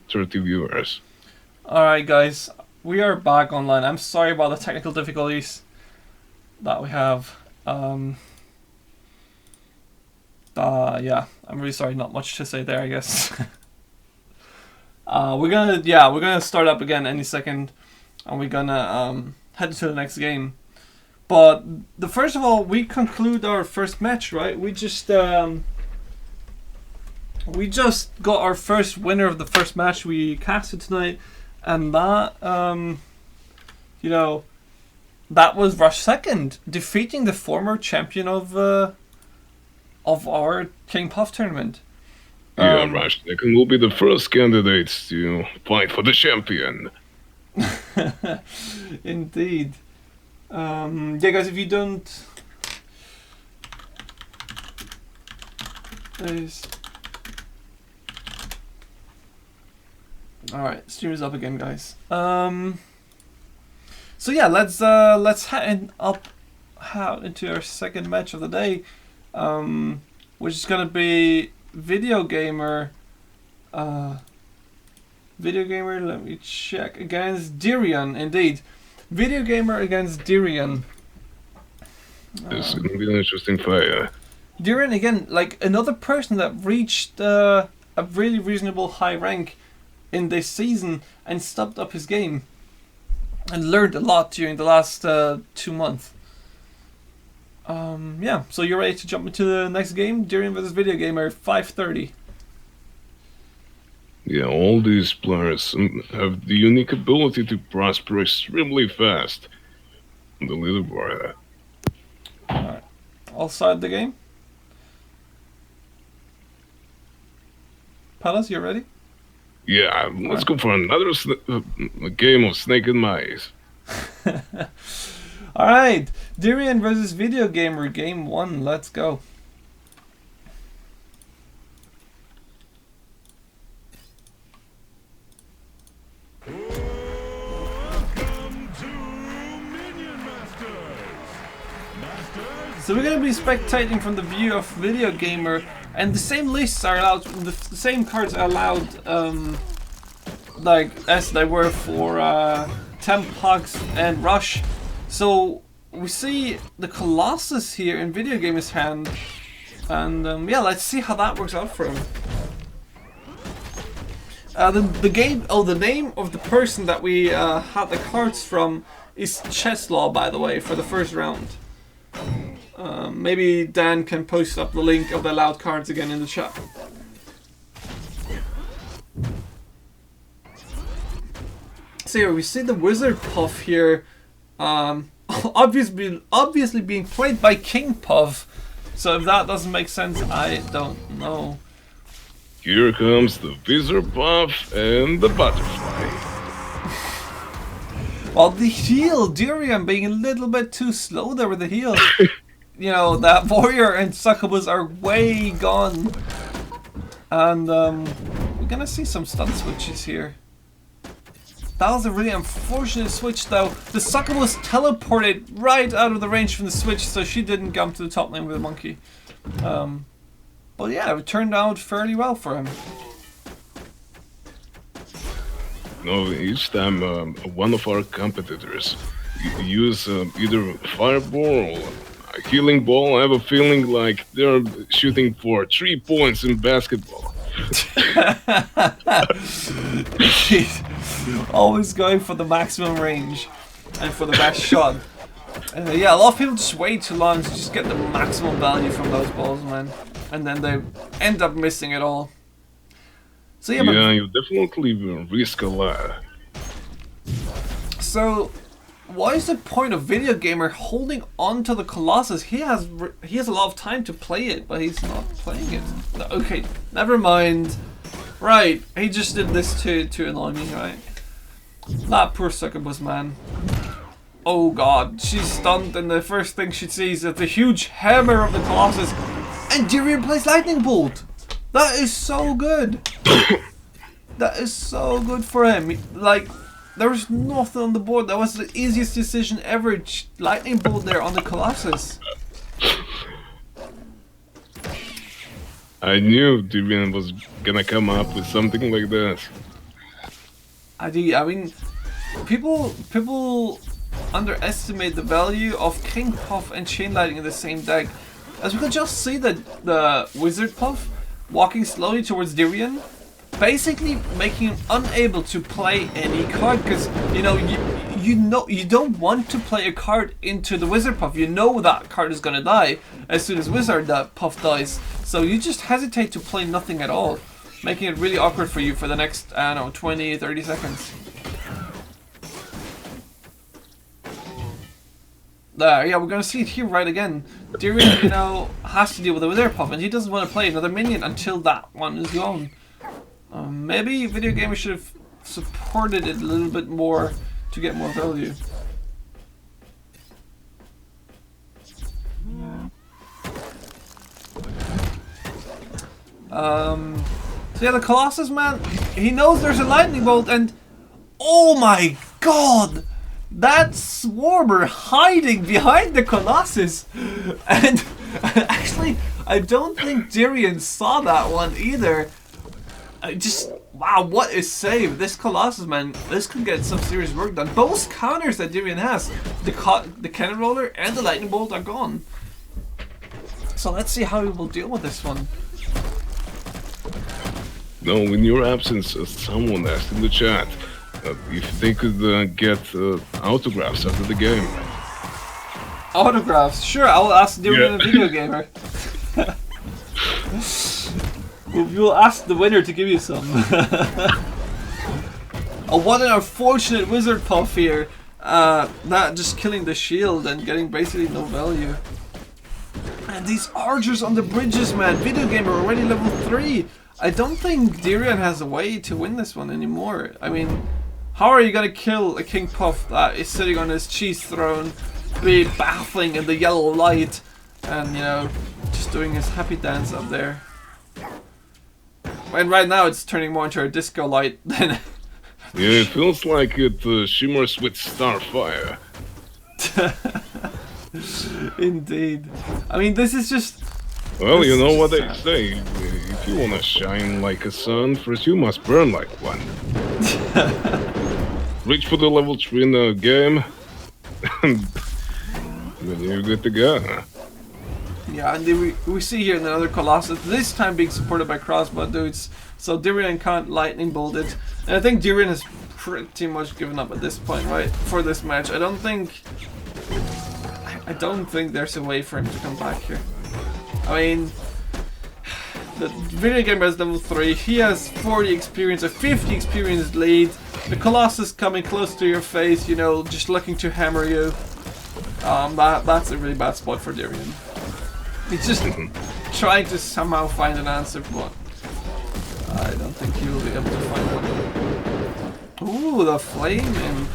30 viewers. Alright guys, we are back online. I'm sorry about the technical difficulties that we have. Yeah, I'm really sorry, not much to say there, I guess. We're gonna start up again any second, and we're gonna head to the next game. But first of all, we conclude our first match, right? We just got our first winner of the first match we casted tonight, and that that was Rush Second, defeating the former champion of our King Puff tournament. Yeah, Rush Second will be the first candidates to fight for the champion. Indeed. Yeah, guys, if you don't... Alright, stream is up again, guys. So yeah, let's head up into our second match of the day, which is gonna be Video Gamer. Video Gamer, let me check, against Dirian, indeed. Video Gamer against Dirian. This is gonna be an interesting fight. Dirian, again, like another person that reached a really reasonable high rank in this season and stepped up his game and learned a lot during the last 2 months. Yeah, so you're ready to jump into the next game? Dirian vs Video Gamer, 5:30. Yeah, all these players have the unique ability to prosper extremely fast on the leaderboard. Alright, I'll start the game. Palace, you ready? Yeah, let's go for another game of Snake and Mice. Alright, Dirian vs Video Gamer, game 1, let's go. So we're going to be spectating from the view of Video Gamer, and the same lists are allowed, the same cards are allowed, like as they were for Temp, Hugs, and Rush. So we see the Colossus here in Video Gamer's hand, and yeah, let's see how that works out for him. The name of the person that we had the cards from is Cheslaw, by the way, for the first round. Maybe Dan can post up the link of the allowed cards again in the chat. So here we see the Wizard Puff here, obviously being played by King Puff. So if that doesn't make sense, I don't know. Here comes the Wizard Puff and the Butterfly. Well, the heal, Dirian being a little bit too slow there with the heal. You know, that Warrior and Succubus are way gone. And we're gonna see some stun switches here. That was a really unfortunate switch though. The Succubus teleported right out of the range from the switch, so she didn't come to the top lane with a monkey. But yeah, it turned out fairly well for him. No, each time one of our competitors use either Fireball or a Healing Ball, I have a feeling like they're shooting for 3 points in basketball. He's always going for the maximum range and for the best shot. And yeah, a lot of people just wait too long to just get the maximum value from those balls, man. And then they end up missing it all. So yeah, yeah, you definitely risk a lot. So, what is the point of Video Gamer holding on to the Colossus? He has a lot of time to play it, but he's not playing it. Okay, never mind. Right, he just did this to annoy me, right? That poor Succubus, man. Oh god, she's stunned, and the first thing she sees is the huge hammer of the Colossus, and Dirian plays Lightning Bolt. That is so good. That is so good for him. Like, there was nothing on the board. That was the easiest decision ever. Lightning Bolt there on the Colossus. I knew Durian was gonna come up with something like that. I mean, people underestimate the value of King Puff and Chain Lightning in the same deck. As we could just see that the Wizard Puff walking slowly towards Durian, basically making him unable to play any card, because you know you don't want to play a card into the Wizard Puff. You know that card is gonna die as soon as Wizard Puff dies, so you just hesitate to play nothing at all, making it really awkward for you for the next, I don't know, 20, 30 seconds. There, yeah, we're gonna see it here right again. Durian, you know, has to deal with the Wizard Puff, and he doesn't want to play another minion until that one is gone. Maybe Video Gamer should have supported it a little bit more to get more value. So yeah, the Colossus, man, he knows there's a lightning bolt, and oh my god, that Swarmer hiding behind the Colossus, and actually, I don't think Durian saw that one either. Wow, what a save! This Colossus, man, this could get some serious work done. Both counters that Durian has, the Cannon Roller and the Lightning Bolt, are gone. So let's see how he will deal with this one. No, in your absence, someone asked in the chat if they could get autographs after the game. Autographs? Sure, I will ask Durian, a Video Gamer. We'll ask the winner to give you some. Oh, what an unfortunate Wizard Puff here. That just killing the shield and getting basically no value. And these archers on the bridges, man. Video Gamer already level 3. I don't think Durian has a way to win this one anymore. I mean, how are you gonna kill a King Puff that is sitting on his cheese throne, be baffling in the yellow light, and you know, just doing his happy dance up there? And right now it's turning more into a disco light than... Yeah, it feels like it shimmers with starfire. Indeed. I mean, this is just... Well, you know what they say. If you wanna shine like a sun, first you must burn like one. Reach for the level 3 in the game, and then you're good to go. Yeah, and we see here another Colossus, this time being supported by crossbow dudes, so Durian can't lightning bolt it. And I think Durian has pretty much given up at this point, right, for this match. I don't think there's a way for him to come back here. I mean, the Video Gamer has level 3, he has 40 experience, a 50 experience lead, the Colossus coming close to your face, you know, just looking to hammer you. That's a really bad spot for Durian. He's just trying to somehow find an answer, but I don't think he will be able to find one. Ooh, the flame imp.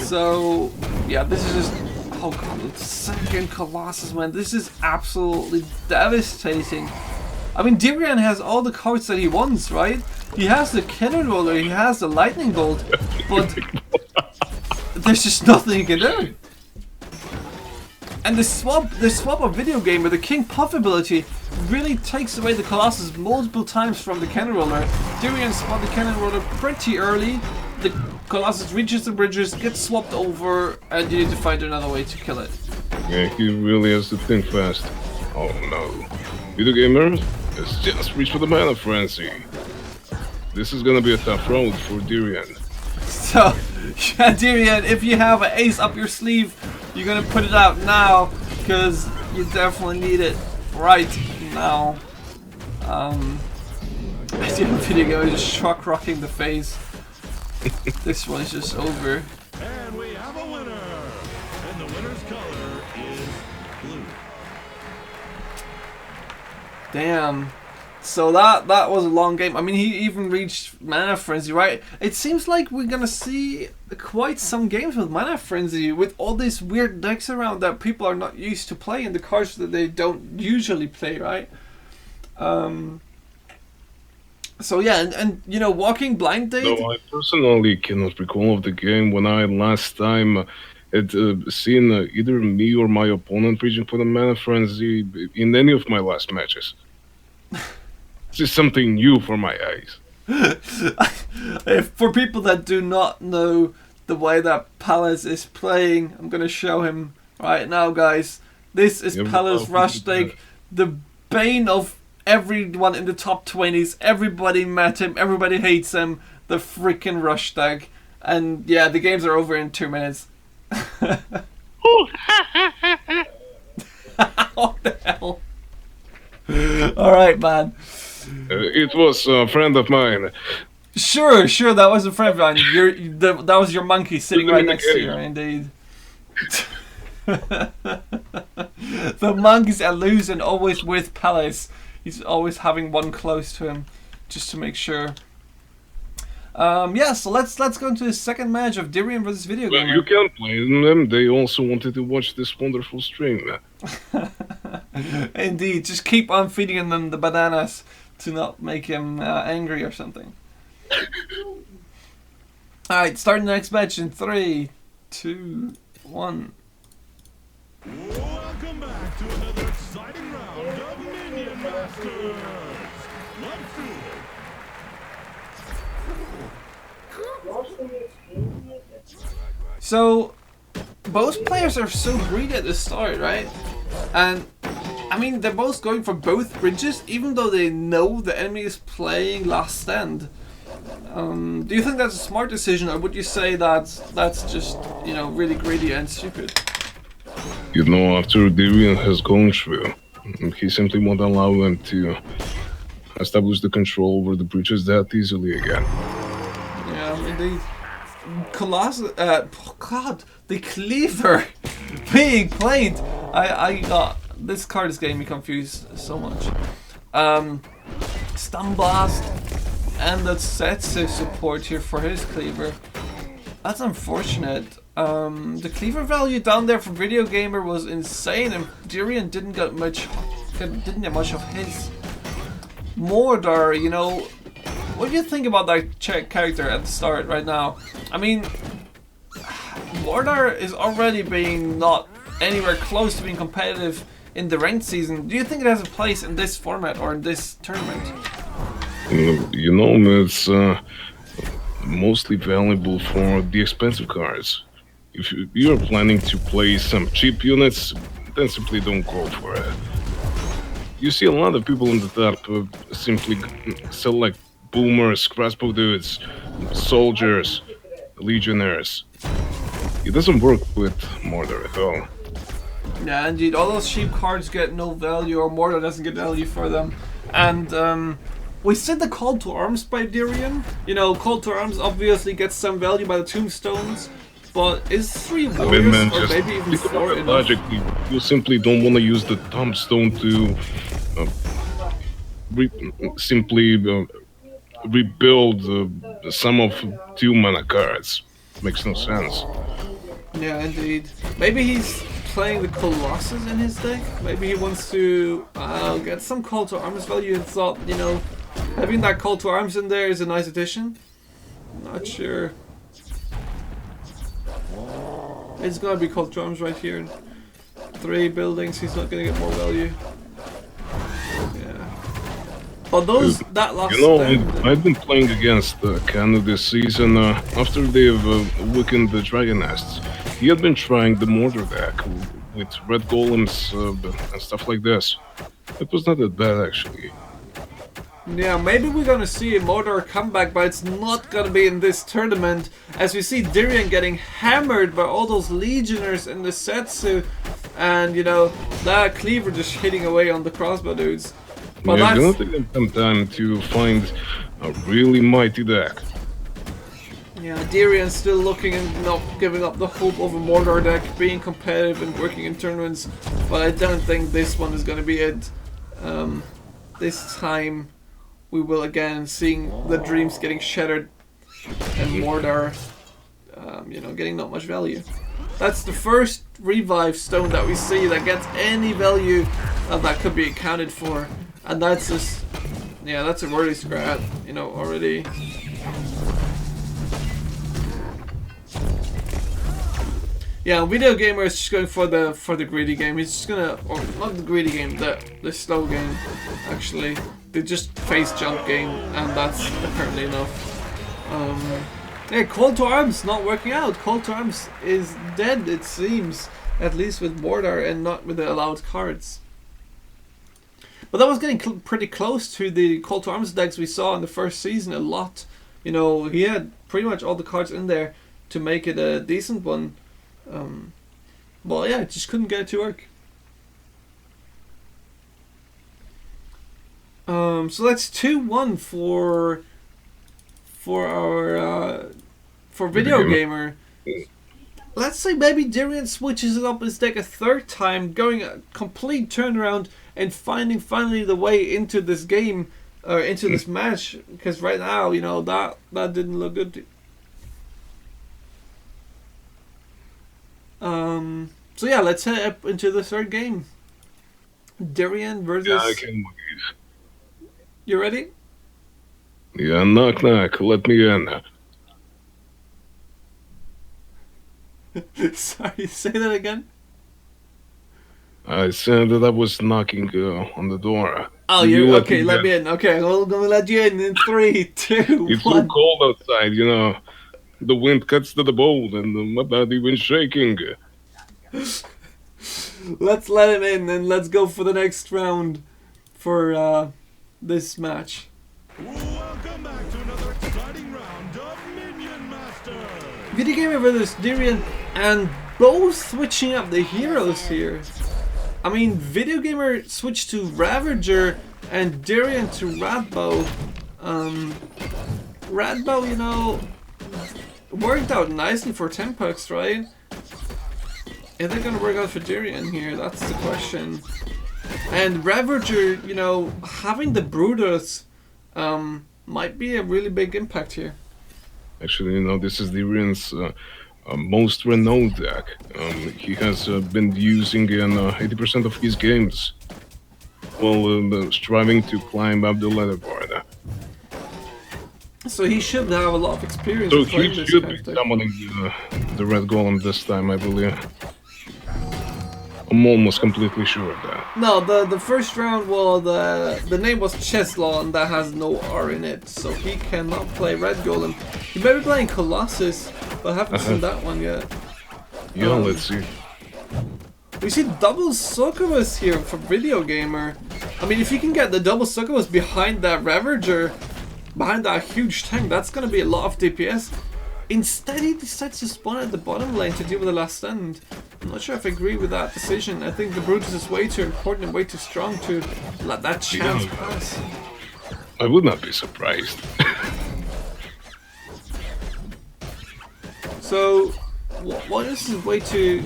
So, yeah, this is just... Oh god, the second Colossus, man. This is absolutely devastating. I mean, Durian has all the cards that he wants, right? He has the Cannon Roller, he has the Lightning Bolt, but there's just nothing he can do. And the swap of Video Gamer, the King Puff ability, really takes away the Colossus multiple times from the Cannon Roller. Durian swapped the Cannon Roller pretty early, the Colossus reaches the bridges, gets swapped over, and you need to find another way to kill it. Yeah, he really has to think fast. Oh no. Video Gamer has just reached for the Mana Frenzy. This is gonna be a tough road for Durian. So, yeah, Durian, if you have an ace up your sleeve, you're gonna put it out now, because you definitely need it right now. I see the Video Gamer just shock rocking the face. This one is just over. And we have a winner! And the winner's color is blue. Damn. So that was a long game. I mean, he even reached Mana Frenzy, right? It seems like we're gonna see quite some games with Mana Frenzy, with all these weird decks around that people are not used to playing, the cards that they don't usually play, right? So yeah, and you know, Walking Blind No, Date. I personally cannot recall of the game when I last time had seen either me or my opponent reaching for the Mana Frenzy in any of my last matches. This is something new for my eyes. If for people that do not know the way that Palace is playing, I'm gonna show him right now, guys. This is Yeah, Palace well, Rushdeg, the bane of everyone in the top 20s. Everybody met him, everybody hates him. The freaking Rushdeg. And yeah, the games are over in 2 minutes. What the hell? Alright, man. It was a friend of mine. Sure, that was a friend of mine. That was your monkey sitting right next to you, Okay. indeed. The monkey's illusion always with Palace. He's always having one close to him, just to make sure. Yeah, so let's go into the second match of Dirian versus Video Well, Gamer. you can blame them. They also wanted to watch this wonderful stream. Indeed, just keep on feeding them the bananas to not make him angry or something. Alright, starting the next match in 3, 2, 1. Welcome back to another exciting round of Minion Masters. Let's do it. So, both players are so greedy at the start, right? And, I mean, they're both going for both bridges, even though they know the enemy is playing Last Stand. Do you think that's a smart decision, or would you say that's just, you know, really greedy and stupid? You know, after Dirian has gone through, he simply won't allow them to establish the control over the breaches that easily again. Yeah, indeed. Colossus, oh God, the Cleaver being played. I got this card is getting me confused so much. Stun Blast and that Setsu support here for his Cleaver. That's unfortunate. The Cleaver value down there for Video Gamer was insane, and Dirian didn't get much of his. Mordor, you know, what do you think about that character at the start right now? I mean, Mordor is already being not anywhere close to being competitive in the ranked season. Do you think it has a place in this format or in this tournament? You know, it's mostly valuable for the expensive cards. If you're planning to play some cheap units, then simply don't go for it. You see a lot of people in the top simply select boomers, crossbow dudes, soldiers, legionnaires. It doesn't work with Mordor at all. Yeah, indeed. All those cheap cards get no value, or Mordor doesn't get value for them. And we said the Call to Arms by Dirian. You know, Call to Arms obviously gets some value by the tombstones, but is 3 I warriors, mean, man, or just maybe even think 4 about it enough? logically. You simply don't want to use the tombstone to simply rebuild some of 2 mana cards. Makes no sense. Yeah, indeed. Maybe he's playing the Colossus in his deck. Maybe he wants to get some Call to Arms value and thought, you know, having that Call to Arms in there is a nice addition. Not sure. It's gonna be Call to Arms right here. 3 buildings, he's not gonna get more value. Yeah. But those, that last You know, stand- I've been playing against Kanu this season after they've weakened the Dragon Nests. He had been trying the Mordor deck with red golems and stuff like this. It was not that bad, actually. Yeah, maybe we're gonna see a Mordor comeback, but it's not gonna be in this tournament, as we see Dirian getting hammered by all those Legionnaires in the Setsu, and you know, that Cleaver just hitting away on the crossbow dudes. But Yeah, that's, gonna take them some time to find a really mighty deck. yeah, Dirian's still looking and not giving up the hope of a Mordor deck being competitive and working in tournaments, but I don't think this one is gonna be it. This time we will again seeing the dreams getting shattered and Mordor, you know, getting not much value. That's the first revive stone that we see that gets any value that could be accounted for, and that's just, Yeah, that's a early scrap, you know, already. Yeah, Video Gamer is just going for the greedy game. He's just gonna, or not the greedy game, the slow game, actually. The just face jump game, and that's apparently enough. Yeah, Call to Arms not working out. Call to Arms is dead, it seems, at least with Mordor and not with the allowed cards. But that was getting pretty close to the Call to Arms decks we saw in the first season a lot. You know, he had pretty much all the cards in there to make it a decent one. Well, yeah, just couldn't get it to work. So that's 2-1 for our for Video Gamer. Let's say maybe Darian switches it up his deck a third time, going a complete turnaround and finding finally the way into this game or into this match. Because right now, you know, that didn't look good. So yeah, let's head up into the third game. Darian versus. Yeah, I can wait. You ready? Yeah, knock knock, let me in. Sorry, say that again. I said that I was knocking on the door. Oh, You okay. Let me in. Okay, we're gonna let you in 3, 2, It's so 1. cold outside, you know. The wind cuts to the bone and I'm not even shaking. Let's let him in and let's go for the next round for this match. Welcome back to another exciting round of Minion Masters. Video Gamer versus Darian, and both switching up the heroes here. I mean, Video Gamer switched to Ravager and Darian to Radbow. Radbow, you know, worked out nicely for Tempex, right? Is it gonna work out for Darian here? That's the question. And Ravager, you know, having the Brutus might be a really big impact here. Actually, you know, this is Darian's most renowned deck. He has been using in 80% of his games while striving to climb up the leaderboard. So he should have a lot of experience So with playing he this should kind be of deck. summoning the Red Golem this time, I believe. I'm almost completely sure of that. No, the first round, well, the name was Cheslaw and that has no R in it, so he cannot play Red Golem. He may be playing Colossus, but I haven't seen that one yet. Yeah, let's see. We see double Succubus here for Video Gamer. I mean, if you can get the double Succubus behind that Ravager, behind that huge tank, that's gonna be a lot of DPS. Instead, he decides to spawn at the bottom lane to deal with the last stand. I'm not sure if I agree with that decision. I think the Brutus is way too important and way too strong to let that chance pass. I would not be surprised. So, what is his way to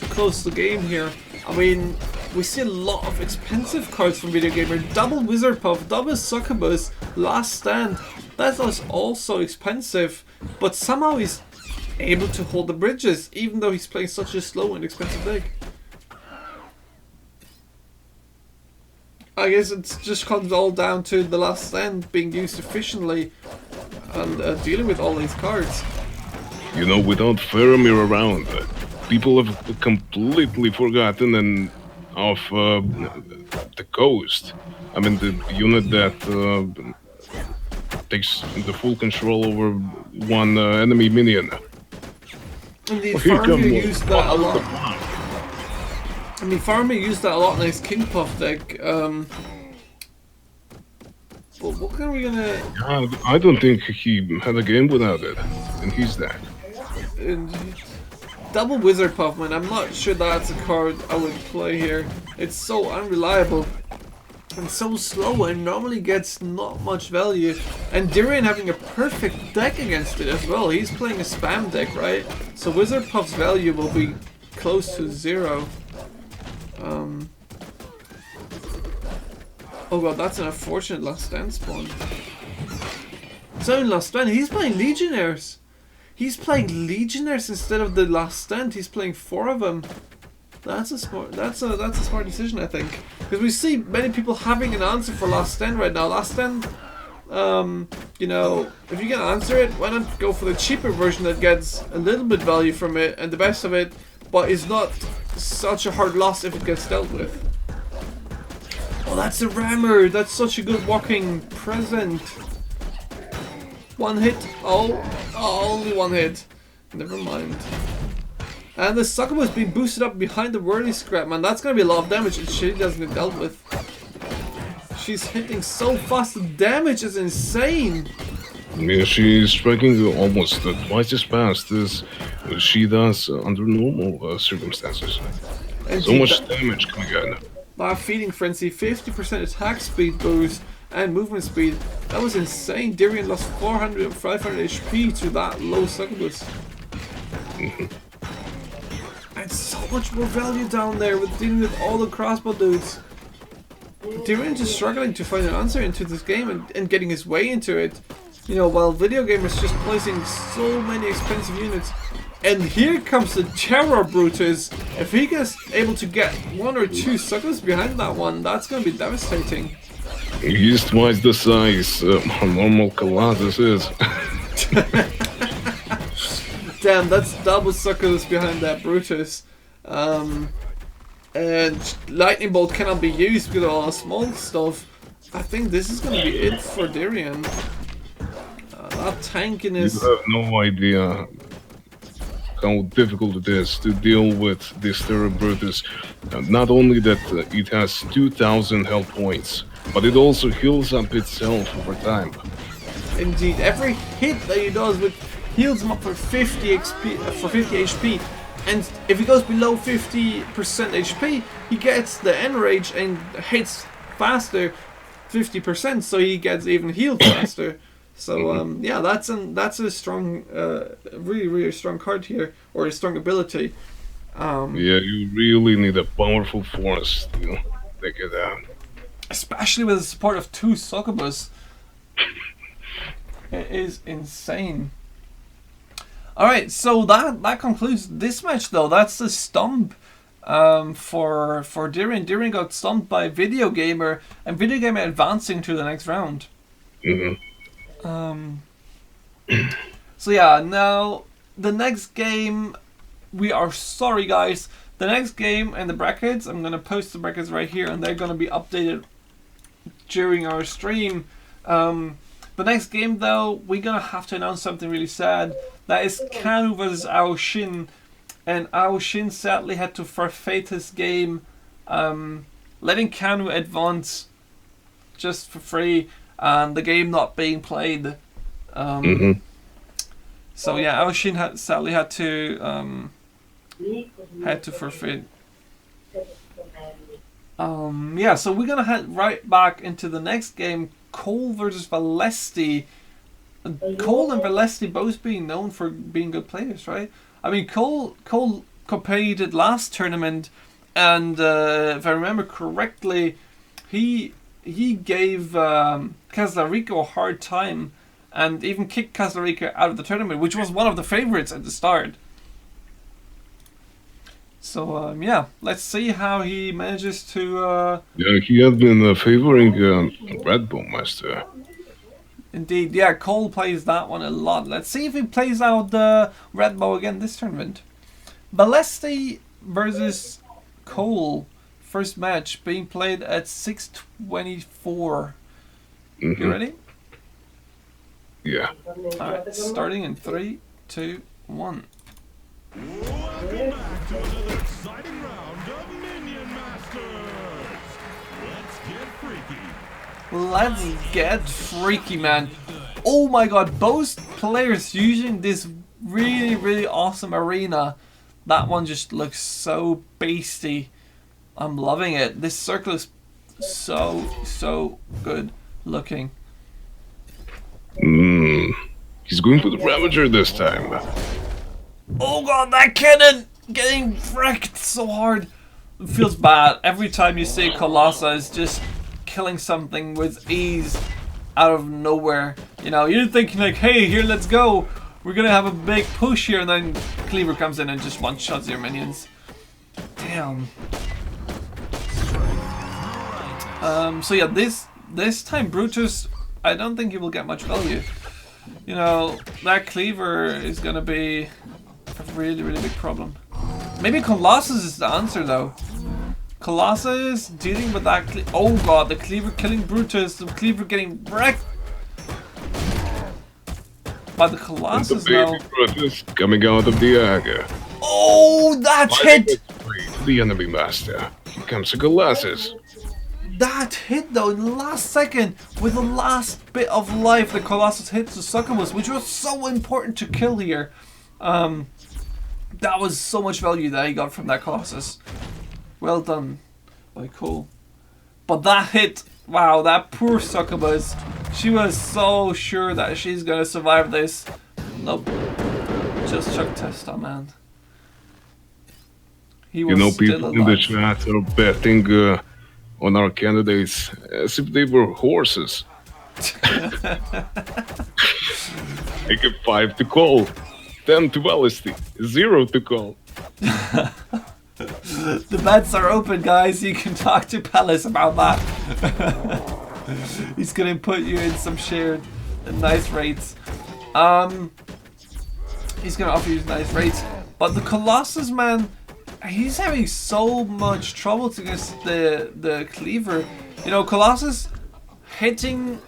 close the game here? I mean, we see a lot of expensive cards from Video Gamer. Double Wizard Puff, double Succubus, Last Stand. That is also expensive, but somehow he's able to hold the bridges, even though he's playing such a slow and expensive deck. I guess it just comes all down to the Last Stand being used efficiently and dealing with all these cards. You know, without Faramir around, people have completely forgotten of the Ghost. I mean, the unit that takes the full control over one enemy minion. Indeed, Here come Faramir more. used that a lot. I mean, Faramir used that a lot in his King Puff deck. But what are we gonna... I don't think he had a game without it in his deck. Double Wizard Puff, man. I'm not sure that's a card I would play here. It's so unreliable and so slow and normally gets not much value. And Darian having a perfect deck against it as well. He's playing a spam deck, right? So Wizard Puff's value will be close to 0. Oh god, that's an unfortunate Last Stand spawn. So in Last Stand, he's playing Legionnaires. He's playing Legionnaires instead of the Last Stand. He's playing 4 of them. That's a smart. That's a smart decision, I think, because we see many people having an answer for Last Stand right now. Last Stand, you know, if you can answer it, why not go for the cheaper version that gets a little bit value from it and the best of it, but is not such a hard loss if it gets dealt with. Oh, that's a rammer. That's such a good walking present. One hit. Oh, only one hit. Never mind. And the Succubus being boosted up behind the Whirly Scrap, man. That's gonna be a lot of damage and she doesn't get dealt with. She's hitting so fast, the damage is insane. Yeah, she's striking almost twice as fast as she does under normal circumstances. And So much damage coming out. Feeding Frenzy, 50% attack speed boost and movement speed. That was insane. Darian lost 400 and 500 HP to that low Succubus. And so much more value down there with dealing with all the crossbow dudes. Darian just struggling to find an answer into this game and getting his way into it. You know, while Video Gamer's just placing so many expensive units. And here comes the Terror Brutus. If he gets able to get one or two Succubus behind that one, that's going to be devastating. He's twice the size a normal Colossus is. Damn, that's double Succubus behind that Brutus. And Lightning Bolt cannot be used because of all the small stuff. I think this is going to be it for Darian. That tankiness. You have no idea how difficult it is to deal with this Terror Brutus. Not only that it has 2,000 health points, but it also heals up itself over time. Indeed, every hit that he does with heals him up for 50 HP, and if he goes below 50% HP, he gets the Enrage and hits faster 50%, so he gets even healed faster. So yeah, that's a strong, really strong card here, or a strong ability. Yeah, you really need a powerful force to take it out. Especially with the support of two Succubus. It is insane. Alright, so that concludes this match though. That's the stomp for Darian. Darian got stumped by Video Gamer, and Video Gamer advancing to the next round. So yeah, now the next game, we are sorry guys, the next game in the brackets, I'm gonna post the brackets right here and they're gonna be updated during our stream. The next game though, we're gonna have to announce something really sad. That is Kanu versus Aoshin, and Aoshin sadly had to forfeit his game, letting Kanu advance just for free, and the game not being played. So yeah, Aoshin sadly had to forfeit. Yeah, so we're gonna head right back into the next game, Cole versus Valesti. Cole and Valesti both being known for being good players, right? I mean, Cole competed last tournament, and if I remember correctly, he gave Casarico a hard time, and even kicked Casarico out of the tournament, which was one of the favorites at the start. So yeah, let's see how he manages to. Yeah, he had been favoring Red Bull Master. Indeed, yeah, Cole plays that one a lot. Let's see if he plays out the Red Bull again this tournament. Valesti versus Cole, first match being played at 6:24. You ready? Yeah. Alright, starting in 3, 2, 1. Welcome back to another exciting round of Minion Masters. Let's get freaky. Let's get freaky, man. Oh my god, both players using this really awesome arena. That one just looks so beasty. I'm loving it. This circle is so good looking. He's going for the Ravager this time. Oh god, that cannon getting wrecked so hard. It feels bad. Every time you see Colossus just killing something with ease out of nowhere. You know, you're thinking like, hey, here, let's go. We're gonna have a big push here, and then Cleaver comes in and just one-shots your minions. Damn. So yeah, this time Brutus, I don't think he will get much value. You know, that cleaver is gonna be a really, really big problem. Maybe Colossus is the answer though. Colossus dealing with that oh god, the cleaver killing Brutus, the cleaver getting wrecked by the Colossus the now. baby Brutus coming out of the Aga. Oh, that hit! The enemy master. Here comes the Colossus. That hit though in the last second with the last bit of life the Colossus hits the Succubus, which was so important to kill here. That was so much value that he got from that Colossus. Well done by Cole. But that hit, wow, that poor Succubus. She was so sure that she's gonna survive this. Nope. Just chuck Testa, man. He was You know, still people in the alive. chat are betting on our candidates as if they were horses. I get 5 to call, 10 to Velocity, 0 to call. The bets are open, guys. You can talk to Palace about that. He's gonna put you in some shared nice rates. He's gonna offer you nice rates. But the Colossus, man, he's having so much trouble against the cleaver. You know, Colossus hitting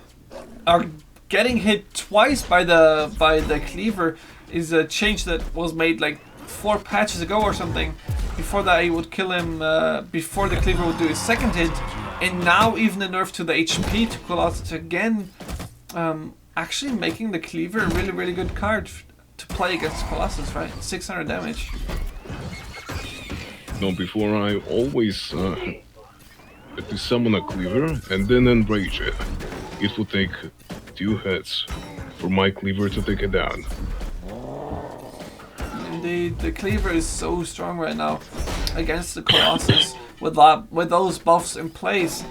or getting hit twice by the cleaver is a change that was made like 4 patches ago or something. Before that, he would kill him before the cleaver would do his second hit, and now even a nerf to the HP to Colossus again, actually making the cleaver a really, really good card to play against Colossus, right? 600 damage. No, before I always had to summon a cleaver and then enrage it. It would take 2 hits for my cleaver to take it down. Indeed, the cleaver is so strong right now against the Colossus with those buffs in place.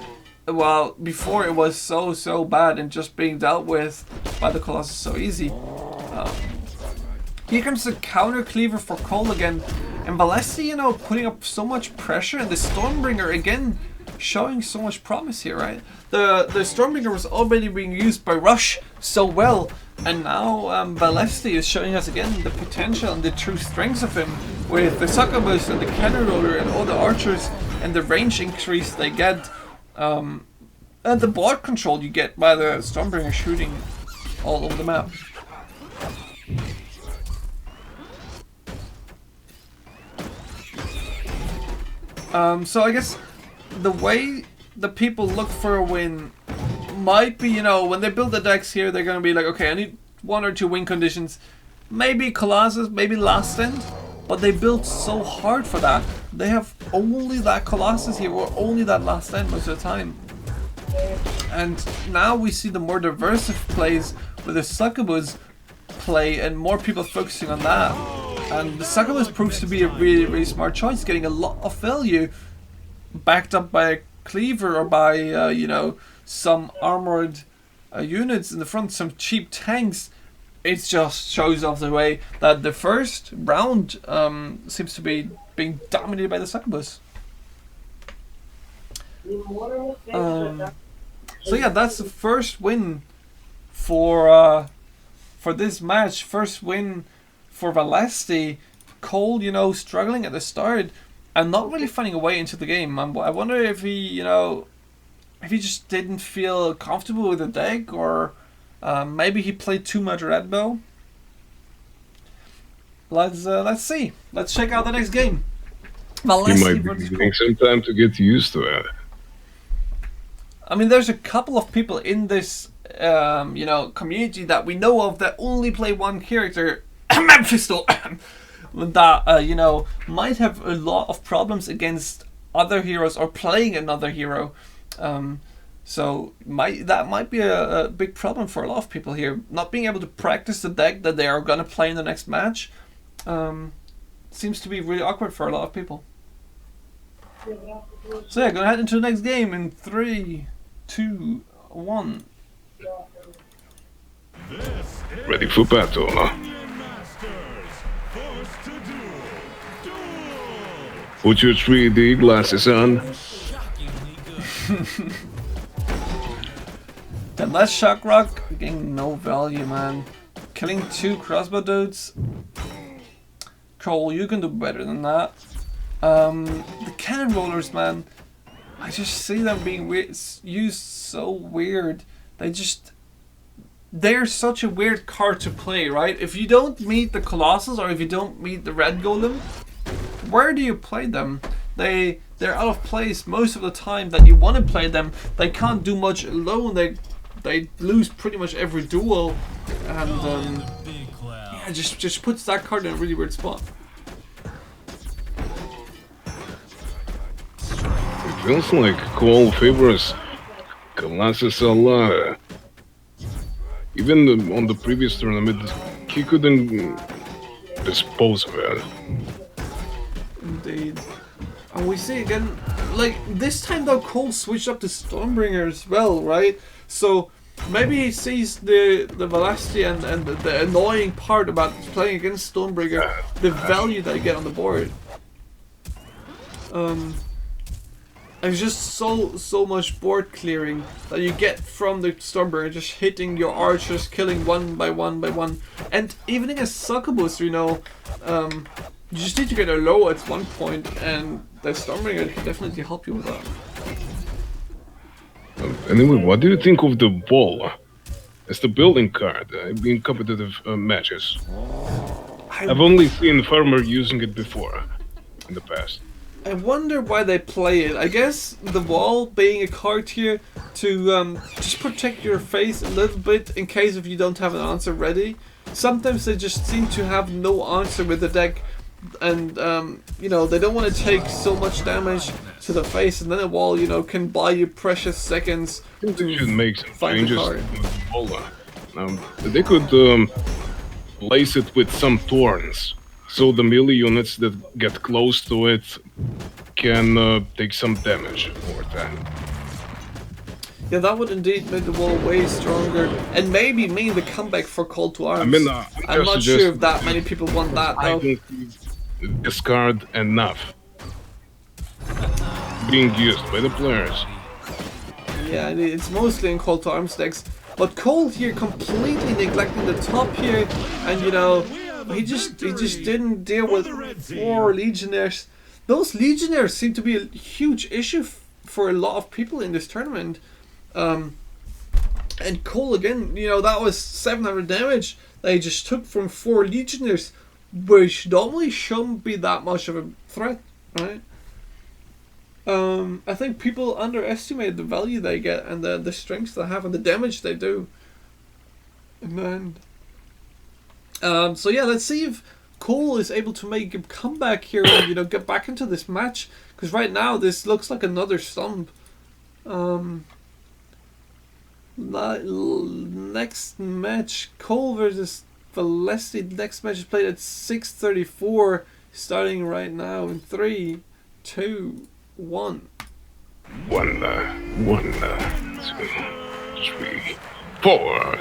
Well, before it was so bad and just being dealt with by the Colossus so easy. Here comes the counter cleaver for Cole again, and Valesti, you know, putting up so much pressure, and the Stormbringer again showing so much promise here, right? The Stormbringer was already being used by Rush so well, and now Valesti is showing us again the potential and the true strengths of him with the Succubus and the Cannon Roller and all the archers and the range increase they get, and the board control you get by the Stormbringer shooting all over the map. So I guess the way the people look for a win might be, you know, when they build the decks here, they're gonna be like, okay, I need 1 or 2 win conditions. Maybe Colossus, maybe Last Stand, but they built so hard for that. They have only that Colossus here, or only that Last Stand most of the time. And now we see the more diverse plays with the Succubus play and more people focusing on that. And the Succubus proves to be a really, really smart choice, getting a lot of value backed up by a cleaver or by, you know, some armored units in the front, some cheap tanks. It just shows off the way that the first round seems to be being dominated by the Succubus. So yeah, that's the first win for this match. First win for Valesti. Cole, you know, struggling at the start and not really finding a way into the game. I wonder if he, you know, if he just didn't feel comfortable with the deck, or maybe he played too much Red Bow. Let's see. Let's check out the next game. Valesti You might be versus Cole. needing some time to get used to it. I mean, there's a couple of people in this, you know, community that we know of that only play one character, Mephisto, that, you know, might have a lot of problems against other heroes or playing another hero. So that might be a big problem for a lot of people here. Not being able to practice the deck that they are going to play in the next match seems to be really awkward for a lot of people. So yeah, gonna head into the next game in 3, 2, 1. This is Ready for battle, huh? Minion Masters. Forced to duel. Duel. Put your 3D glasses on. Then that shock rock getting no value, man. Killing 2 crossbow dudes. Cole, you can do better than that. The cannon rollers, man. I just see them being used so weird. They're such a weird card to play, right? If you don't meet the Colossus or if you don't meet the Red Golem, where do you play them? They're out of place most of the time that you want to play them. They can't do much alone. They lose pretty much every duel, and yeah, just puts that card in a really weird spot. It feels like Cole favors Colossus a lot. Even on the previous tournament, he couldn't dispose of it. Indeed. And we see again, like this time though, Cole switched up to Stormbringer as well, right? So maybe he sees the velocity and the annoying part about playing against Stormbringer, the value that you get on the board. It's just so much board clearing that you get from the Stormbringer, just hitting your archers, killing one by one by one, and even against succubus, you know, you just need to get a low at one point, and the Stormbringer can definitely help you with that. Anyway, what do you think of the ball as the building card in competitive matches? I've only seen Farmer using it before in the past. I wonder why they play it. I guess the wall being a card here to just protect your face a little bit in case if you don't have an answer ready. Sometimes they just seem to have no answer with the deck, and you know, they don't want to take so much damage to the face, and then a wall, you know, can buy you precious seconds They should make some find the changes card. to the ball. They could place it with some thorns, so the melee units that get close to it can take some damage over time. Yeah, that would indeed make the wall way stronger, and maybe mean the comeback for Call to Arms. I mean, I'm not sure if that many people want that I though. don't think this card enough being used by the players. Yeah, and it's mostly in Call to Arms decks. But Cole here completely neglecting the top here, and you know, he just didn't deal with 4 Legionnaires. Those Legionnaires seem to be a huge issue for a lot of people in this tournament. And Cole again, you know, that was 700 damage that he just took from 4 Legionnaires, which normally shouldn't be that much of a threat, right? I think people underestimate the value they get and the strengths they have and the damage they do in the end. So yeah, let's see if Cole is able to make a comeback here and, you know, get back into this match, because right now this looks like another stump. Next match, Cole versus Valesti. Next match is played at 6:34, starting right now in 3, 2, 1. 1, 2, 3, 4.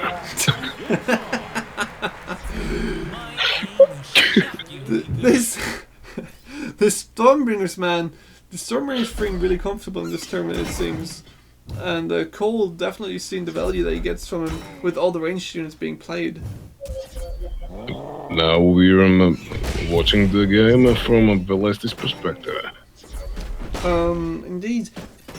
The Stormbringers, man. The Stormbringers feeling really comfortable in this tournament, it seems. And Cole definitely seen the value that he gets from him with all the ranged units being played. Now we're watching the game from a Valesti's perspective. Indeed.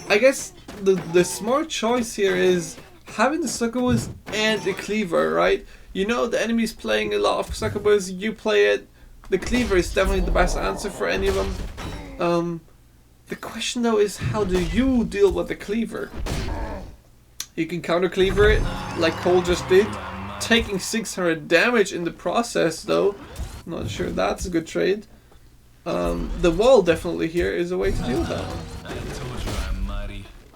I guess the smart choice here is having the succubus and the cleaver, right? You know the enemy's playing a lot of succubus, you play it. The cleaver is definitely the best answer for any of them. The question though is, how do you deal with the cleaver? You can counter cleaver it like Cole just did, taking 600 damage in the process though. Not sure that's a good trade. The wall definitely here is a way to deal with that.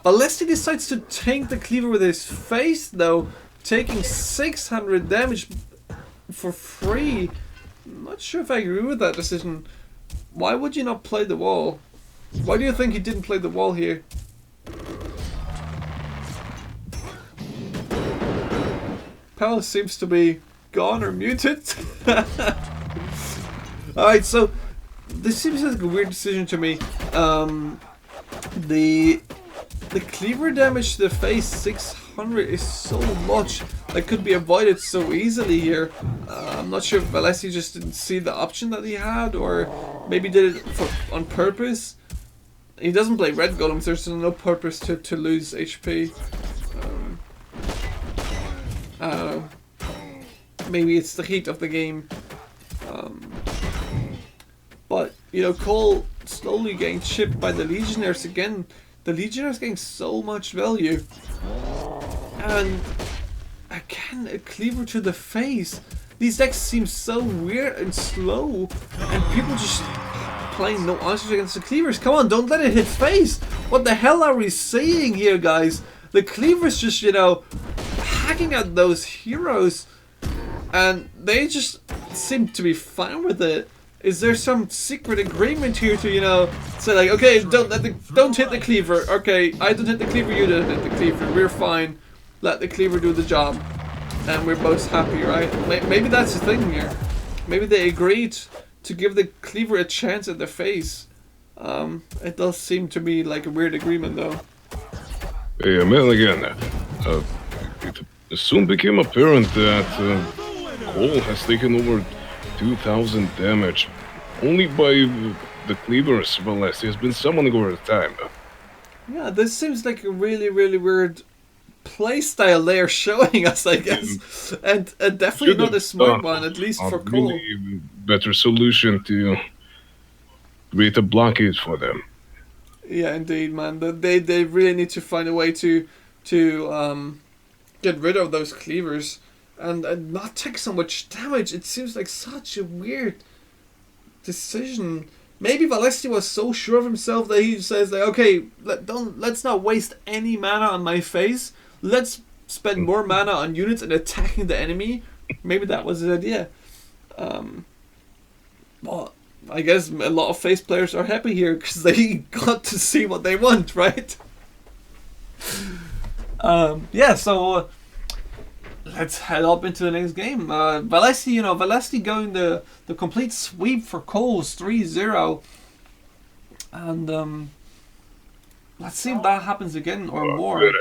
Valesti decides to tank the cleaver with his face though, taking 600 damage for free. I'm not sure if I agree with that decision. Why would you not play the wall? Why do you think he didn't play the wall here? Palace seems to be gone or muted. Alright, so this seems like a weird decision to me. The cleaver damage to the face 600 is so much that could be avoided so easily here. I'm not sure if Valesi just didn't see the option that he had, or maybe did it on purpose. He doesn't play red golems, there's no purpose to lose HP. Maybe it's the heat of the game. But, you know, Cole slowly getting chipped by the Legionnaires again. The Legionnaires getting so much value. And again, a cleaver to the face. These decks seem so weird and slow. And people just playing no answers against the cleavers. Come on, don't let it hit face. What the hell are we saying here, guys? The cleavers just, you know, hacking at those heroes. And they just seem to be fine with it. Is there some secret agreement here to, you know, say like, okay, don't hit the cleaver. Okay, I don't hit the cleaver, you don't hit the cleaver. We're fine. Let the cleaver do the job, and we're both happy, right? Maybe that's the thing here. Maybe they agreed to give the cleaver a chance at the face. It does seem to me like a weird agreement, though. Hey, man, again, it soon became apparent that Cole has taken over 2,000 damage only by the cleavers. Valesi has been summoning over the time. Yeah, this seems like a really, really weird playstyle they're showing us, I guess. And definitely not a smart one, at least for Cole. Really better solution to create a blockade for them. Yeah, indeed, man. They really need to find a way to get rid of those cleavers. And not take so much damage. It seems like such a weird decision. Maybe Valesti was so sure of himself that he says like, okay, let's not waste any mana on my face. Let's spend more mana on units and attacking the enemy. Maybe that was his idea. Well, I guess a lot of face players are happy here because they got to see what they want, right? Yeah, so let's head up into the next game. Valesti going the complete sweep for Coles 3-0. And let's see if that happens again or more.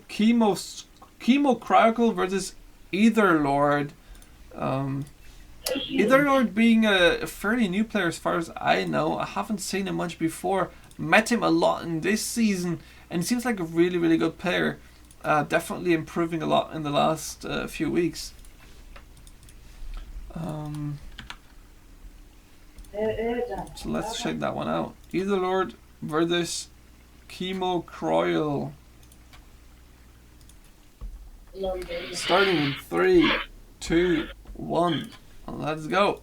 Chemo Crackle versus Etherlord. Etherlord being a fairly new player as far as I know. I haven't seen him much before. Met him a lot in this season, and he seems like a really, really good player. Definitely improving a lot in the last few weeks. So let's check that one out. Etherlord versus Chemo Croyle. Starting in 3, 2, 1. Let's go.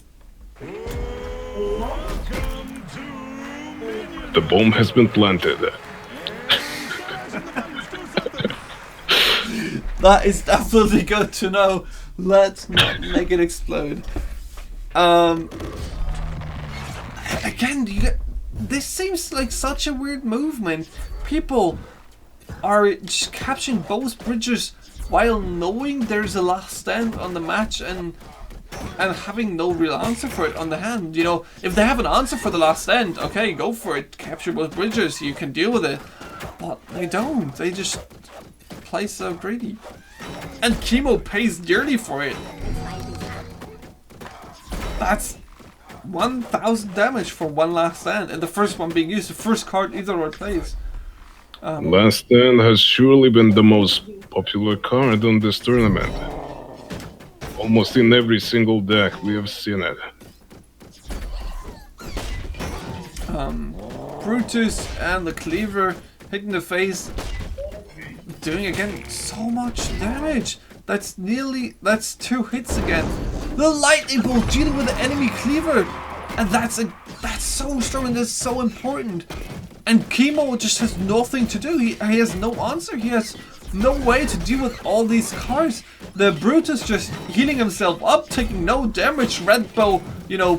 The bomb has been planted. That is definitely good to know. Let's not make it explode. Again, this seems like such a weird movement. People are just capturing both bridges while knowing there's a last stand on the match and having no real answer for it on the hand. You know, if they have an answer for the last stand, okay, go for it. Capture both bridges, you can deal with it. But they don't. They just play so greedy. And Chemo pays dearly for it. That's 1,000 damage for one last stand, and the first one being used, the first card Etherlord plays. Last Stand has surely been the most popular card on this tournament. Almost in every single deck we have seen it. Brutus and the Cleaver hitting the face, doing again so much damage. That's 2 hits again. The lightning bolt dealing with the enemy Cleaver, and that's so strong and that's so important. And Chemo just has nothing to do. He has no answer. He has no way to deal with all these cards. The Brutus just healing himself up, taking no damage. Red Bow, you know,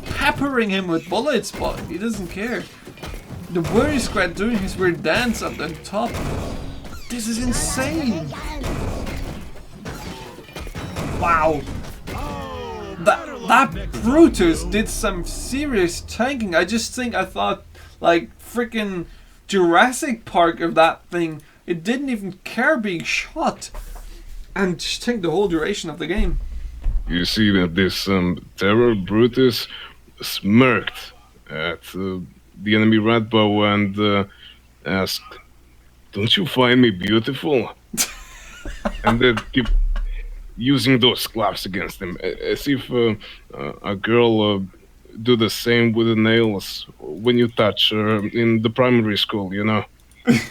peppering him with bullets, but he doesn't care. The Worry Squad doing his weird dance up the top. This is insane. Wow. that Brutus did some serious tanking. I thought like freaking Jurassic Park of that thing. It didn't even care being shot, and just tanked the whole duration of the game. You see that this terror Brutus smirked at the enemy Ratbow and asked, "Don't you find me beautiful?" And then keep using those claps against him, as if a girl do the same with the nails when you touch her in the primary school, you know.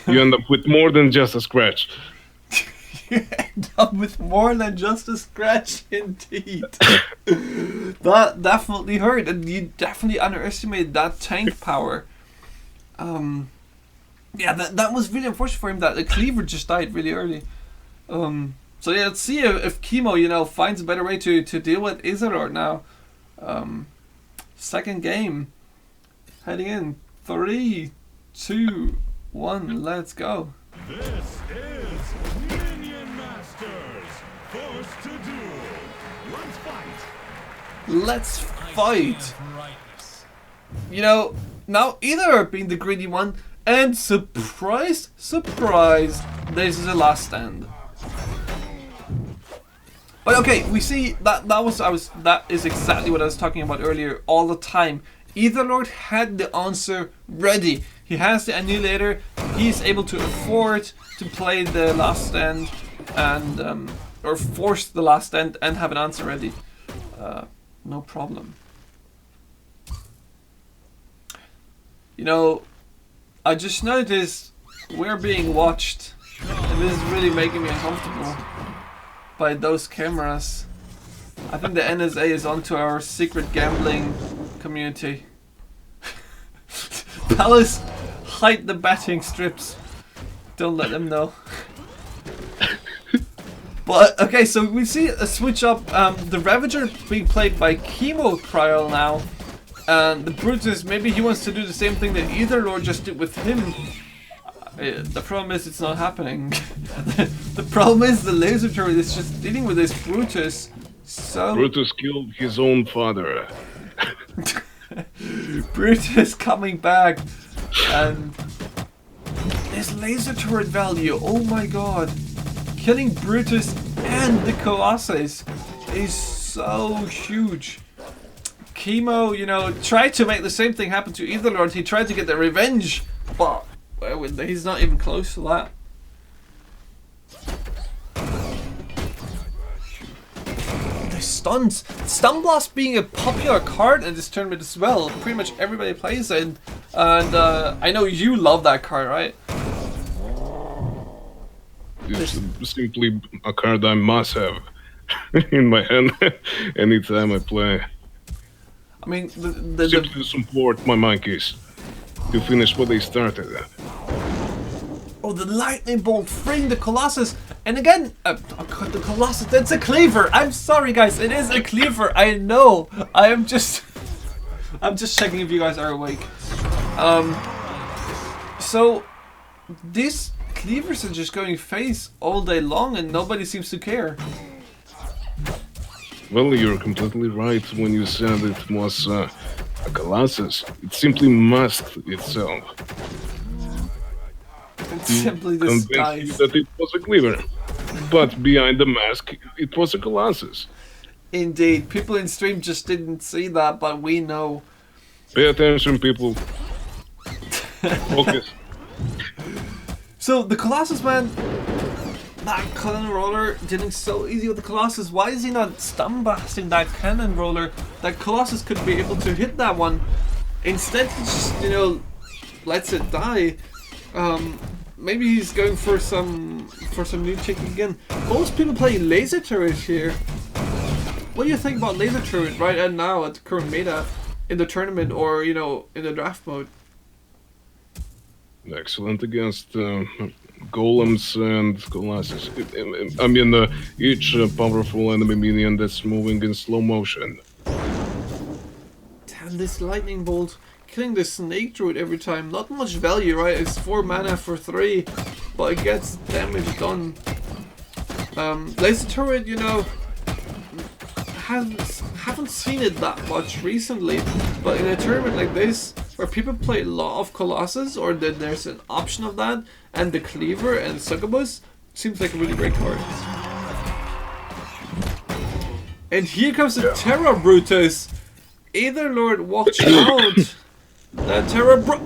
You end up with more than just a scratch. You end up with more than just a scratch, indeed. That definitely hurt, and you definitely underestimated that tank power. Yeah, that was really unfortunate for him that the cleaver just died really early. So yeah, let's see if Chemo, you know, finds a better way to deal with Isilord now. Second game. Heading in. 3, 2, 1, let's go. This is Minion Masters. Forced to duel. Let's fight. Let's fight. You know, now either being the greedy one, and surprise, surprise, this is the last stand. But okay, we see that is exactly what I was talking about earlier all the time. Etherlord had the answer ready. He has the annihilator. He's able to afford to play the last stand and or force the last stand and have an answer ready. No problem. You know, I just noticed we're being watched, and this is really making me uncomfortable by those cameras. I think the NSA is onto our secret gambling community. Tell us, hide the betting strips. Don't let them know. But okay, so we see a switch up. The Ravager being played by Chemo Trial now, and the Brutus, maybe he wants to do the same thing that Etherlord just did with him. The problem is it's not happening. The problem is the laser turret is just dealing with this Brutus. So Brutus killed his own father. Brutus coming back, and this laser turret value, oh my god. Killing Brutus and the Colossus is so huge. Chemo, you know, tried to make the same thing happen to Etherlord. He tried to get the revenge, but well, he's not even close to that. The stuns. Stun Blast being a popular card in this tournament as well. Pretty much everybody plays it. And I know you love that card, right? It's simply a card I must have in my hand anytime I play. I mean, Simply to support my monkeys to finish what they started at. Oh, the lightning bolt freeing the Colossus, and again, God, the Colossus. That's a cleaver. I'm sorry, guys. It is a cleaver. I know. I'm just checking if you guys are awake. So these cleavers are just going face all day long, and nobody seems to care. Well, you're completely right when you said it was a Colossus. It simply masked itself. It's simply Convinced disguised. you that it was a cleaver. But behind the mask, it was a Colossus. Indeed, people in stream just didn't see that, but we know. Pay attention, people. Focus. So the Colossus, man, that cannon roller dealing so easy with the Colossus. Why is he not stun blasting that cannon roller? That Colossus could be able to hit that one. Instead, he just, you know, lets it die. Maybe he's going for some new chick again. Most people play laser turret here. What do you think about laser turret right now at the current meta in the tournament, or you know, in the draft mode? Excellent against golems and colossus. I mean, each powerful enemy minion that's moving in slow motion. Damn, this lightning bolt killing the snake druid every time. Not much value, right? It's 4 mana for 3, but it gets damage done. Laser turret, you know, haven't seen it that much recently, but in a tournament like this, where people play a lot of Colossus, or that there's an option of that, and the Cleaver and Succubus, seems like a really great card. And here comes the Terra Brutus. Either Lord, watch out! That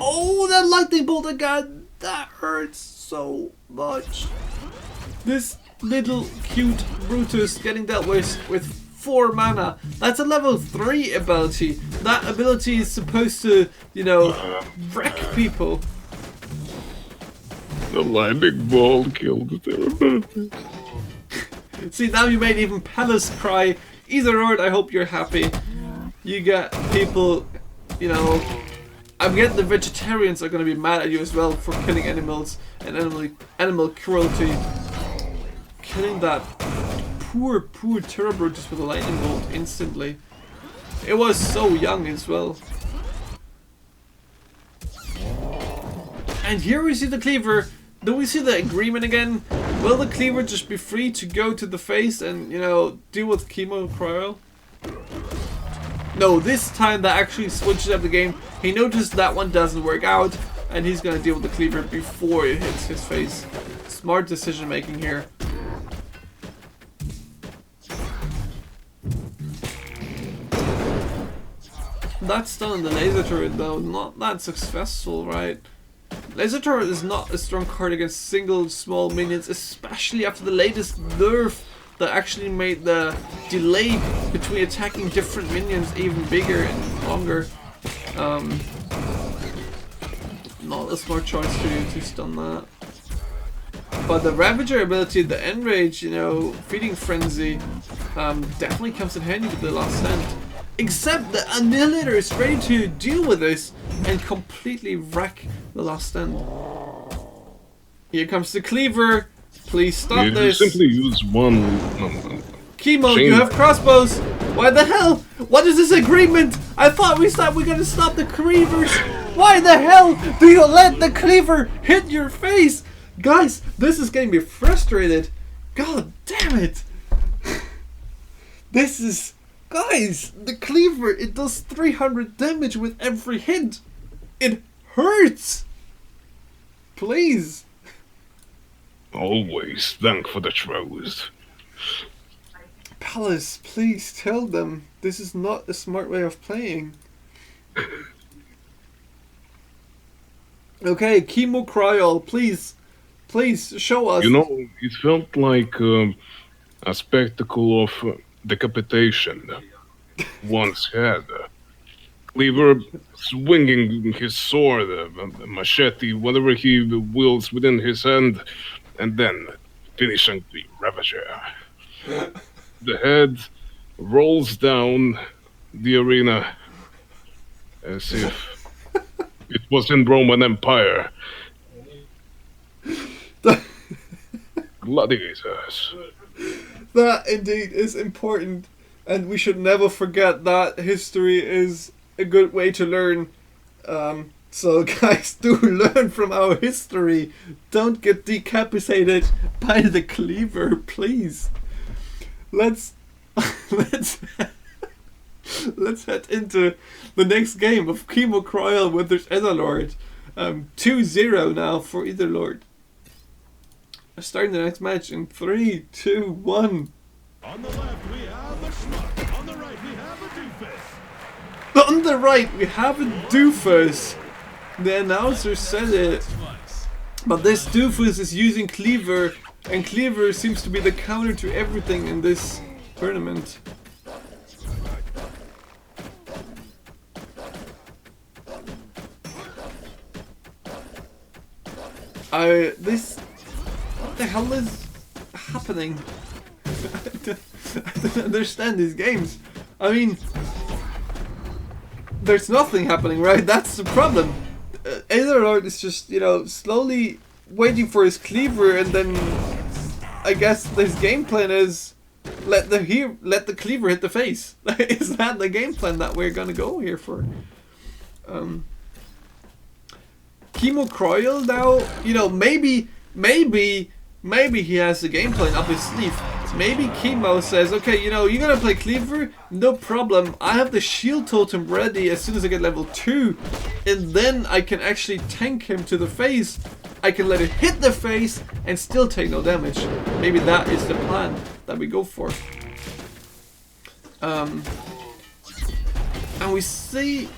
oh, that lightning bolt again! That hurts so much. This little cute Brutus getting dealt with 4 mana. That's a level 3 ability. That ability is supposed to, you know, wreck people. The lightning bolt killed the Terra. See, now you made even Palace cry. Either Lord, I hope you're happy. You get people, you know, I'm getting the vegetarians are going to be mad at you as well for killing animals and animal cruelty. Killing that poor Terra Brutus with a lightning bolt instantly. It was so young as well. And here we see the Cleaver. Do we see the agreement again? Will the Cleaver just be free to go to the face and, you know, deal with Chemo Cryo? No, this time that actually switches up the game. He noticed that one doesn't work out, and he's gonna deal with the Cleaver before it hits his face. Smart decision making here. That's done on the laser turret though, not that successful, right? Laser turret is not a strong card against single small minions, especially after the latest nerf that actually made the delay between attacking different minions even bigger and longer. Not a smart choice to stun that. But the Ravager ability, the Enrage, you know, Feeding Frenzy, definitely comes in handy with the Last Stand. Except the Annihilator is ready to deal with this and completely wreck the Last Stand. Here comes the Cleaver. Please stop this. You simply use one. Chemo, you have crossbows. Why the hell? What is this agreement? I thought we're gonna stop the Cleavers. Why the hell do you let the Cleaver hit your face? Guys, this is getting me frustrated. God damn it. This is... Guys, the Cleaver, it does 300 damage with every hit. It hurts. Please. Always thank for the trolls. Palace, please tell them this is not a smart way of playing. Okay, Chemo Cryol, please show us. You know, it felt like a spectacle of decapitation once had. Cleaver swinging his sword, machete, whatever he wields within his hand, and then finishing the Ravager. The head rolls down the arena as if it was in Roman Empire. Gladiators. That indeed is important, and we should never forget that history is a good way to learn. So guys, do learn from our history. Don't get decapitated by the Cleaver, please. Let's head into the next game of Chemo Cryol with there's Etherlord. 2-0 now for Etherlord. Starting the next match in 3, 2, 1. On the left, we have the Schmuck. On the right, we have a Doofus. On the right, we have a Doofus. The announcer said it. But this Doofus is using Cleaver, and Cleaver seems to be the counter to everything in this tournament. What the hell is happening? I don't understand these games. I mean, there's nothing happening, right? That's the problem. Etherlord is just, you know, slowly waiting for his Cleaver, and then I guess this game plan is let the Cleaver hit the face. Is that the game plan that we're gonna go here for? Chemo Cryol now, you know, maybe he has the game plan up his sleeve. maybe Chemo says, okay, you know, you're gonna play Cleaver? No problem. I have the shield totem ready as soon as I get level 2. And then I can actually tank him to the face. I can let it hit the face and still take no damage. Maybe that is the plan that we go for. And we see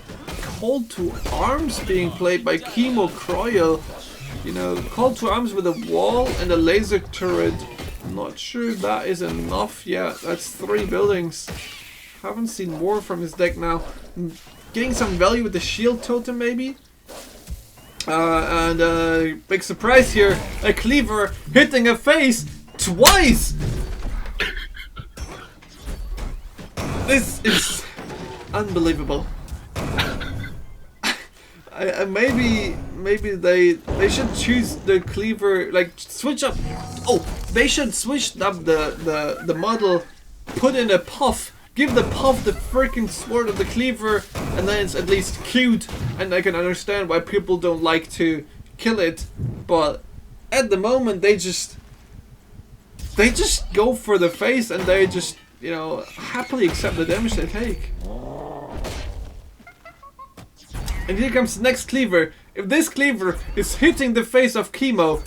Call to Arms being played by Chemo Croyle. You know, Call to Arms with a wall and a laser turret. I'm not sure that is enough yet. That's 3 buildings. Haven't seen more from his deck now. Getting some value with the shield totem maybe. And big surprise here, a Cleaver hitting a face twice! This is unbelievable. Maybe they should choose the Cleaver, like switch up. Oh, they should switch up the model, put in a Puff, give the Puff the freaking sword of the Cleaver, and then it's at least cute, and I can understand why people don't like to kill it. But at the moment they just go for the face, and they just, you know, happily accept the damage they take. And here comes the next Cleaver. If this Cleaver is hitting the face of Chemo,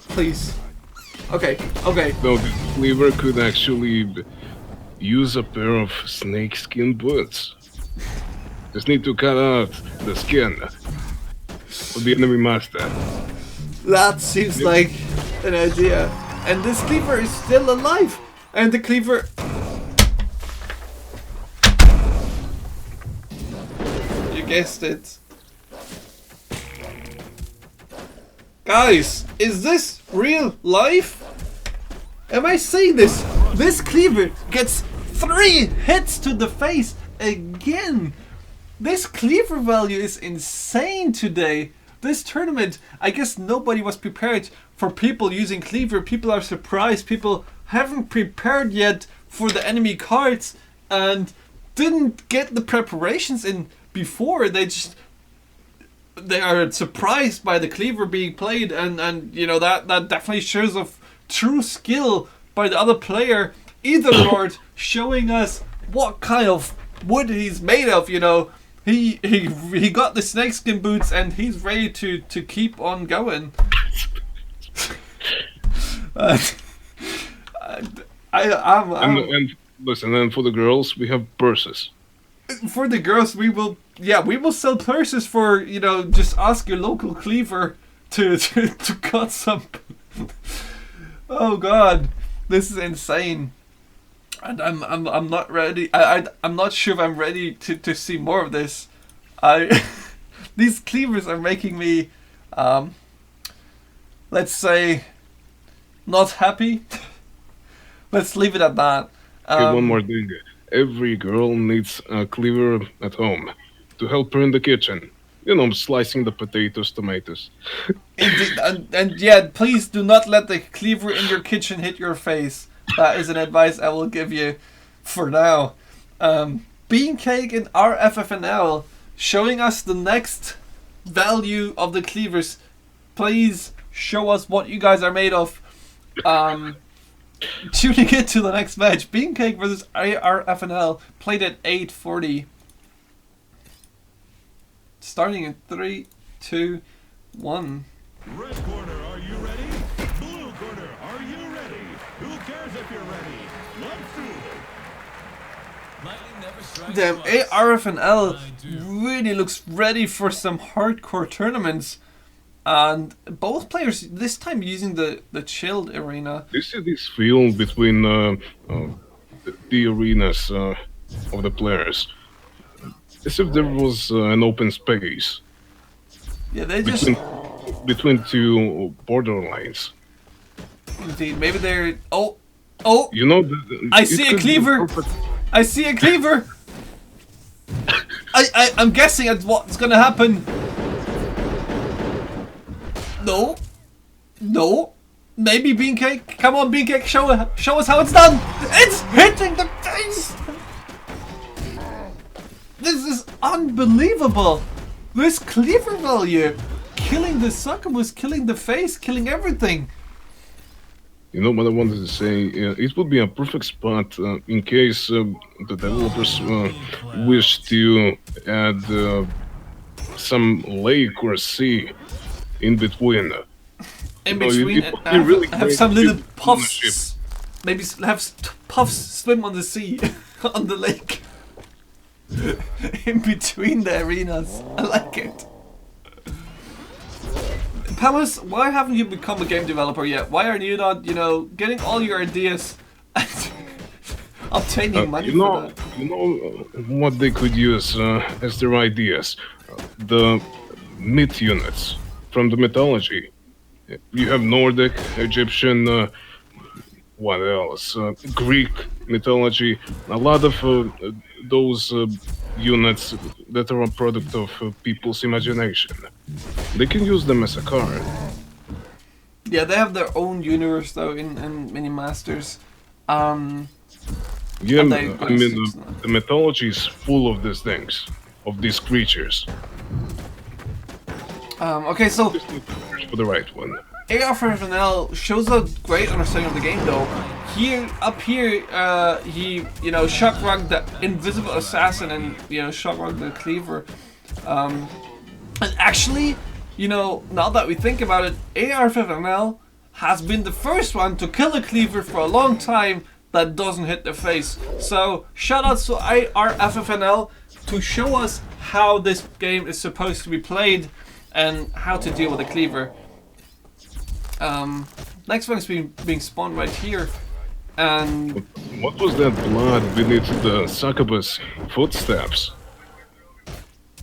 please. Okay. No, the Cleaver could actually use a pair of snakeskin boots. Just need to cut out the skin of the enemy master. That seems like an idea. And this Cleaver is still alive. And the Cleaver... You guessed it. Guys, is this real life? Am I seeing this? This Cleaver gets 3 hits to the face again. This Cleaver value is insane today. This tournament, I guess nobody was prepared for people using Cleaver. People are surprised. People haven't prepared yet for the enemy cards and didn't get the preparations in before. They are surprised by the Cleaver being played, and you know, that definitely shows of true skill by the other player, Etherlord, showing us what kind of wood he's made of. You know, he got the snakeskin boots and he's ready to keep on going. And listen, and for the girls we have purses. For the girls, we will sell purses for, you know, just ask your local Cleaver to cut some. Oh God, this is insane, and I'm not ready. I'm not sure if I'm ready to see more of this. These Cleavers are making me, let's say, not happy. Let's leave it at that. Okay, one more thing. Every girl needs a Cleaver at home to help her in the kitchen. You know, slicing the potatoes, tomatoes. Indeed, and yeah, please do not let the Cleaver in your kitchen hit your face. That is an advice I will give you for now. Beancake in RFFNL showing us the next value of the Cleavers. Please show us what you guys are made of. Tuning into the next match, Beancake versus RFNL, played at 8:40. Starting in 3, 2, 1. Red corner, are you ready? Blue corner, are you ready? Who cares if you're ready? Let's do it. Damn, RFNL really looks ready for some hardcore tournaments. And both players this time using the chilled arena. You see this feel between the arenas of the players. As if there was an open space. Yeah, they between two borderlines. Indeed, maybe they're... Oh! You know, I see a Cleaver! I see a Cleaver! I'm guessing at what's gonna happen. No. Maybe Beancake. Come on, Beancake. Show us how it's done. It's hitting the face. This is unbelievable. This Cleaver value, killing the succubus, killing the face, killing everything. You know what I wanted to say? It would be a perfect spot in case the developers wish to add some lake or sea in between. In No, between, it would be really have great some if little you own a ship. puffs. Maybe have puffs swim on the sea, on the lake. In between the arenas. I like it. Palace, why haven't you become a game developer yet? Why are you not, getting all your ideas and obtaining money for that? You know what they could use as their ideas? The myth units from the mythology. You have Nordic, Egyptian, what else? Greek mythology. A lot of those units that are a product of people's imagination. They can use them as a card. Yeah, they have their own universe though in Mini Masters. Yeah, And they- I mean, the mythology is full of these things, of these creatures. Okay, so Just need to search for the right one. AR5NL shows a great understanding of the game though. Up here, he, shock rocked the invisible assassin and, shock rocked the cleaver. And actually, now that we think about it, AR5NL has been the first one to kill a cleaver for a long time that doesn't hit the face. So, shoutouts to AR5NL to show us how this game is supposed to be played and how to deal with a cleaver. Next one is being spawned right here, and What was that blood beneath the succubus footsteps?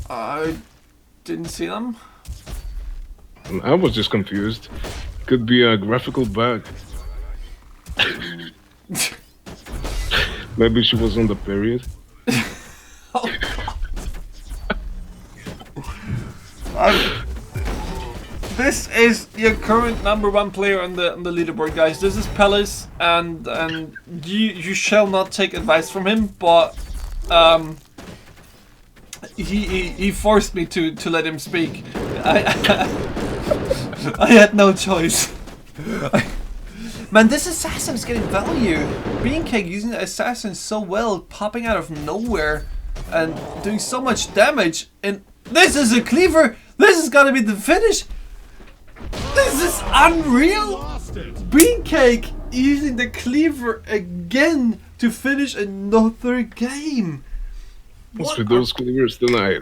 I didn't see them. I was just confused. Could be a graphical bug. Maybe she was on the period. This is your current #1 player on the leaderboard, guys. This is Palace, and you shall not take advice from him, but he forced me to let him speak. I had no choice. Man, this assassin is getting value. Beancake using the assassin so well, popping out of nowhere and doing so much damage. And this is a cleaver. This is gonna be the finish. This is unreal. Lost it. Beancake using the cleaver again to finish another game. What's What with are- those cleavers tonight?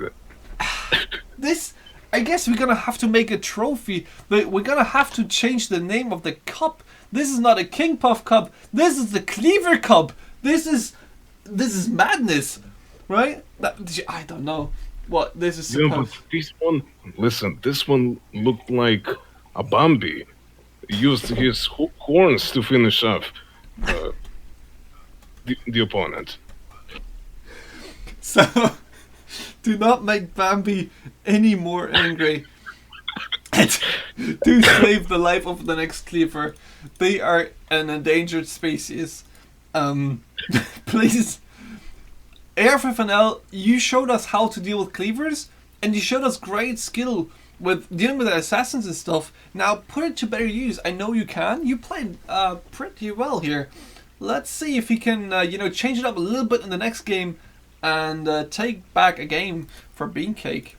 This, I guess we're gonna have to make a trophy. We're gonna have to change the name of the cup. This is not a King Puff cup. This is the Cleaver cup. This is madness, right? I don't know what this is Yeah, but supposed. this one, listen, this one looked like a Bambi. He used his horns to finish off the opponent. So, do not make Bambi any more angry. Do save the life of the next cleaver. They are an endangered species. Please. AR5NL, you showed us how to deal with cleavers, and you showed us great skill with dealing with the assassins and stuff. Now put it to better use. I know you can. You played pretty well here. Let's see if he can, change it up a little bit in the next game and take back a game for Beancake.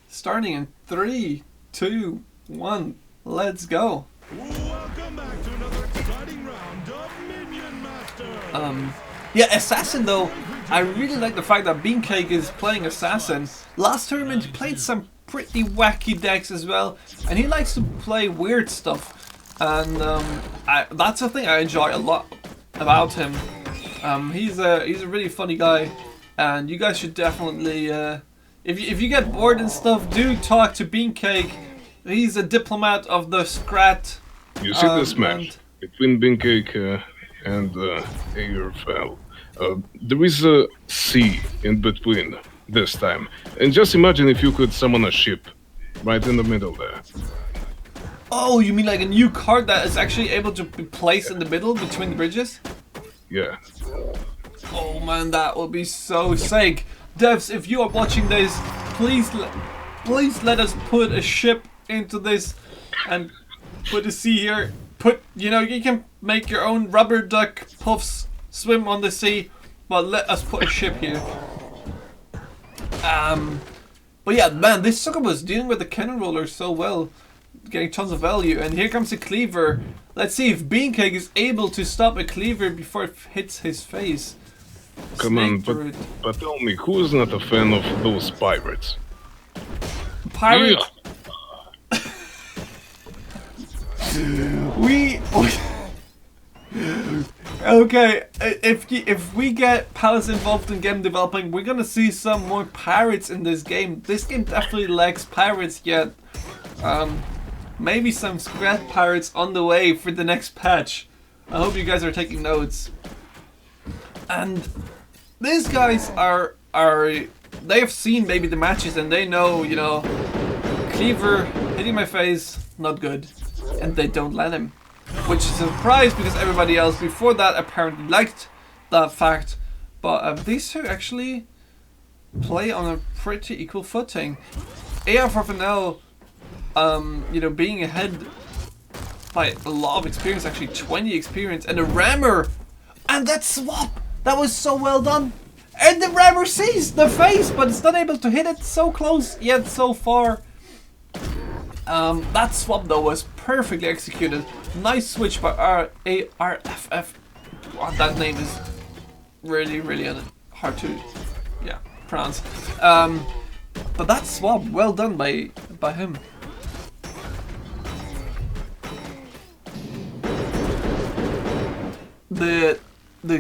Starting in 3, 2, 1, let's go. Welcome back to another exciting round of Minion Masters. Yeah, Assassin though, I really like the fact that Beancake is playing Assassin. Last tournament he played some pretty wacky decks as well, and he likes to play weird stuff. And that's the thing I enjoy a lot about him. He's a really funny guy, and you guys should definitely, if you get bored and stuff, do talk to Beancake. He's a diplomat of the Scrat. You see this and- match between Beancake and ARFL. There is a C in between this time. And just imagine if you could summon a ship right in the middle there. Oh, you mean like a new card that is actually able to be placed in the middle between the bridges? Yeah. Oh man, that would be so sick. Devs, if you are watching this, please let us put a ship into this and put a sea here. Put, you know, you can make your own rubber duck puffs swim on the sea, but let us put a ship here. But yeah, man, this sucker was dealing with the cannon roller so well, getting tons of value. And here comes a cleaver. Let's see if Beancake is able to stop a cleaver before it hits his face. Come on, Snake turret. but tell me, who's not a fan of those pirates? Pirate. We okay. If we get Palace involved in game developing, we're gonna see some more pirates in this game. This game definitely lacks pirates yet. Maybe some scrap pirates on the way for the next patch. I hope you guys are taking notes. And these guys are they have seen maybe the matches and they know, you know, Cleaver hitting my face, not good. And they don't let him. Which is a surprise because everybody else before that apparently liked that fact. But these two actually play on a pretty equal footing. AR4FNL, you know, being ahead by a lot of experience, actually 20 experience, and a rammer! And that swap! That was so well done! And the rammer sees the face, but it's not able to hit it so close yet so far. That swap though was perfectly executed. Nice switch by ARFF. Wow, that name is really, really hard to, yeah, pronounce. But that swap, well done by him. The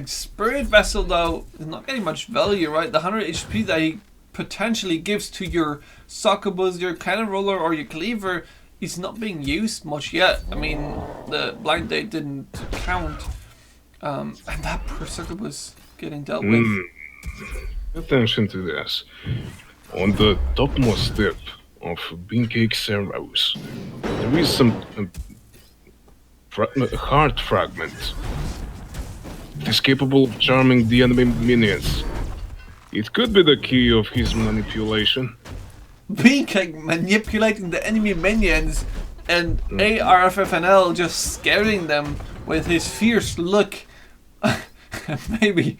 Spirit Vessel though is not getting much value, right? The 100 HP that he potentially gives to your succubus, your cannon roller, or your cleaver is not being used much yet. I mean, the blind date didn't count, and that per succubus getting dealt with. Pay attention to this. On the topmost step of Beancake's arrows, there is some heart fragment. It is capable of charming the enemy minions. It could be the key of his manipulation. Beancake manipulating the enemy minions and ARFFNL just scaring them with his fierce look. Maybe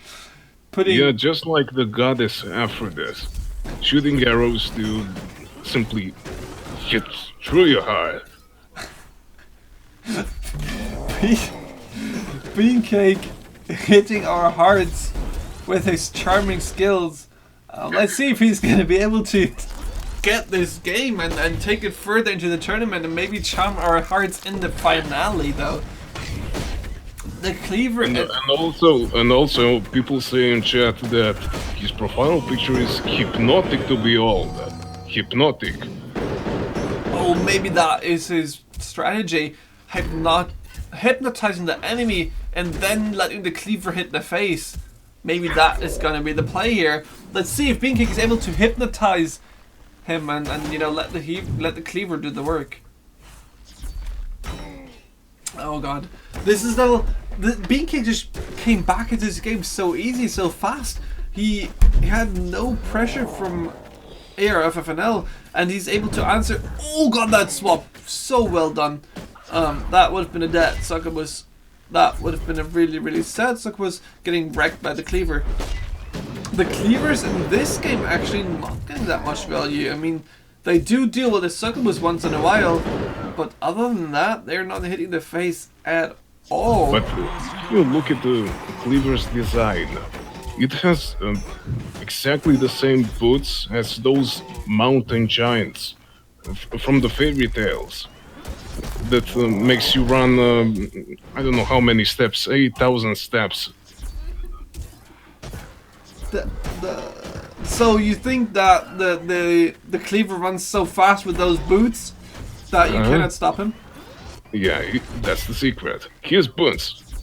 putting... Yeah, just like the goddess Aphrodite. Shooting arrows to simply hit through your heart. Beancake hitting our hearts with his charming skills. Let's see if he's going to be able to get this game and take it further into the tournament and maybe charm our hearts in the finale though. The cleaver and also people say in chat that his profile picture is hypnotic to behold. Hypnotic. Oh, maybe that is his strategy. Hypnotizing the enemy and then letting the cleaver hit the face. Maybe that is gonna be the play here. Let's see if Beancake is able to hypnotize him and you know let the cleaver do the work. Oh god, this is the Beancake just came back into this game so easy, so fast. He had no pressure from ARFFNL and he's able to answer. Oh god, that swap so well done. That would have been a dead succubus. That would have been a really, really sad succubus getting wrecked by the cleaver. The cleavers in this game actually not getting that much value. I mean, they do deal with the succubus once in a while, but other than that, they're not hitting the face at all. But if you look at the cleaver's design, it has exactly the same boots as those mountain giants from the fairy tales. That makes you run, I don't know how many steps, 8,000 steps. So you think that the cleaver runs so fast with those boots that you cannot stop him? Yeah, that's the secret. His boots.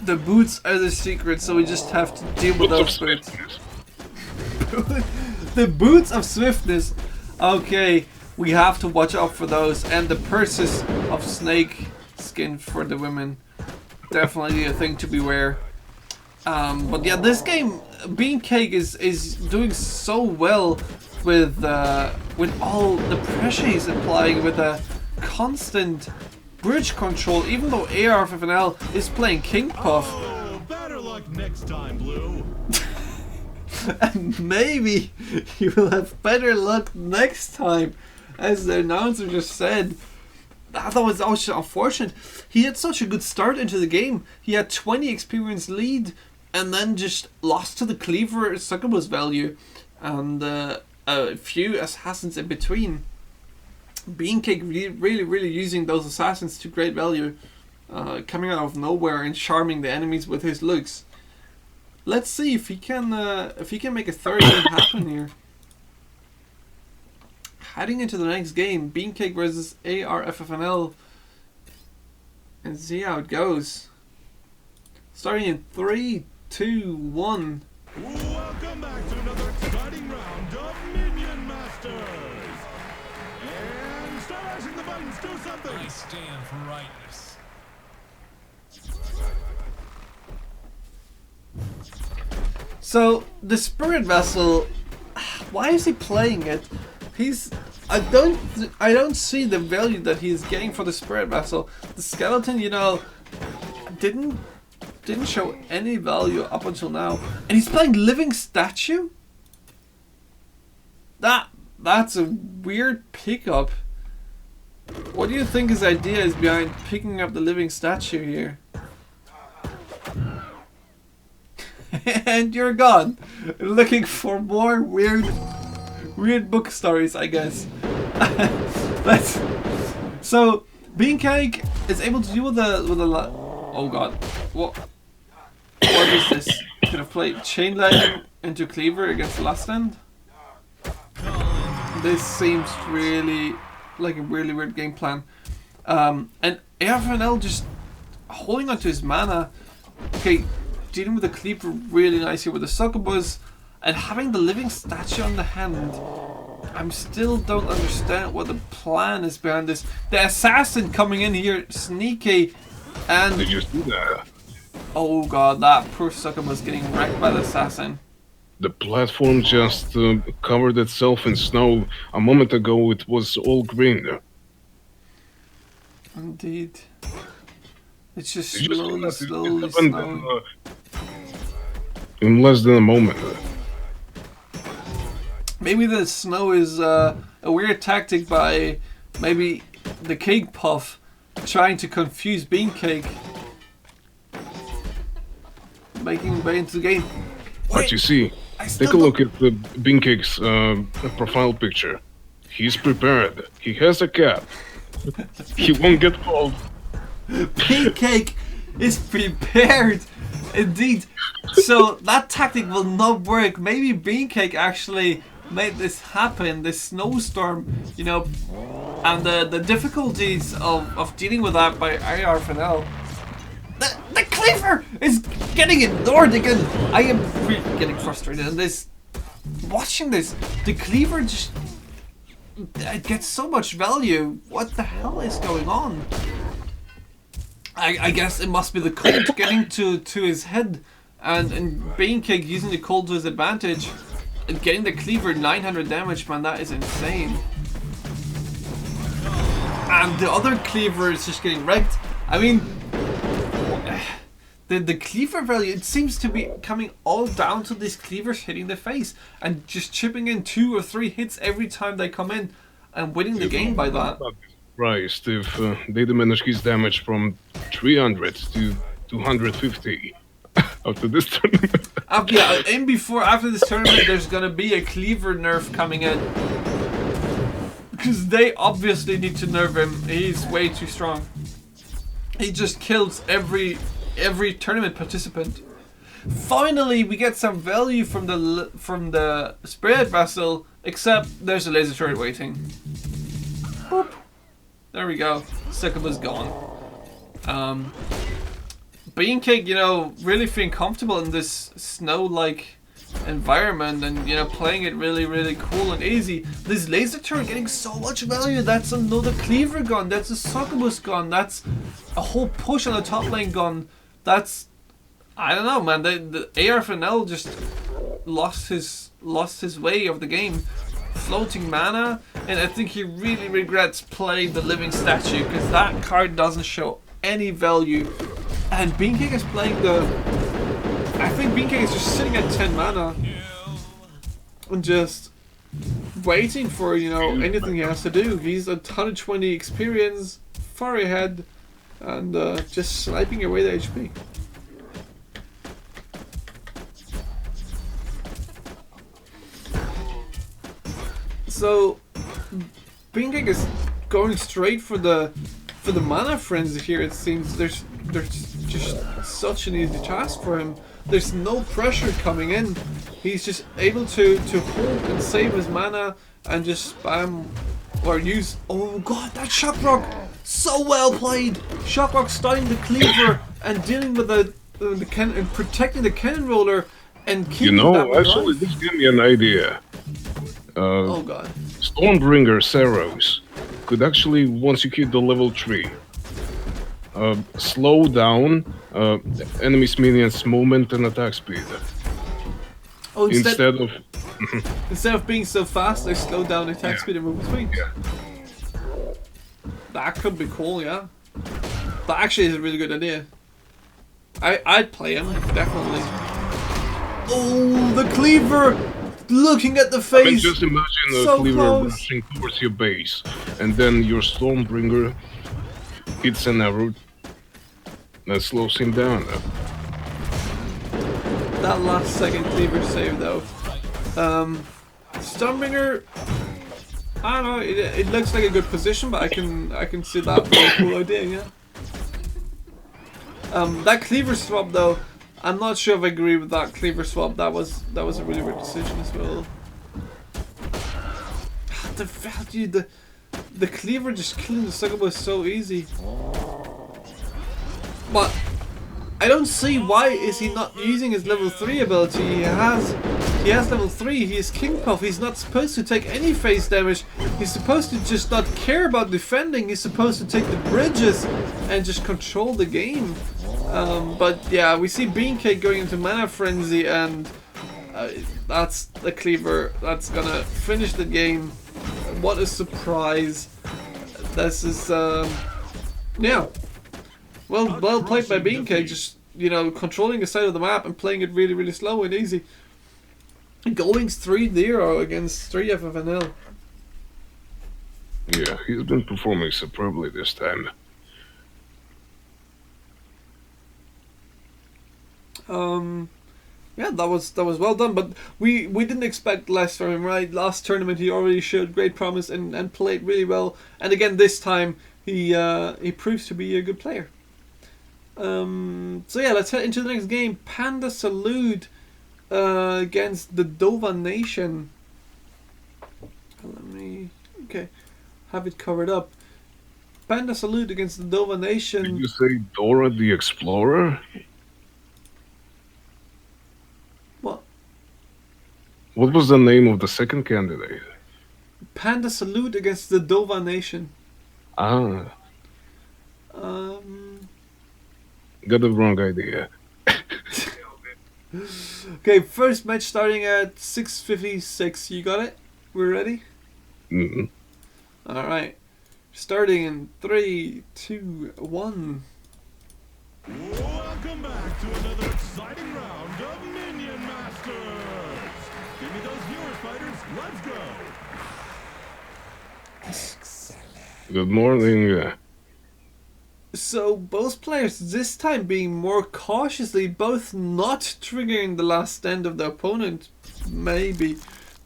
The boots are the secret, so we just have to deal with those boots. The boots of swiftness. Okay. We have to watch out for those, and the purses of snake skin for the women. Definitely a thing to beware. But yeah, this game, Beancake is doing so well with all the pressure he's applying, with a constant bridge control, even though ARFFNL is playing King Puff. Oh, better luck next time, Blue. And maybe you will have better luck next time, as the announcer just said. That was just unfortunate. He had such a good start into the game. He had 20 experience lead, and then just lost to the Cleaver Succubus value, and a few assassins in between. Beancake really using those assassins to great value, coming out of nowhere and charming the enemies with his looks. Let's see if he can make a third game happen here. Heading into the next game, Beancake versus ARFFNL, and see how it goes. Starting in 3, 2, 1. Welcome back to another exciting round of Minion Masters. And start mashing the buttons, do something. I stand for rightness. So the Spirit Vessel, why is he playing it? I don't see the value that he's getting for the Spirit Vessel. The skeleton, you know, didn't show any value up until now, and he's playing Living Statue. That's a weird pickup. What do you think his idea is behind picking up the Living Statue here? And you're gone, looking for more weird book stories, I guess. So Beancake is able to deal with the oh god, what is this? Could have played Chain Lightning into Cleaver against the Last Stand. This seems really like a really weird game plan. And ARFNL just holding onto his mana. Okay, dealing with the Cleaver really nice here with the Succubus, and having the Living Statue on the hand. I still don't understand what the plan is behind this. The Assassin coming in here, sneaky, and Did you see that? oh god, that poor Succubus getting wrecked by the Assassin. The platform just covered itself in snow. A moment ago it was all green. Indeed. It's just Did you see slowly that? snowing. It happened in less than a moment. Maybe the snow is a weird tactic by maybe the King Puff trying to confuse Beancake, making him way into the game. But you see, take a look at the Beancake's profile picture. He's prepared. He has a cap. He won't get cold. Beancake is prepared, indeed. So that tactic will not work. Maybe Beancake actually made this happen, this snowstorm, you know, and the difficulties of dealing with that by ARFNL. The Cleaver is getting ignored again. I am really getting frustrated in this. Watching this, the Cleaver just gets so much value. What the hell is going on? I guess it must be the cold getting to his head, and Beancake using the cold to his advantage, and getting the Cleaver 900 damage, man, that is insane. And the other Cleaver is just getting wrecked. I mean, the Cleaver value, it seems to be coming all down to these Cleavers hitting the face and just chipping in 2 or 3 hits every time they come in and winning the game by that. Surprised if they diminish his damage from 300 to 250 after this tournament. Yeah, after this tournament, there's gonna be a Cleaver nerf coming in, because they obviously need to nerf him. He's way too strong. He just kills every tournament participant. Finally, we get some value from the Spirit Vessel, except there's a laser turret waiting. Boop. There we go. Succubus gone. Beancake, you know, really feeling comfortable in this snow-like environment, and you know, playing it really cool and easy. This laser turret getting so much value. That's another Cleaver gun. That's a Succubus gun. That's a whole push on the top lane gun. That's, I don't know, man. The ARFNL just lost his way of the game. floating mana, and I think he really regrets playing the Living Statue because that card doesn't show any value. And Beancake is playing the... I think Beancake is just sitting at 10 mana and just waiting for, you know, anything he has to do. He's at 120 experience, far ahead, and just sniping away the HP. So Beancake is going straight for the mana frenzy here. It seems there's just such an easy task for him. There's no pressure coming in. He's just able to hold and save his mana and just spam or use. Oh god, that Shock Rock! So well played! Shock Rock starting the cleaver and dealing with the cannon and protecting the cannon roller and keeping You know, that actually, alive. this gave me an idea. Oh god. Stormbringer Saros could actually, once you hit the level 3, slow down enemy's minions' movement and attack speed. Oh, Instead of... instead of being so fast, they slow down attack Yeah. speed and movement speed. Yeah. That could be cool, yeah. That actually is a really good idea. I'd play him, definitely. Oh, the cleaver! Looking at the face! I mean, just imagine a So cleaver close. rushing towards your base, and then your Stormbringer hits an arrow that slows him down. That last second cleaver save though. Stormbringer, I don't know, it looks like a good position, but I can see that being a cool idea, yeah. That cleaver swap though, I'm not sure if I agree with that cleaver swap. That was a really weird decision as well. The value, the cleaver just killing the Succubus is so easy. But I don't see why is he not using his level 3 ability. He has level 3, he is King Puff, he's not supposed to take any phase damage. He's supposed to just not care about defending, he's supposed to take the bridges and just control the game. But yeah, we see Beancake going into Mana Frenzy and that's the cleaver that's gonna finish the game. What a surprise. This is, yeah. Well played by Beancake, just, you know, controlling the side of the map and playing it really, really slow and easy. Going 3-0 against 3 FFNL. Yeah, he's been performing superbly this time. Yeah, that was well done, but we didn't expect less from him, right? Last tournament he already showed great promise and played really well, and again this time he proves to be a good player. So yeah, let's head into the next game. Panda Salute against the Dova Nation. Let me have it covered up. Panda Salute against the Dova Nation. Did you say Dora the Explorer? What? What was the name of the second candidate? Panda Salute against the Dova Nation. Ah, got the wrong idea. Okay, first match starting at 6:56. You got it? We're ready? Mm-hmm. Alright. Starting in 3, 2, 1. Welcome back to another exciting round of Minion Masters. Give me those viewer fighters. Let's go. Good morning. So both players this time being more cautiously, both not triggering the last stand of the opponent. Maybe.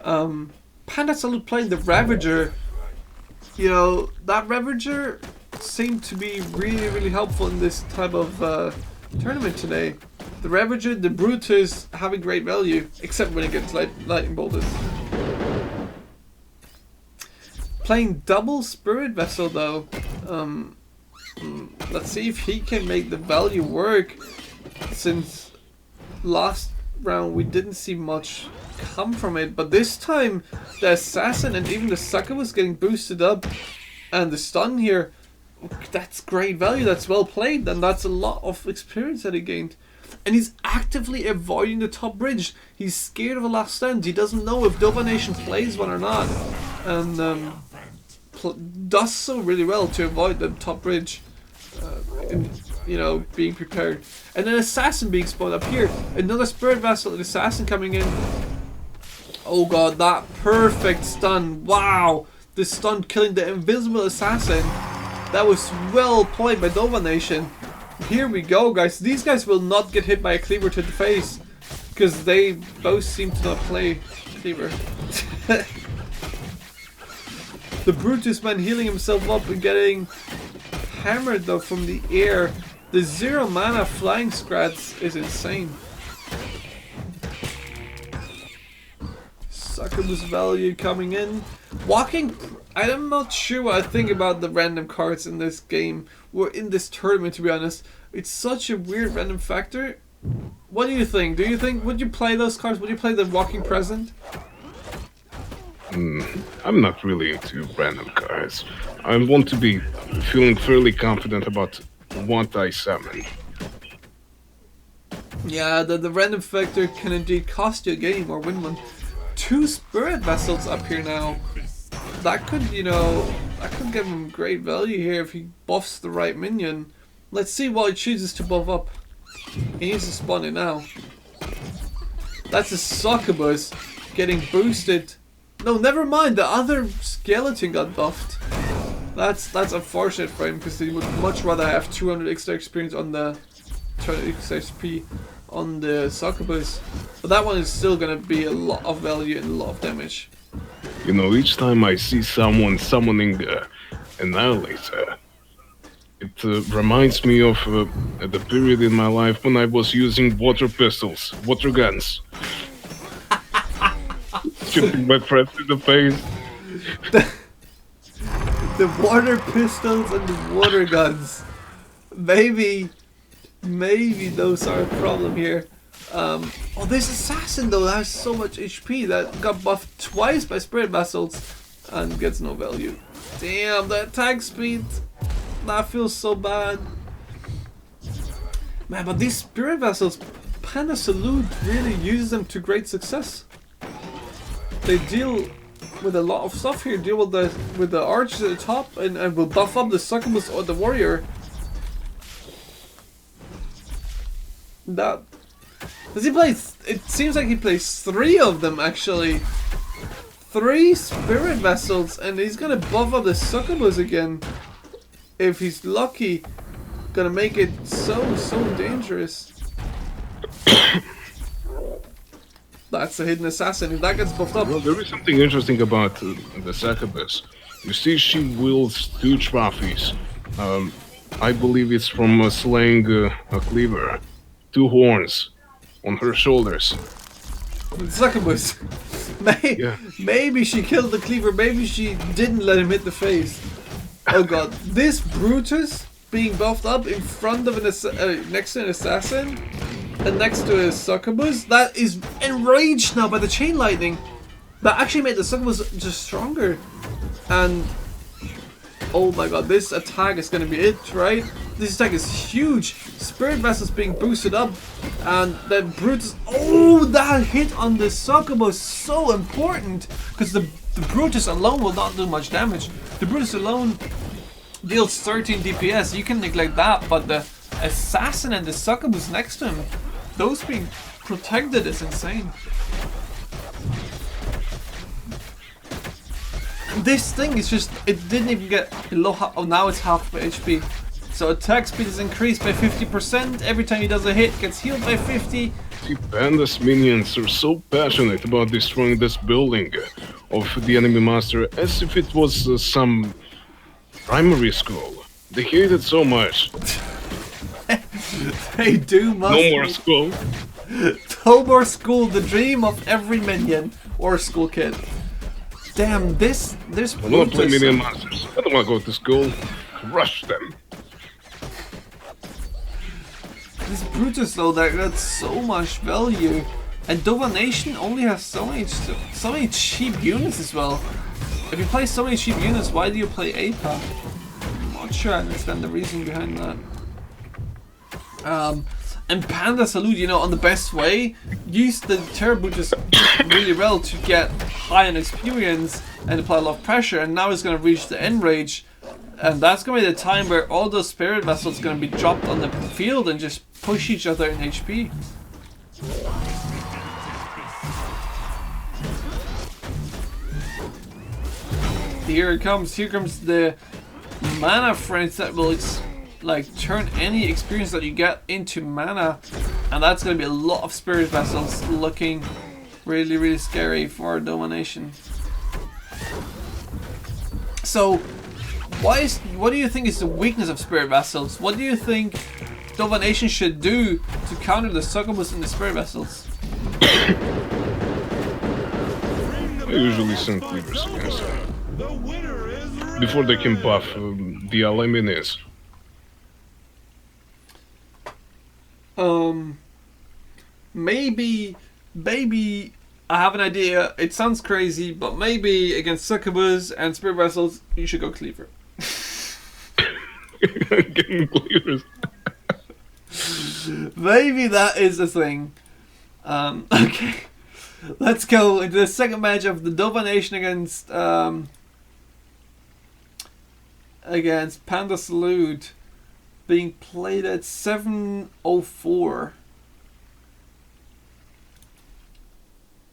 Panda Salute playing the Ravager. You know, that Ravager seemed to be really, really helpful in this type of tournament today. The Ravager, the Brutus having great value, except when it gets lightning bolted. Playing double Spirit Vessel though. Let's see if he can make the value work, since last round we didn't see much come from it, but this time the Assassin and even the Succubus getting boosted up, and the stun here, that's great value, that's well played, and that's a lot of experience that he gained. And he's actively avoiding the top bridge. He's scared of a last stand. He doesn't know if Domination plays one or not. And does so really well to avoid the top bridge. You know, being prepared. And an assassin being spawned up here. Another Spirit Vessel, an assassin coming in. Oh god, that perfect stun. Wow. The stun killing the invisible assassin. That was well played by Domination. Here we go, guys. These guys will not get hit by a cleaver to the face. Because they both seem to not play cleaver. The Brutus man healing himself up and getting hammered though from the air. The 0 mana flying scrats is insane. Succubus value coming in. Walking, I'm not sure what I think about the random cards in this game, or in this tournament to be honest. It's such a weird random factor. What do you think? Would you play those cards? Would you play the Walking Present? I'm not really into random cards. I want to be feeling fairly confident about what I summon. Yeah, the random factor can indeed cost you a game or win one. 2 Spirit Vessels up here now. That could, you know, that could give him great value here if he buffs the right minion. Let's see what he chooses to buff up. He needs to spawn it now. That's a Succubus getting boosted. No, never mind, the other skeleton got buffed. That's unfortunate for him because he would much rather have 200 extra experience on the 200 extra XP on the Succubus. But that one is still gonna be a lot of value and a lot of damage. You know, each time I see someone summoning Annihilator, it reminds me of the period in my life when I was using water pistols, water guns. Shooting my friends in the face. The water pistols and the water guns. Maybe those are a problem here. Oh, this assassin though has so much HP that got buffed twice by Spirit Vessels and gets no value. Damn, the attack speed. That feels so bad. Man, but these Spirit Vessels, Panda Salute really uses them to great success. They deal with a lot of stuff here. Deal with the archers at the top and will buff up the Succubus or the warrior. That does he play? It seems like he plays 3 of them actually. 3 Spirit Vessels, and he's gonna buff up the Succubus again. If he's lucky, gonna make it so dangerous. That's a hidden assassin. If that gets buffed up. Well, there is something interesting about the Succubus. You see, she wields 2 trophies. I believe it's from slaying a cleaver. 2 horns on her shoulders. Succubus. Maybe she killed the cleaver. Maybe she didn't let him hit the face. Oh god, this Brutus being buffed up in front of an next to an assassin and next to a Succubus, that is enraged now by the chain lightning. That actually made the Succubus just stronger. And oh my god, this attack is gonna be it, right? This attack is huge. Spirit Vessels being boosted up, and then Brutus. Oh, that hit on the Succubus so important because the Brutus alone will not do much damage. The Brutus alone deals 13 DPS. You can neglect that, but the assassin and the Succubus next to him, those being protected is insane. This thing is just, it didn't even get low. Oh, now it's half HP. So attack speed is increased by 50%. Every time he does a hit, gets healed by 50. See, Panda's minions are so passionate about destroying this building of the enemy master as if it was some primary school. They hate it so much. They do must. No more school. No more school, the dream of every minion or school kid. Damn, this I wanna play minion masters. I don't wanna go to school. Crush them. This Brutus though, that got so much value, and Domination only has so many cheap units as well. If you play so many cheap units, why do you play APA? I'm not sure I understand the reason behind that. And Panda Salute, you know, on the best way, used the Turbo just really well to get high on experience and apply a lot of pressure, and now he's going to reach the end rage, and that's going to be the time where all those Spirit Vessels are going to be dropped on the field and just push each other in HP. Here comes the mana friends that will like turn any experience that you get into mana, and that's going to be a lot of Spirit Vessels looking really, really scary for Domination. So, what do you think is the weakness of Spirit Vessels? What do you think Domination should do to counter the Succubus and the Spirit Vessels? I usually send cleavers against them The winner is before they can buff the ally minis. Maybe I have an idea. It sounds crazy, but maybe against Succubus and Spirit Vessels, you should go Cleaver. Getting cleavers. Maybe that is a thing. Okay, let's go into the second match of the Domination against Panda Salute, being played at 7:04.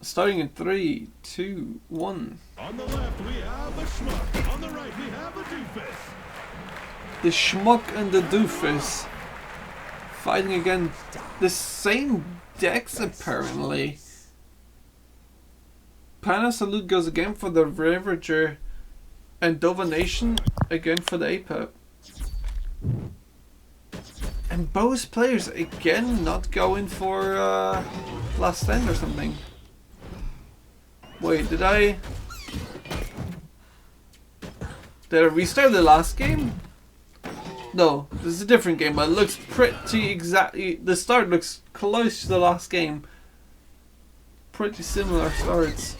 Starting in 3, 2, 1. On the left, we have a schmuck. On the right, we have a doofus. The Schmuck and the Doofus fighting against the same decks, apparently. Panda Salute goes again for the Ravager, and Domination again for the APAP. And both players again not going for Last Stand or something. Wait, did I restart the last game? No, this is a different game, but it looks pretty exactly. The start looks close to the last game. Pretty similar starts.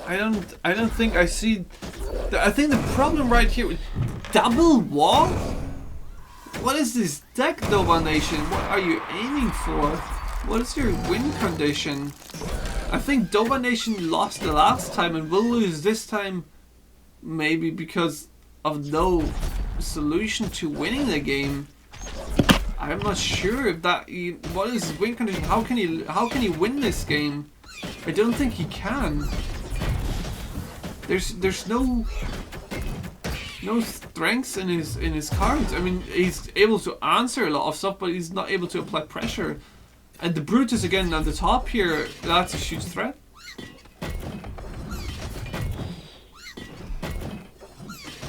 I don't think I see. I think the problem right here with double wall. What is this deck, Domination? What are you aiming for? What is your win condition? I think Domination lost the last time and will lose this time, maybe because of no solution to winning the game. I'm not sure if that. What is his win condition? How can he win this game? I don't think he can. There's no strengths in his cards. I mean, he's able to answer a lot of stuff, but he's not able to apply pressure. And the Brutus again on the top here, that's a huge threat.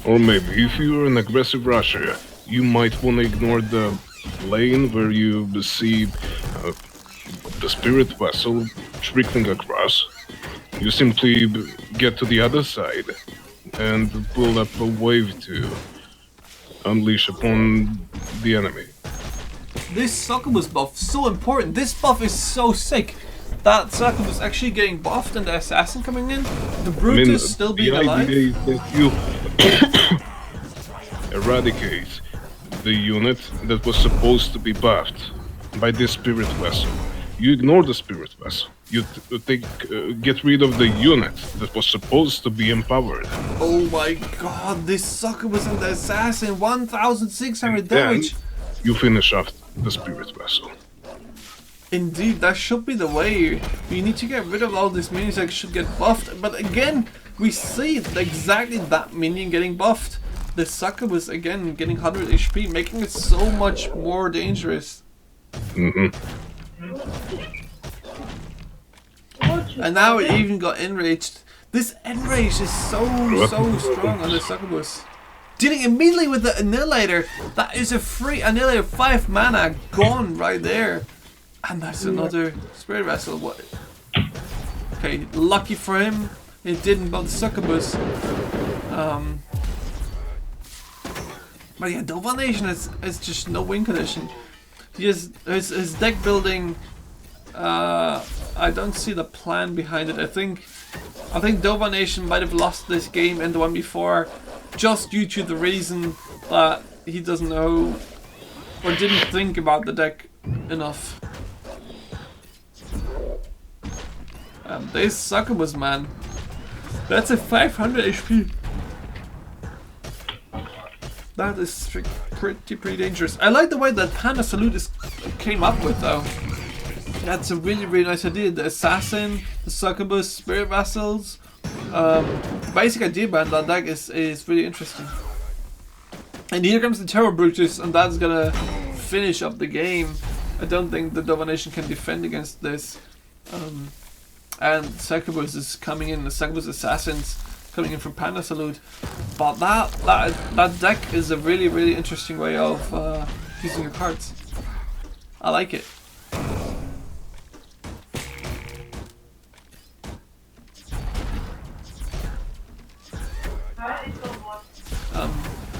Or maybe if you're an aggressive rusher, you might want to ignore the lane where you see the Spirit Vessel trickling across. You simply get to the other side and pull up a wave to unleash upon the enemy. This Succubus buff, so important. This buff is so sick. That Succubus actually getting buffed and the Assassin coming in. The Brutus still being alive. The idea is that you eradicate the unit that was supposed to be buffed by this Spirit Vessel. You ignore the Spirit Vessel. You get rid of the unit that was supposed to be empowered. Oh my god, this Succubus and the Assassin, 1,600 damage. You finish off the Spirit Vessel. Indeed, that should be the way. We need to get rid of all these minions that should get buffed. But again, we see exactly that minion getting buffed. The Succubus again getting 100 HP, making it so much more dangerous. And now it even got enraged. This enrage is so strong on the Succubus. Dealing immediately with the Annihilator. That is a free Annihilator, 5 mana gone right there. And that's another Spirit Vessel. What? Okay, lucky for him, it didn't bump the Succubus. But yeah, Domination is just no win condition. His deck building. I don't see the plan behind it. I think Domination might have lost this game and the one before just due to the reason that he doesn't know or didn't think about the deck enough. This succubus, man, that's a 500 HP. That is pretty dangerous. I like the way that Panda Salute came up with, though. That's a really nice idea. The assassin, the succubus, spirit vessels. Basic idea behind that deck is really interesting. And here comes the Terror Brutus, and that's gonna finish up the game. I don't think the Domination can defend against this. And Succubus is coming in, the Succubus Assassins coming in from Panda Salute. But that deck is a really interesting way of using your cards. I like it.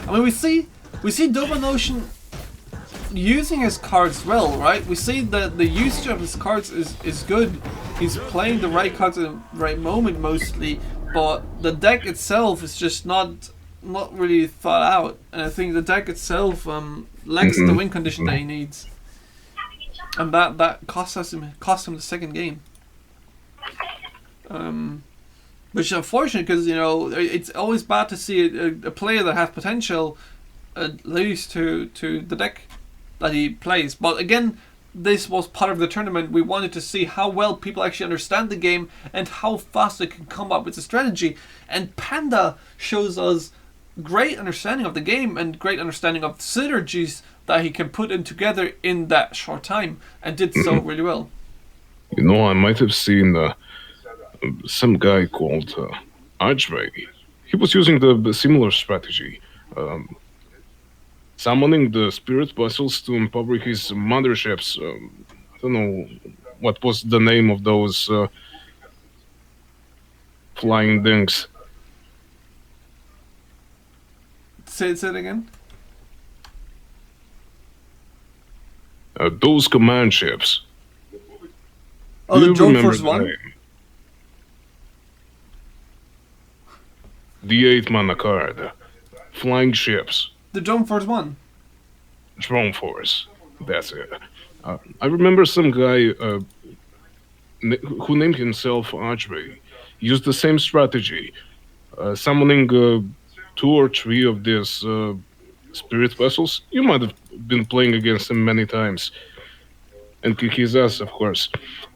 I mean, we see Domination using his cards well, right? We see that the usage of his cards is good. He's playing the right cards at the right moment mostly, but the deck itself is just not really thought out. And I think the deck itself lacks the win condition that he needs, and that cost him the second game. Which is unfortunate because, you know, it's always bad to see a player that has potential lose to the deck that he plays. But again, this was part of the tournament. We wanted to see how well people actually understand the game and how fast they can come up with a strategy. And Panda shows us great understanding of the game and great understanding of the synergies that he can put in together in that short time, and did so really well. You know, I might have seen some guy called Archway. He was using the similar strategy, summoning the spirit vessels to empower his motherships. I don't know what was the name of those flying things. Say it again. Those command ships. Oh, Do the you Drone remember Force the 1? name? The 8 mana card. Flying ships. The Drone Force 1. Drone Force. That's it. I remember some guy who named himself Archway used the same strategy, summoning 2 or 3 of these spirit vessels. You might have been playing against him many times, and kick his ass, of course.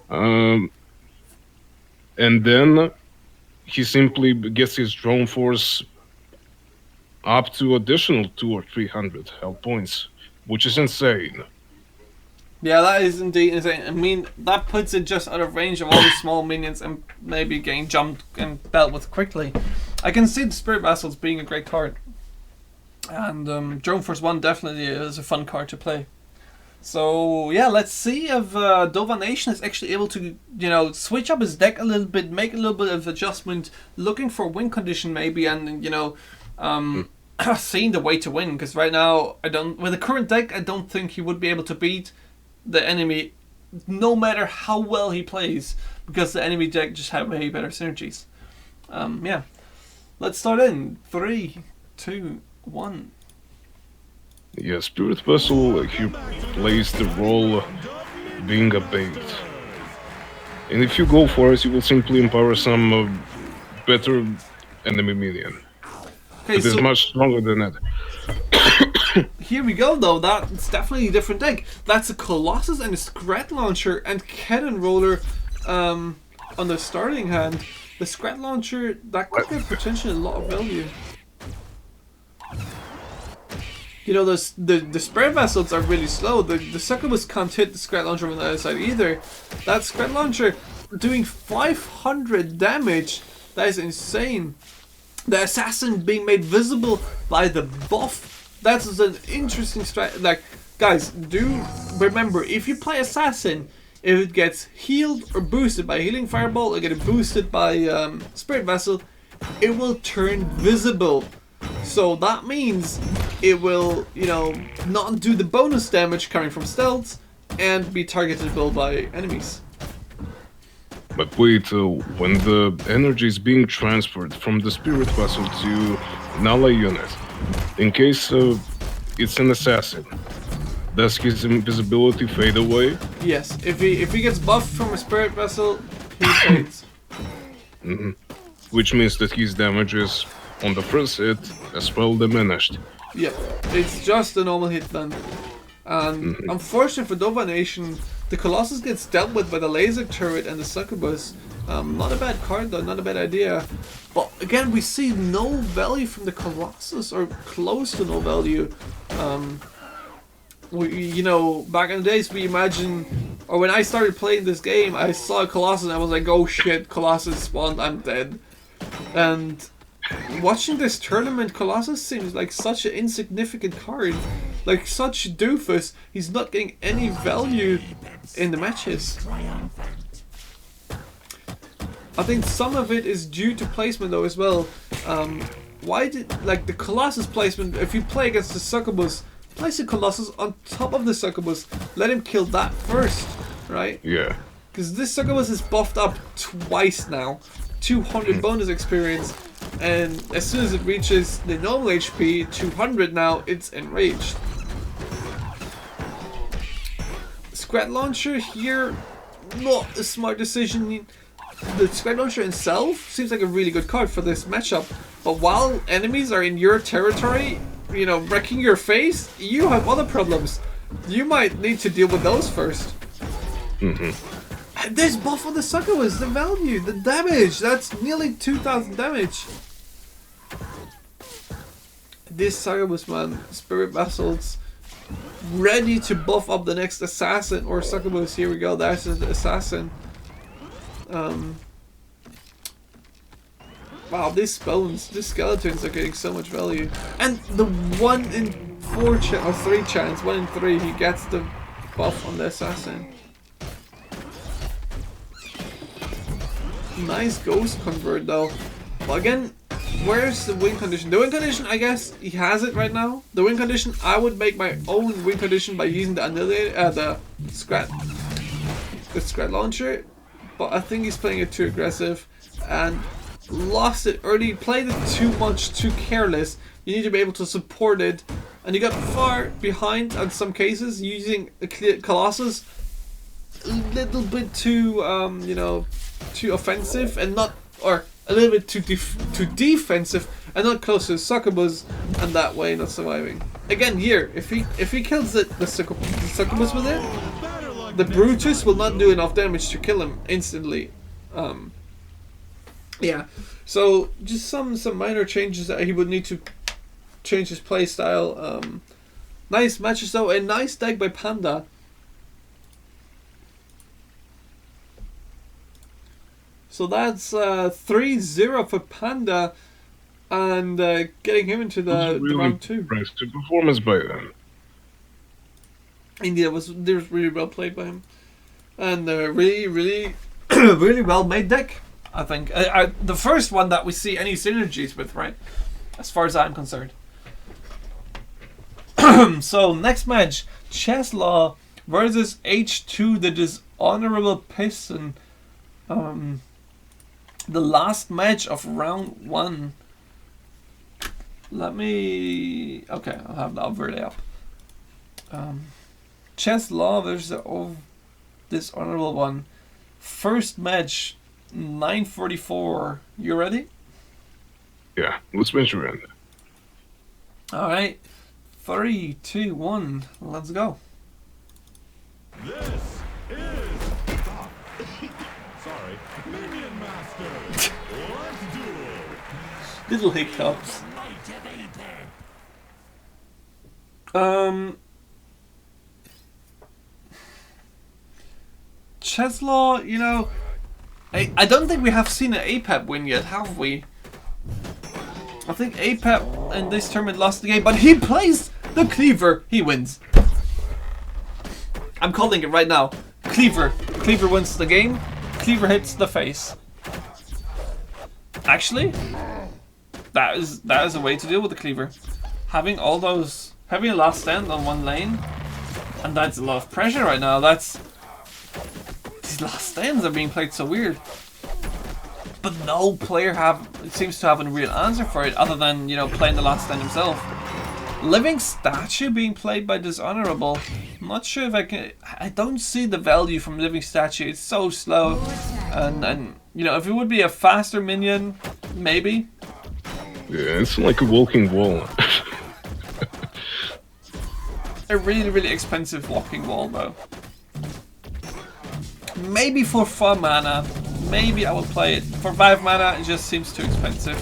And then he simply gets his drone force up to additional 200 or 300 health points, which is insane. Yeah, that is indeed insane. I mean, that puts it just out of range of all the small minions and maybe getting jumped and dealt with quickly. I can see the Spirit Vassals being a great card. And Drone Force 1 definitely is a fun card to play. So yeah, let's see if Domination is actually able to, you know, switch up his deck a little bit, make a little bit of adjustment, looking for win condition maybe, and, you know, seeing the way to win. Because right now, with the current deck, I don't think he would be able to beat the enemy, no matter how well he plays, because the enemy deck just have way better synergies. Yeah, let's start in 3, 2, 1. Yeah, Spirit Vessel, he plays the role being a bait. And if you go for it, you will simply empower some better enemy minion. Okay, It is much stronger than that. Here we go, though. That's definitely a different deck. That's a Colossus and a Scrat Launcher and Cannon Roller on the starting hand. The Scrat Launcher, that could have potentially a lot of value. You know, the Spirit Vessels are really slow. The Succubus can't hit the Scrat Launcher from the other side either. That Scrat Launcher doing 500 damage, that is insane. The Assassin being made visible by the buff, that's an interesting strat. Like, guys, do remember, if you play Assassin, if it gets healed or boosted by Healing Fireball or get boosted by Spirit Vessel, it will turn visible. So that means it will, you know, not do the bonus damage coming from stealths and be targetable by enemies. But wait, when the energy is being transferred from the spirit vessel to Nala unit, in case it's an assassin, does his invisibility fade away? Yes, if he gets buffed from a spirit vessel, he fades. Which means that his damage is, on the first hit, as well diminished. Yep, it's just a normal hit then. And unfortunately for Dova Nation, the Colossus gets dealt with by the laser turret and the succubus. Not a bad card though, not a bad idea. But again, we see no value from the Colossus, or close to no value. You know, back in the days we imagine, or when I started playing this game, I saw a Colossus and I was like, oh shit, Colossus spawned, I'm dead. And watching this tournament, Colossus seems like such an insignificant card. Like such doofus, he's not getting any value in the matches. I think some of it is due to placement though as well. Why did, like the Colossus placement, if you play against the succubus, place the Colossus on top of the succubus, let him kill that first, right? Yeah. Because this succubus is buffed up twice now. 200 bonus experience, and as soon as it reaches the normal HP, 200 now, it's enraged. Scrat Launcher here, not a smart decision. The Scrat Launcher itself seems like a really good card for this matchup, but while enemies are in your territory, you know, wrecking your face, you have other problems. You might need to deal with those first. And this buff on the succubus, the value, the damage, that's nearly 2000 damage. This succubus, man, Spirit Vessels, ready to buff up the next assassin or succubus. Here we go, that's the assassin. Wow, these bones, these skeletons are getting so much value. And the 1 in 4 or 3 chance, 1 in 3, he gets the buff on the assassin. Nice ghost convert though. But again, where's the win condition? The win condition, I guess he has it right now. The win condition, I would make my own win condition by using the annihilator, the Scrat Launcher. But I think he's playing it too aggressive and lost it early. Played it too much, too careless. You need to be able to support it, and you got far behind in some cases using a Colossus. A little bit too, you know, too offensive and not, or a little bit too defensive and not close to the succubus, and that way not surviving. Again, here, if he kills the succubus with it, the Brutus will not do enough damage to kill him instantly. Yeah, so just some minor changes that he would need to change his playstyle. Nice matches though, a nice deck by Panda. So that's 3-0 for Panda, and getting him into the round 2. Impressive performance by them. Indeed, it was really well played by him, and really well made deck. I think the first one that we see any synergies with, right? As far as I'm concerned. So next match, Cheslaw versus H2, the Dishonorable Piston. The last match of round 1. Okay, I'll have the overlay up. Cheslaw versus this honorable one. First match, 9:44. You ready? Yeah, let's venture in. Alright. 3, 2, 1. Let's go. This is sorry, Minion Masters. Let's duel. Little hiccups. Cheslaw, you know, I don't think we have seen an APEP win yet, have we? I think APEP in this tournament lost the game, but he plays the Cleaver. He wins. I'm calling it right now. Cleaver wins the game. Cleaver hits the face. Actually, that is a way to deal with the Cleaver. Having a last stand on one lane, and that's a lot of pressure right now. This these last stands are being played so weird. But no player seems to have a real answer for it other than, you know, playing the last stand himself. Living Statue being played by Dishonorable. I'm not sure if I don't see the value from Living Statue. It's so slow. And you know, if it would be a faster minion, maybe. Yeah, it's like a walking wall. A really, really expensive walking wall though. Maybe for 4 mana, maybe I will play it. For 5 mana, it just seems too expensive.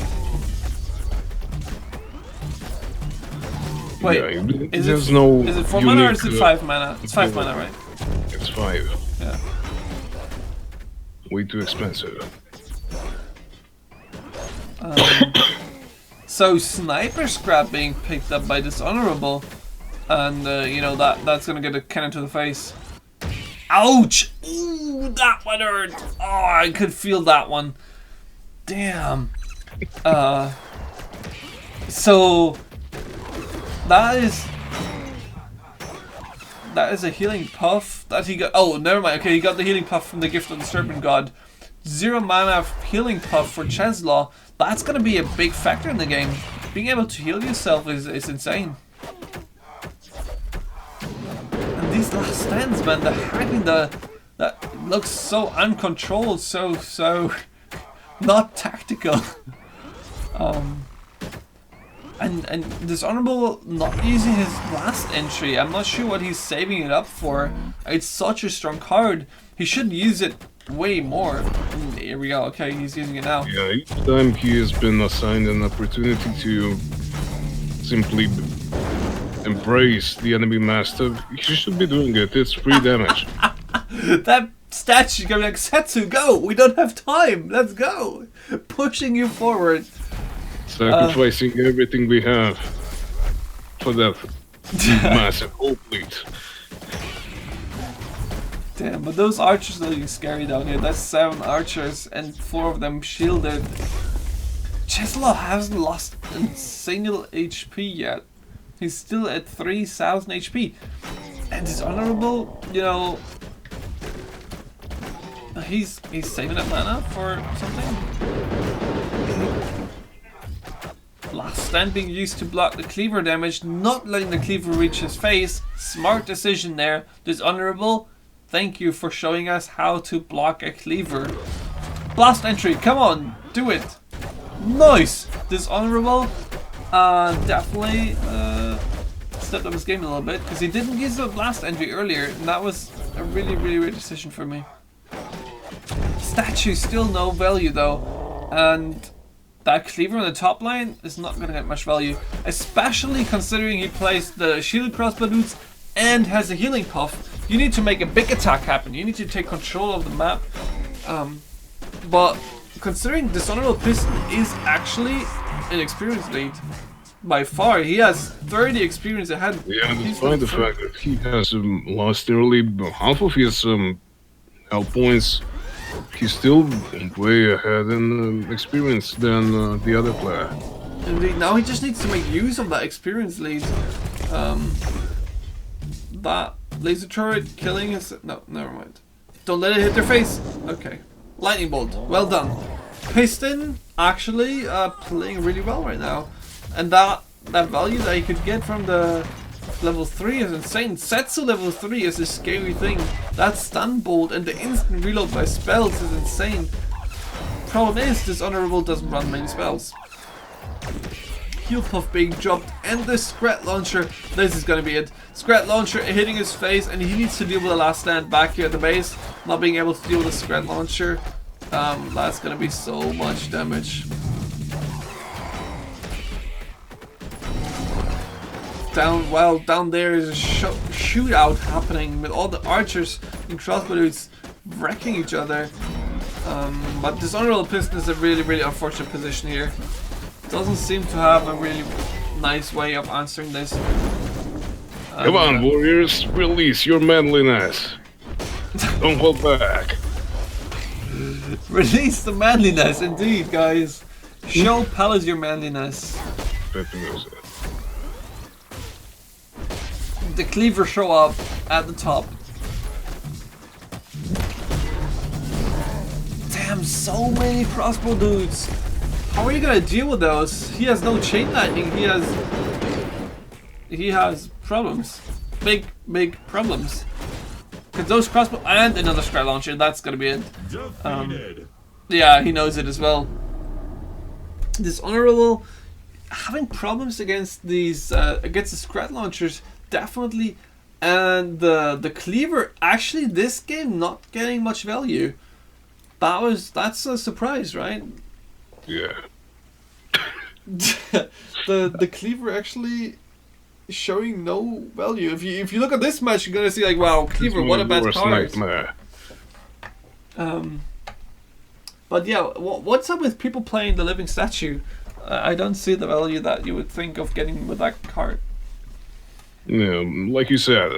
Wait, yeah, is it 4 mana or is it 5 mana? It's 5 mana, right? It's 5. Yeah. Way too expensive. So Sniper Scrap being picked up by Dishonorable, and you know that's gonna get a cannon to the face. Ouch! Ooh, that one hurt. Oh, I could feel that one. Damn. So that is a healing puff that he got. Oh, never mind. Okay, he got the healing puff from the Gift of the Serpent God. 0 mana healing puff for Cheslaw. That's gonna be a big factor in the game. Being able to heal yourself is insane. And these last stands, man, the hacking, that looks so uncontrolled, so not tactical. And Dishonorable not using his last entry. I'm not sure what he's saving it up for. It's such a strong card. He should use it way more. Here we go. Okay, he's using it now. Yeah, each time he has been assigned an opportunity to simply embrace the enemy master, he should be doing it. It's free damage. That statue going like, Setsu, go! We don't have time. Let's go. Pushing you forward. Sacrificing everything we have for that massive whole fleet. Damn, but those archers are looking scary down here. That's 7 archers and 4 of them shielded. Cheslaw hasn't lost a single HP yet. He's still at 3,000 HP. And Dishonorable, you know, he's saving up mana for something. Last stand being used to block the cleaver damage, not letting the cleaver reach his face. Smart decision there. Dishonorable, thank you for showing us how to block a cleaver. Blast entry, come on, do it. Nice. Dishonorable definitely stepped up his game a little bit because he didn't use the blast entry earlier, and that was a really, really weird decision for me. Statue still no value though, and that cleaver on the top line is not going to get much value, especially considering he plays the shielded crossbow dudes and has a healing puff. You need to make a big attack happen. You need to take control of the map. But considering Dishonorable Piston is actually an experience lead by far, he has 30 experience ahead. Yeah, despite the fact that he has lost nearly half of his health points, he's still way ahead in experience than the other player. Indeed, now he just needs to make use of that experience lead. That laser turret killing his... No, never mind. Don't let it hit their face. Okay. Lightning bolt. Well done. Piston actually playing really well right now. And that value that he could get from the level 3 is insane. Setsu level 3 is a scary thing. That stun bolt and the instant reload by spells is insane. Problem is, Dishonorable doesn't run many spells. Heal puff being dropped and the Scrat Launcher. This is gonna be it. Scrat Launcher hitting his face, and he needs to deal with the last stand back here at the base. Not being able to deal with the Scrat Launcher. That's gonna be so much damage. Down there is a shootout happening with all the archers and crossbow dudes wrecking each other. But Dishonorable Piston is a really, really unfortunate position here. Doesn't seem to have a really nice way of answering this. Come on, warriors, release your manliness. Don't hold back. Release the manliness, indeed, guys. Show Palace your manliness. The cleaver show up at the top. so many crossbow dudes. How are you gonna deal with those? He has no chain lightning. He has problems. Big problems. Cause those crossbow and another Scrap Launcher. That's gonna be it. Defeated. Yeah, he knows it as well. Dishonorable having problems against these against the Scrap Launchers definitely, and the Cleaver actually this game not getting much value. That's a surprise, right? Yeah. the Cleaver actually showing no value. If you look at this match, you're gonna see like, wow, Cleaver, what a bad Worst card. nightmare. But yeah, what's up with people playing the Living Statue? I don't see the value that you would think of getting with that card. Yeah, like you said,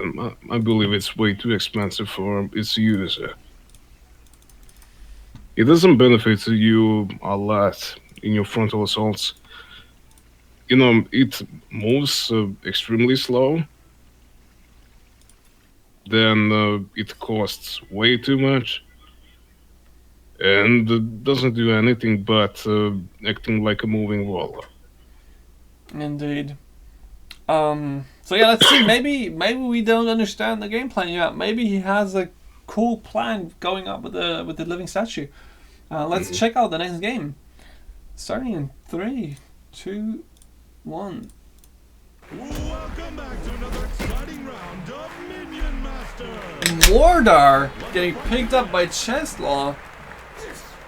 I believe it's way too expensive for its user. It doesn't benefit you a lot in your frontal assaults. You know, it moves extremely slow. Then it costs way too much. And doesn't do anything but acting like a moving wall. Indeed. So yeah, let's see. Maybe we don't understand the game plan yet. Maybe he has a cool plan going up with the Living Statue. Let's check out the next game. Starting in 3, 2, 1. Welcome back to another exciting round of Minion Masters. Mordar getting picked up by Cheslaw.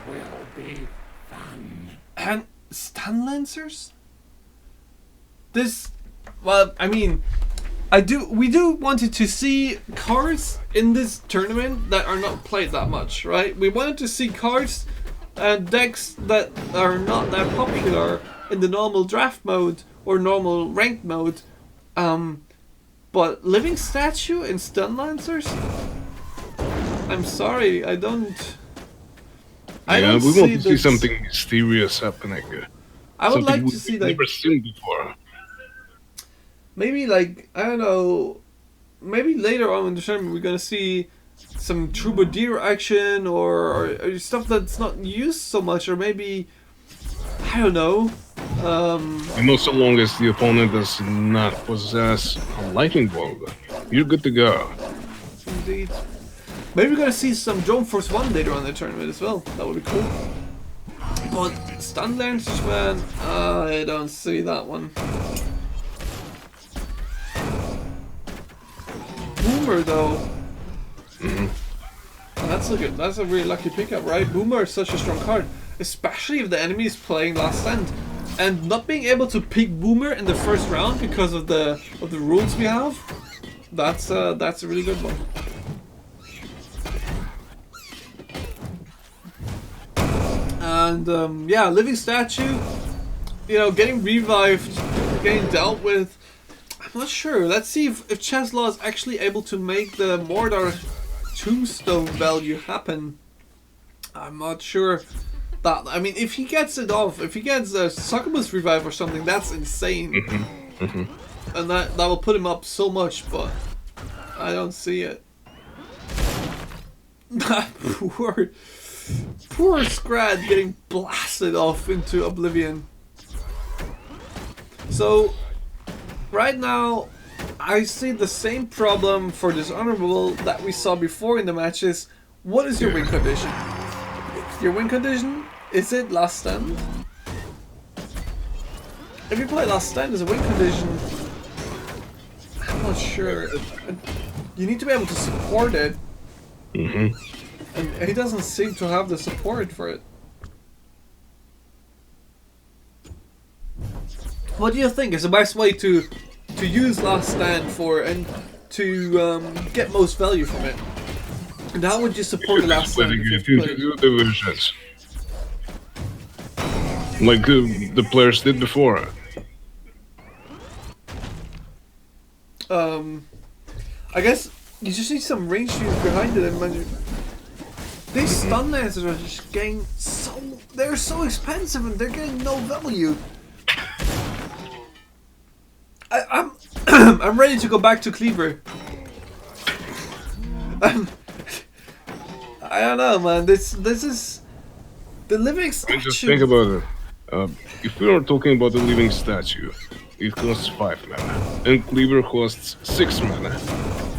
Will be fun. And Stun Lancers? This, well, I mean, we do wanted to see cards in this tournament that are not played that much, right? We wanted to see cards and decks that are not that popular in the normal draft mode or normal ranked mode. But Living Statue and Stun Lancers? I'm sorry, I don't Yeah, we see want to see this. something mysterious happening. I would like Something to see we've like never seen before. maybe like I don't know, maybe later on in the tournament we're gonna see some Troubadour action or stuff that's not used so much, or maybe I don't know. You know, so long as the opponent does not possess a lightning bolt, you're good to go. Indeed. Maybe we're gonna see some Drone Force 1 later on in the tournament as well. That would be cool. But Stun Lancers, man, I don't see that one. Boomer though. That's a really lucky pickup, right? Boomer is such a strong card, especially if the enemy is playing Last Stand, and not being able to pick Boomer in the first round because of the rules we have. That's a really good one. And yeah, Living Statue, you know, getting revived, getting dealt with. I'm not sure. Let's see if Cheslaw is actually able to make the Mordar Tombstone value happen. I'm not sure that. I mean, if he gets it off, if he gets a Succubus revive or something, that's insane. And that will put him up so much, but I don't see it. Poor Scrad getting blasted off into oblivion. So, right now, I see the same problem for Dishonorable that we saw before in the matches. What is your win condition? Your win condition? Is it Last Stand? If you play Last Stand as a win condition, I'm not sure. You need to be able to support it. And he doesn't seem to have the support for it. What do you think is the best way to use Last Stand for and to get most value from it? And how would you support the Last Stand if you played? Do divisions. Like the players did before. I guess you just need some range shoes behind it, and these Stun Lancers are just getting they're so expensive and they're getting no value. I'm I'm ready to go back to Cleaver. I don't know, man. This is The living I mean, just statue. think about it. If we are talking about the living statue, it costs 5 mana, and Cleaver costs 6 mana.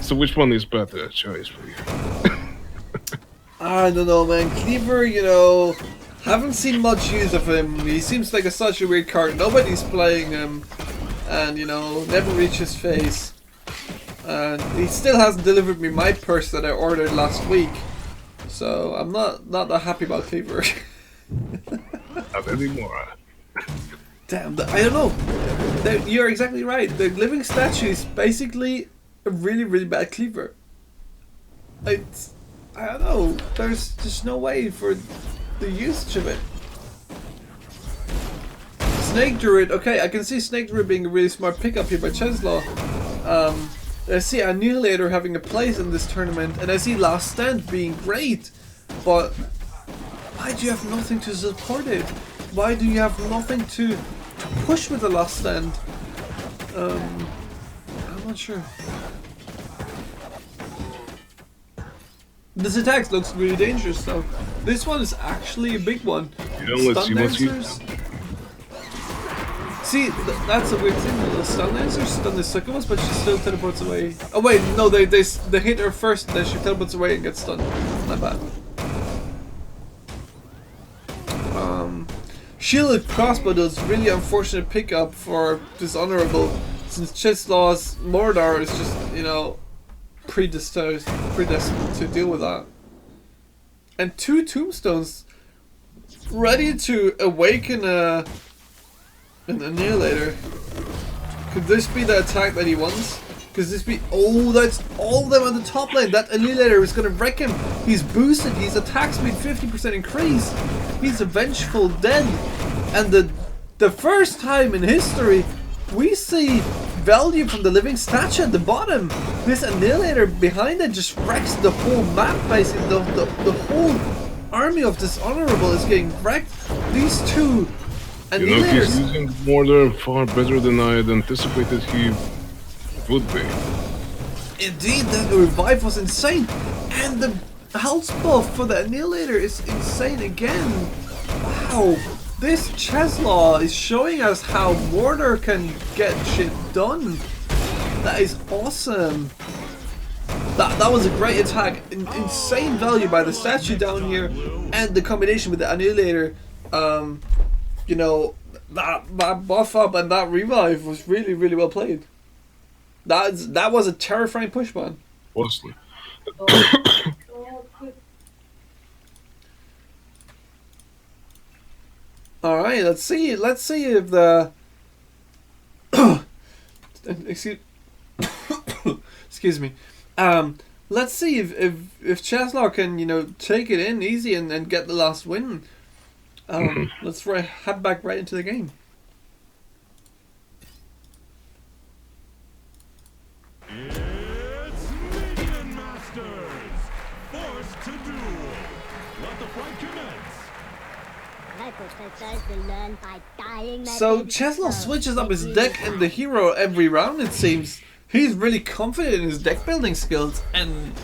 So which one is better choice for you? I don't know, man. Cleaver, you know, haven't seen much use of him. He seems like such a weird card. Nobody's playing him, and you know, never reach his face. And he still hasn't delivered me my purse that I ordered last week. So I'm not that happy about Cleaver. Not anymore. Damn, I don't know. You're exactly right. The living statue is basically a really, really bad Cleaver. I don't know. There's just no way for the usage of it. Snake Druid. Okay, I can see Snake Druid being a really smart pickup here by Cheslaw. I see Annihilator having a place in this tournament, and I see Last Stand being great. But why do you have nothing to support it? Why do you have nothing to push with the Last Stand? I'm not sure. This attack looks really dangerous though. This one is actually a big one. You know, let's see what's you. Dancers. See, that's a weird thing. The stun dancers stun the succubus, but she still teleports away. Oh wait, no, they hit her first, then she teleports away and gets stunned. Not bad. Shielded Crossbow does really unfortunate pickup for Dishonorable, since Cheslaw's Mordor is just, you know, predestined to deal with that. And 2 tombstones ready to awaken an Annihilator. Could this be the attack that he wants? Could this be... Oh, that's all of them on the top lane. That Annihilator is going to wreck him. He's boosted. He's attack speed 50% increase. He's a vengeful dead. And the first time in history we see value from the living statue at the bottom. This Annihilator behind it just wrecks the whole map basically. The whole army of Dishonorable is getting wrecked. These two You know, Annihilators... he's using Mordor far better than I had anticipated he would be. Indeed, the revive was insane, and the health buff for the Annihilator is insane again. Wow, this Cheslaw is showing us how Mordor can get shit done. That is awesome. That was a great attack. Insane value by the statue down here, and the combination with the Annihilator. You know, that buff up and that revive was really, really well played. That was a terrifying push, man. Honestly. All right, let's see if the excuse me. Let's see if Cheslaw can, you know, take it in easy and get the last win. Let's head back right into the game. It's Minion Masters! Forced to duel! Let the fight commence! Microprocessors will learn by dying. So Cheslaw switches up his deck and the hero every round, it seems. He's really confident in his deck building skills, and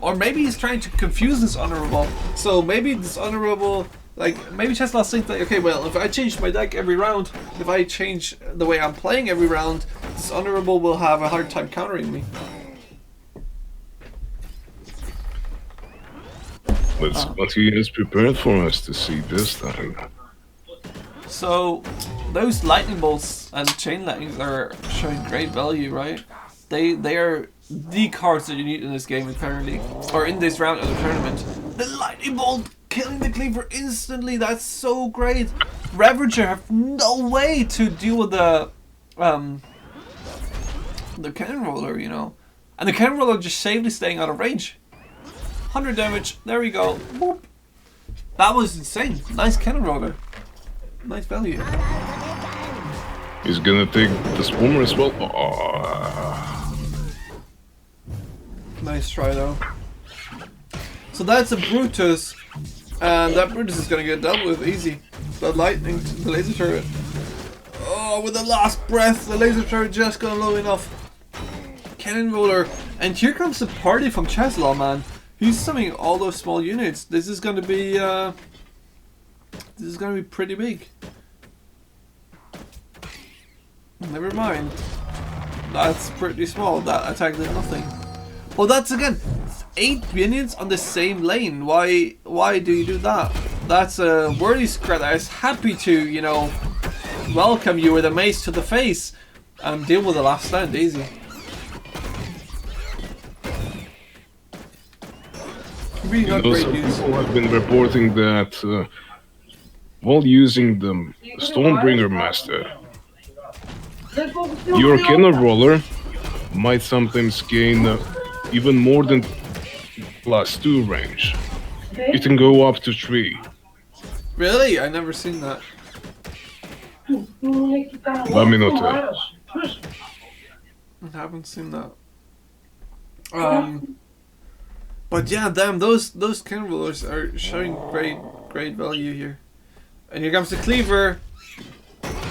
or maybe he's trying to confuse Dishonorable. So maybe Dishonorable, like maybe Cheslaw thinks like, okay, well, if I change my deck every round, if I change the way I'm playing every round, Dishonorable will have a hard time countering me. That's what he has prepared for us to see this time. So those lightning bolts and chain lightnings are showing great value, right? They are the cards that you need in this game apparently, or in this round of the tournament. The lightning bolt killing the Cleaver instantly. That's so great. Ravager have no way to deal with the cannon roller, you know, and the cannon roller just safely staying out of range. 100 damage. There we go. Boop. That was insane. Nice cannon roller. Nice value. He's gonna take the Swarmer as well. Oh. Nice try though. So that's a Brutus, and that Brutus is gonna get dealt with easy. The lightning, the laser turret. Oh, with the last breath, the laser turret just got low enough. Cannon roller, and here comes the party from Cheslaw, man. He's summoning all those small units. This is gonna be This is gonna be pretty big. Never mind. That's pretty small. That attack did nothing. Well, that's again 8 minions on the same lane. Why do you do that? That's a worthy scrap that is happy to, you know, welcome you with a mace to the face and deal with the last stand easy. Really not great Some news. people have been reporting that while using the Stormbringer Master, your cannon roller might sometimes gain even more than +2 range. It can go up to 3. Really? I never seen that. Let me not. I haven't seen that. But yeah, damn, those cannon rollers are showing great value here. And here comes the cleaver,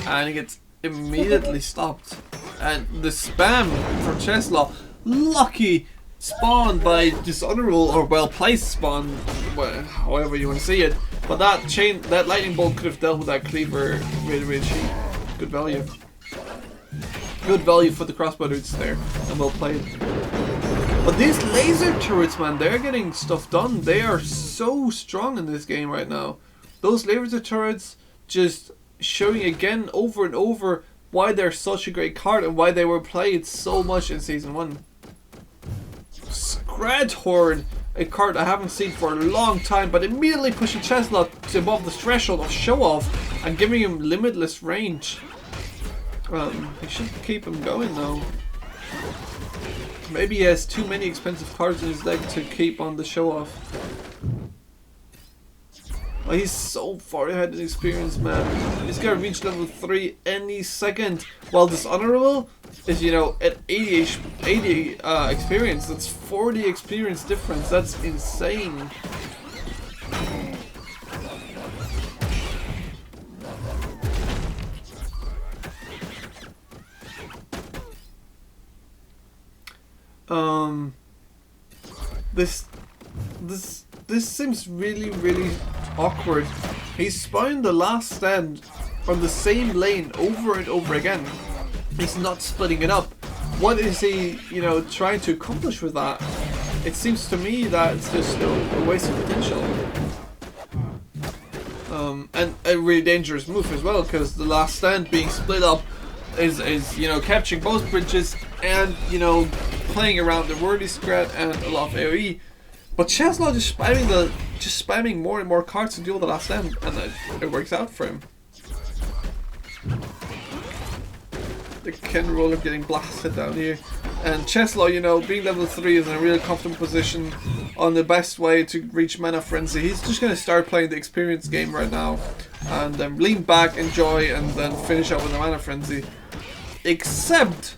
and it gets immediately stopped. And the spam from Cheslaw, lucky spawned by dishonorable or well placed spawn, however you want to see it. But that lightning bolt could have dealt with that cleaver really cheap. Good value. Good value for the crossbow dudes there, and well played. But these laser turrets, man, they're getting stuff done. They are so strong in this game right now. Those laser turrets just showing again over and over why they're such a great card and why they were played so much in Season 1. Scred Horde, a card I haven't seen for a long time, but immediately pushing Cheslaw to above the threshold of show off and giving him limitless range. He should keep him going though. Maybe he has too many expensive cards in his deck to keep on the show off. Oh, he's so far ahead in experience, man. He's gonna reach level 3 any second. While Dishonorable is, you know, at 80 experience. That's 40 experience difference. That's insane. This seems really awkward. He's spawning the last stand on the same lane over and over again. He's not splitting it up. What is he, you know, trying to accomplish with that? It seems to me that it's just a waste of potential. And a really dangerous move as well, because the last stand being split up is you know, capturing both bridges and, you know, playing around the worthy scrat and a lot of AoE. But Cheslaw just spamming more and more cards to deal with the last stand, and it works out for him. The cannon roller getting blasted down here, and Cheslaw, you know, being level 3 is in a real comfortable position on the best way to reach Mana Frenzy. He's just going to start playing the experience game right now, and then lean back, enjoy, and then finish up with the Mana Frenzy. Except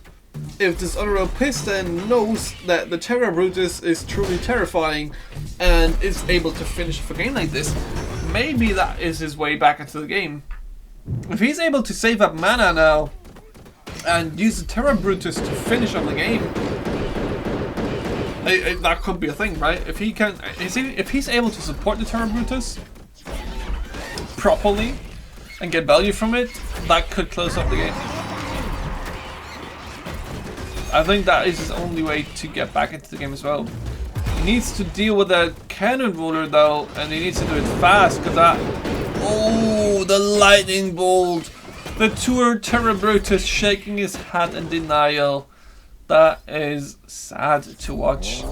if this Honorable Piston knows that the Terra Brutus is truly terrifying and is able to finish a game like this, maybe that is his way back into the game. If he's able to save up mana now and use the Terra Brutus to finish on the game, that could be a thing, right? If he can, if he's able to support the Terra Brutus properly and get value from it, that could close up the game. I think that is his only way to get back into the game as well. He needs to deal with that cannon roller though, and he needs to do it fast, because that... Oh, the lightning bolt! The Terra Brutus shaking his head in denial. That is sad to watch.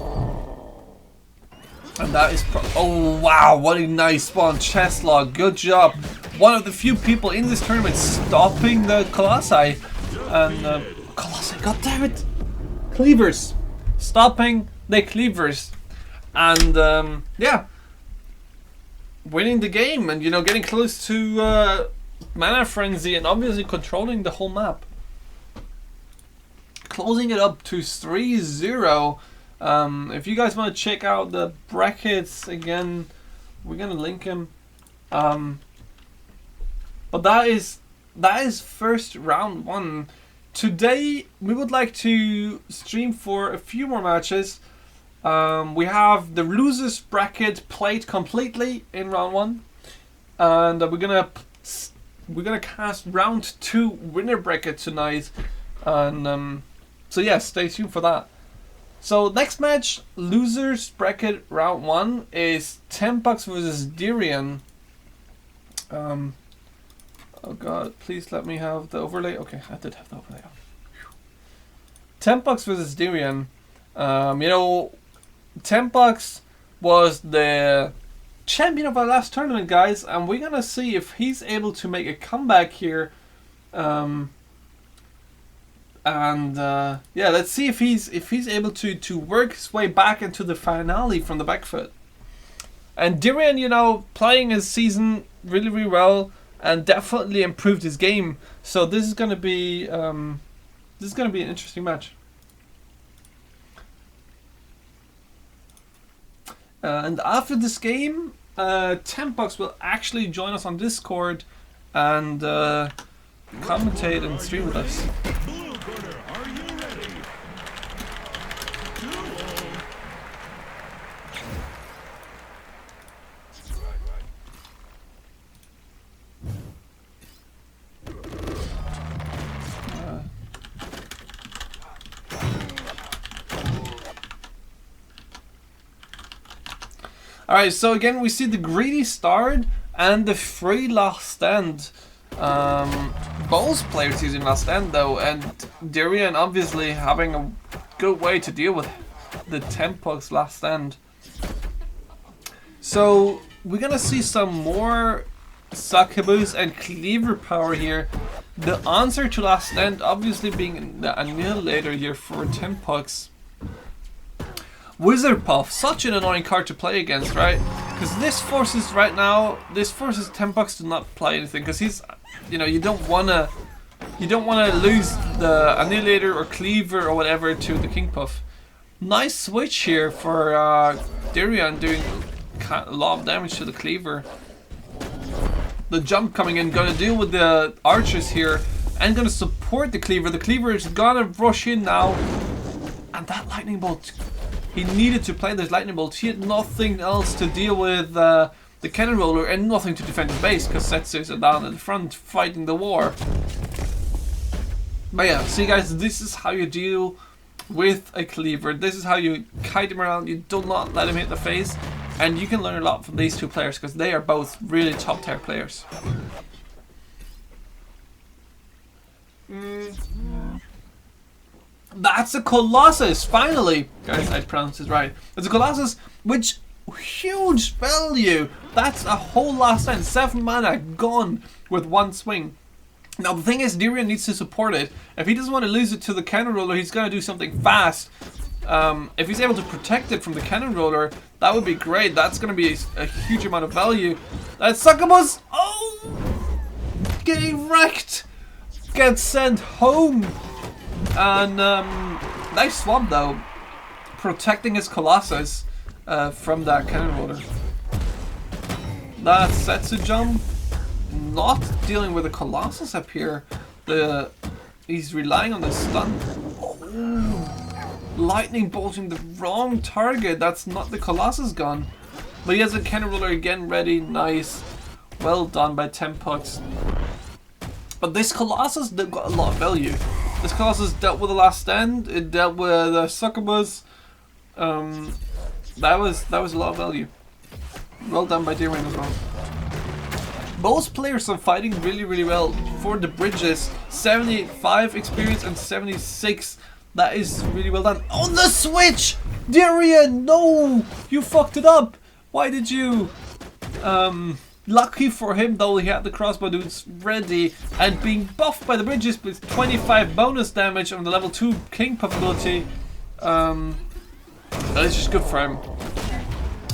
And that is... Oh wow, what a nice spawn. Cheslaw, good job. One of the few people in this tournament stopping the Colossi. And... Colossi, goddammit! Cleavers! Stopping the cleavers. And, yeah. Winning the game and, you know, getting close to Mana Frenzy and obviously controlling the whole map. Closing it up to 3-0. If you guys want to check out the brackets again, we're going to link them. But that is first round 1. Today we would like to stream for a few more matches. We have the losers bracket played completely in round 1. and we're gonna cast round 2 winner bracket tonight, and so yeah, stay tuned for that. So next match, losers bracket round 1 is Tempox versus Dirian. Oh god, please let me have the overlay. Okay, I did have the overlay on. Tempox versus Dirian. You know, Tempox was the champion of our last tournament, guys, and we're gonna see if he's able to make a comeback here. Yeah, let's see if he's able to work his way back into the finale from the back foot. And Dirian, you know, playing his season really, really well and definitely improved his game. So this is gonna be an interesting match. And after this game, Tempox will actually join us on Discord and commentate and stream with us. Blue corner, are you ready? Duel. Alright, so again we see the greedy start and the free last stand. Both players using last stand though, and Dirian obviously having a good way to deal with the Tempox last stand. So we're gonna see some more Succubus and Cleaver power here. The answer to last stand obviously being the Annihilator here for Tempox. Wizard Puff, such an annoying card to play against, right? Because this forces Tempox to not play anything, because he's, you know, you don't wanna lose the Annihilator or Cleaver or whatever to the King Puff. Nice switch here for Dirian, doing a lot of damage to the Cleaver. The jump coming in, gonna deal with the archers here and gonna support the Cleaver. The Cleaver is gonna rush in now, and that lightning bolt. He needed to play this lightning bolt. He had nothing else to deal with the cannon roller and nothing to defend his base because Setsus are down at the front fighting the war. But yeah, see guys, this is how you deal with a Cleaver. This is how you kite him around. You do not let him hit the face, and you can learn a lot from these two players because they are both really top tier players. That's a Colossus, finally! Guys, I pronounced it right. It's a Colossus, which, huge value! That's a whole last stand, 7 mana gone with 1 swing. Now the thing is, Dirian needs to support it. If he doesn't want to lose it to the cannon roller, he's going to do something fast. If he's able to protect it from the cannon roller, that would be great. That's going to be a huge amount of value. That Succubus, oh! Getting wrecked! Gets sent home! And nice swap though, protecting his Colossus from that cannon roller. That Setsu jump, not dealing with a Colossus up here. He's relying on the stun. Oh, lightning bolting the wrong target. That's not the Colossus gun, but he has a cannon roller again ready. Nice, well done by Tempox. But this Colossus, they've got a lot of value. This Colossus dealt with the last stand. It dealt with the Succubus. That was a lot of value. Well done by Dirian as well. Both players are fighting really, really well for the bridges. 75 experience and 76. That is really well done. On the switch, Dirian, no, you fucked it up. Why did you? Lucky for him though, he had the crossbow dudes ready and being buffed by the bridges with 25 bonus damage on the level 2 King Puff ability. That is just good for him.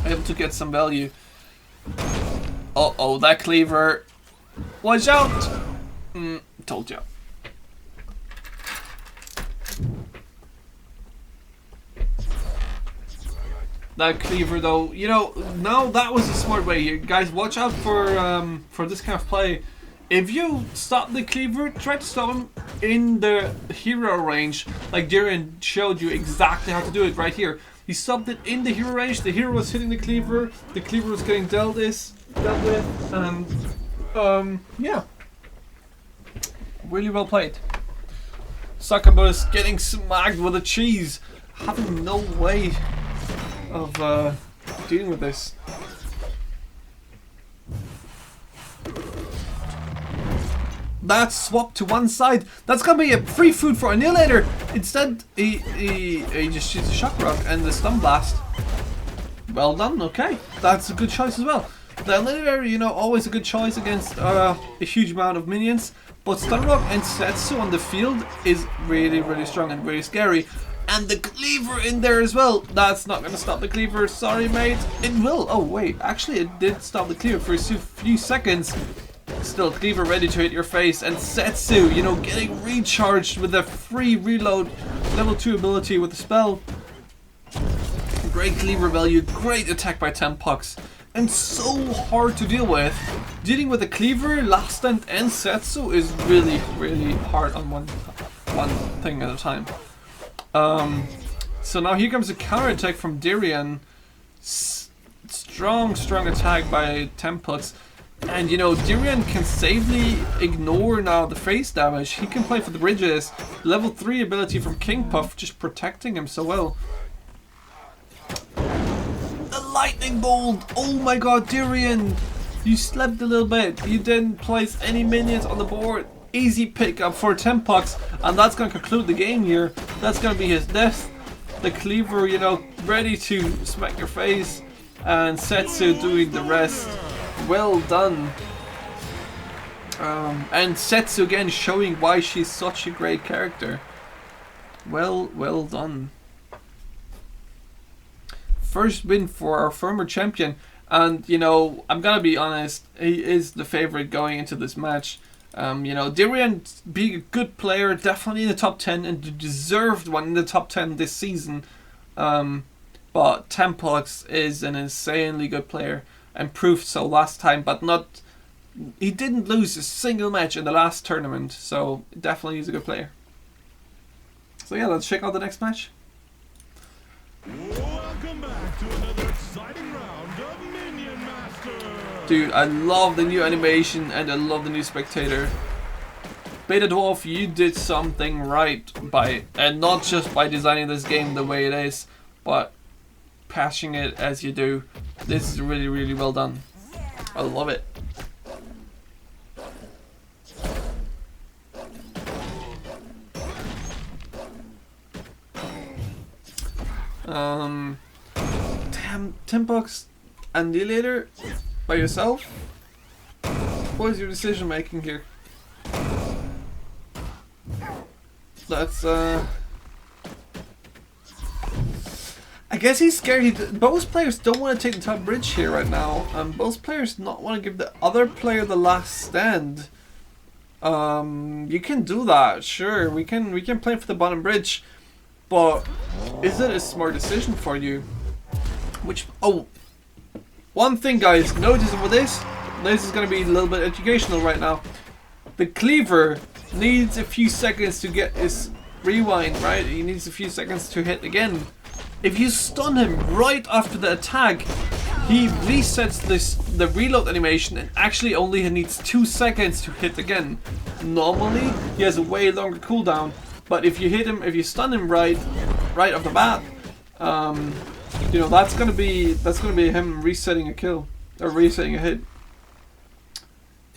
Able to get some value. Uh-oh, that Cleaver. Watch out! Told ya. That Cleaver though, you know, now that was a smart way here. Guys, watch out for this kind of play. If you stop the Cleaver, try to stop him in the hero range, like Dirian showed you exactly how to do it right here. He stopped it in the hero range, the hero was hitting the Cleaver was getting dealt this, dealt with, and yeah, really well played. Succubus getting smacked with a cheese, having no way of dealing with this. That's swapped to one side. That's gonna be a free food for Annihilator. Instead, he just shoots a shock rock and the stun blast. Well done. Okay, that's a good choice as well. The Annihilator, you know, always a good choice against a huge amount of minions. But stun rock and Setsu on the field is really, really strong and very scary. And the cleaver in there as well. That's not gonna stop the cleaver. Sorry, mate. It will. Oh wait, actually, it did stop the cleaver for a few seconds. Still, cleaver ready to hit your face, and Setsu, you know, getting recharged with a free reload, level 2 ability with the spell. Great cleaver value, great attack by Tenpox, and so hard to deal with. Dealing with the cleaver, Last Stand, and Setsu is really, really hard on one thing at a time. So now here comes a counter attack from Darian. Strong attack by Tenpox. And you know, Darian can safely ignore now the face damage. He can play for the bridges. Level 3 ability from King Puff, just protecting him so well. The lightning bolt! Oh my god, Darian! You slept a little bit. You didn't place any minions on the board. Easy pickup for Tenpox, and that's gonna conclude the game here. That's gonna be his death. The cleaver, you know, ready to smack your face, and Setsu doing the rest. Well done. And Setsu again showing why she's such a great character. Well done. First win for our former champion, and you know, I'm gonna be honest, he is the favorite going into this match. You know, Darian being a good player, definitely in the top 10 and the deserved one in the top 10 this season. But Tenpox is an insanely good player and proved so last time, but he didn't lose a single match in the last tournament, so definitely he's a good player. So yeah, let's check out the next match. Welcome back to another exciting round of Minion Masters. Dude, I love the new animation and I love the new spectator. Beta Dwarf, you did something right and not just by designing this game the way it is, but patching it as you do. This is really, really well done. I love it. Damn, Tenpox Annihilator by yourself? What is your decision making here? That's I guess he's scared. Both players don't want to take the top bridge here right now. Both players not want to give the other player the last stand. You can do that, sure. We can play for the bottom bridge, but is it a smart decision for you? One thing, guys, notice with this is going to be a little bit educational right now. The cleaver needs a few seconds to get his rewind, right? He needs a few seconds to hit again. If you stun him right after the attack, he resets the reload animation and actually only needs 2 seconds to hit again. Normally, he has a way longer cooldown, but if you stun him right off the bat, you know, that's gonna be him resetting a kill or resetting a hit.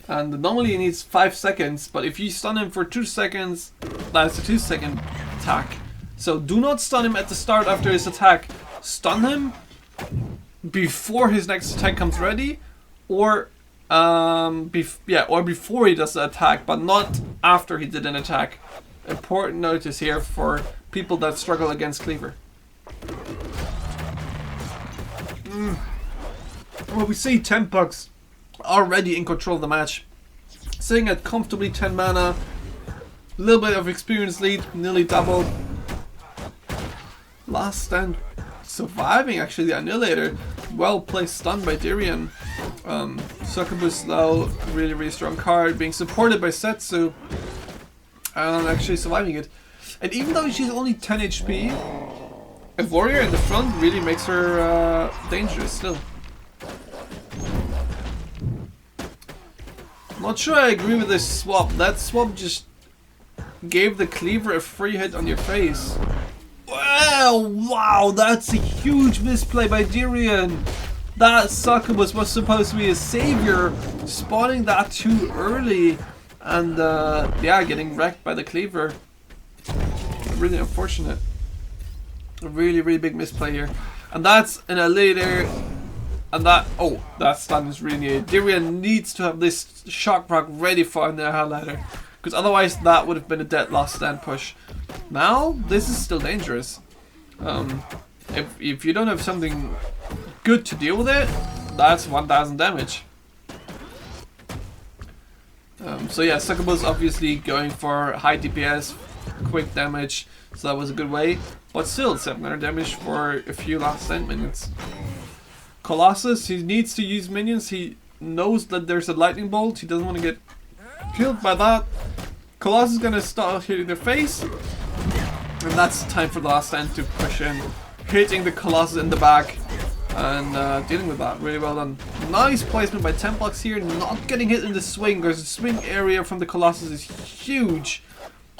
And normally he needs 5 seconds, but if you stun him for 2 seconds, that's a 2-second attack. So do not stun him at the start after his attack. Stun him before his next attack comes ready, or before he does the attack, but not after he did an attack. Important notice here for people that struggle against cleaver. Well, we see Tenpox already in control of the match, sitting at comfortably 10 mana, a little bit of experience lead, nearly double. Last Stand surviving actually the Annihilator. Well placed stun by Darian. Succubus though, really strong card, being supported by Setsu and actually surviving it. And even though she's only 10 HP, a warrior in the front really makes her dangerous still. Not sure I agree with this swap. That swap just gave the cleaver a free hit on your face. Well, wow, that's a huge misplay by Dirian. That succubus was supposed to be a savior, spawning that too early, and yeah, getting wrecked by the cleaver. Really unfortunate. A really, really big misplay here. And that's an later. And that, oh, that stun is really needed. Dirian needs to have this shock rock ready for the highlighter, because otherwise that would have been a dead last stand push. Now this is still dangerous. If you don't have something good to deal with it, that's 1000 damage. So yeah, Succubus obviously going for high DPS, quick damage, so that was a good way. But still, 700 damage for a few last stand minions. Colossus, he needs to use minions. He knows that there's a lightning bolt. He doesn't want to get killed by that. Colossus is gonna start hitting their face, and that's time for the last stand to push in, hitting the Colossus in the back and dealing with that. Really well done. Nice placement by Tempox here, not getting hit in the swing, because the swing area from the Colossus is huge.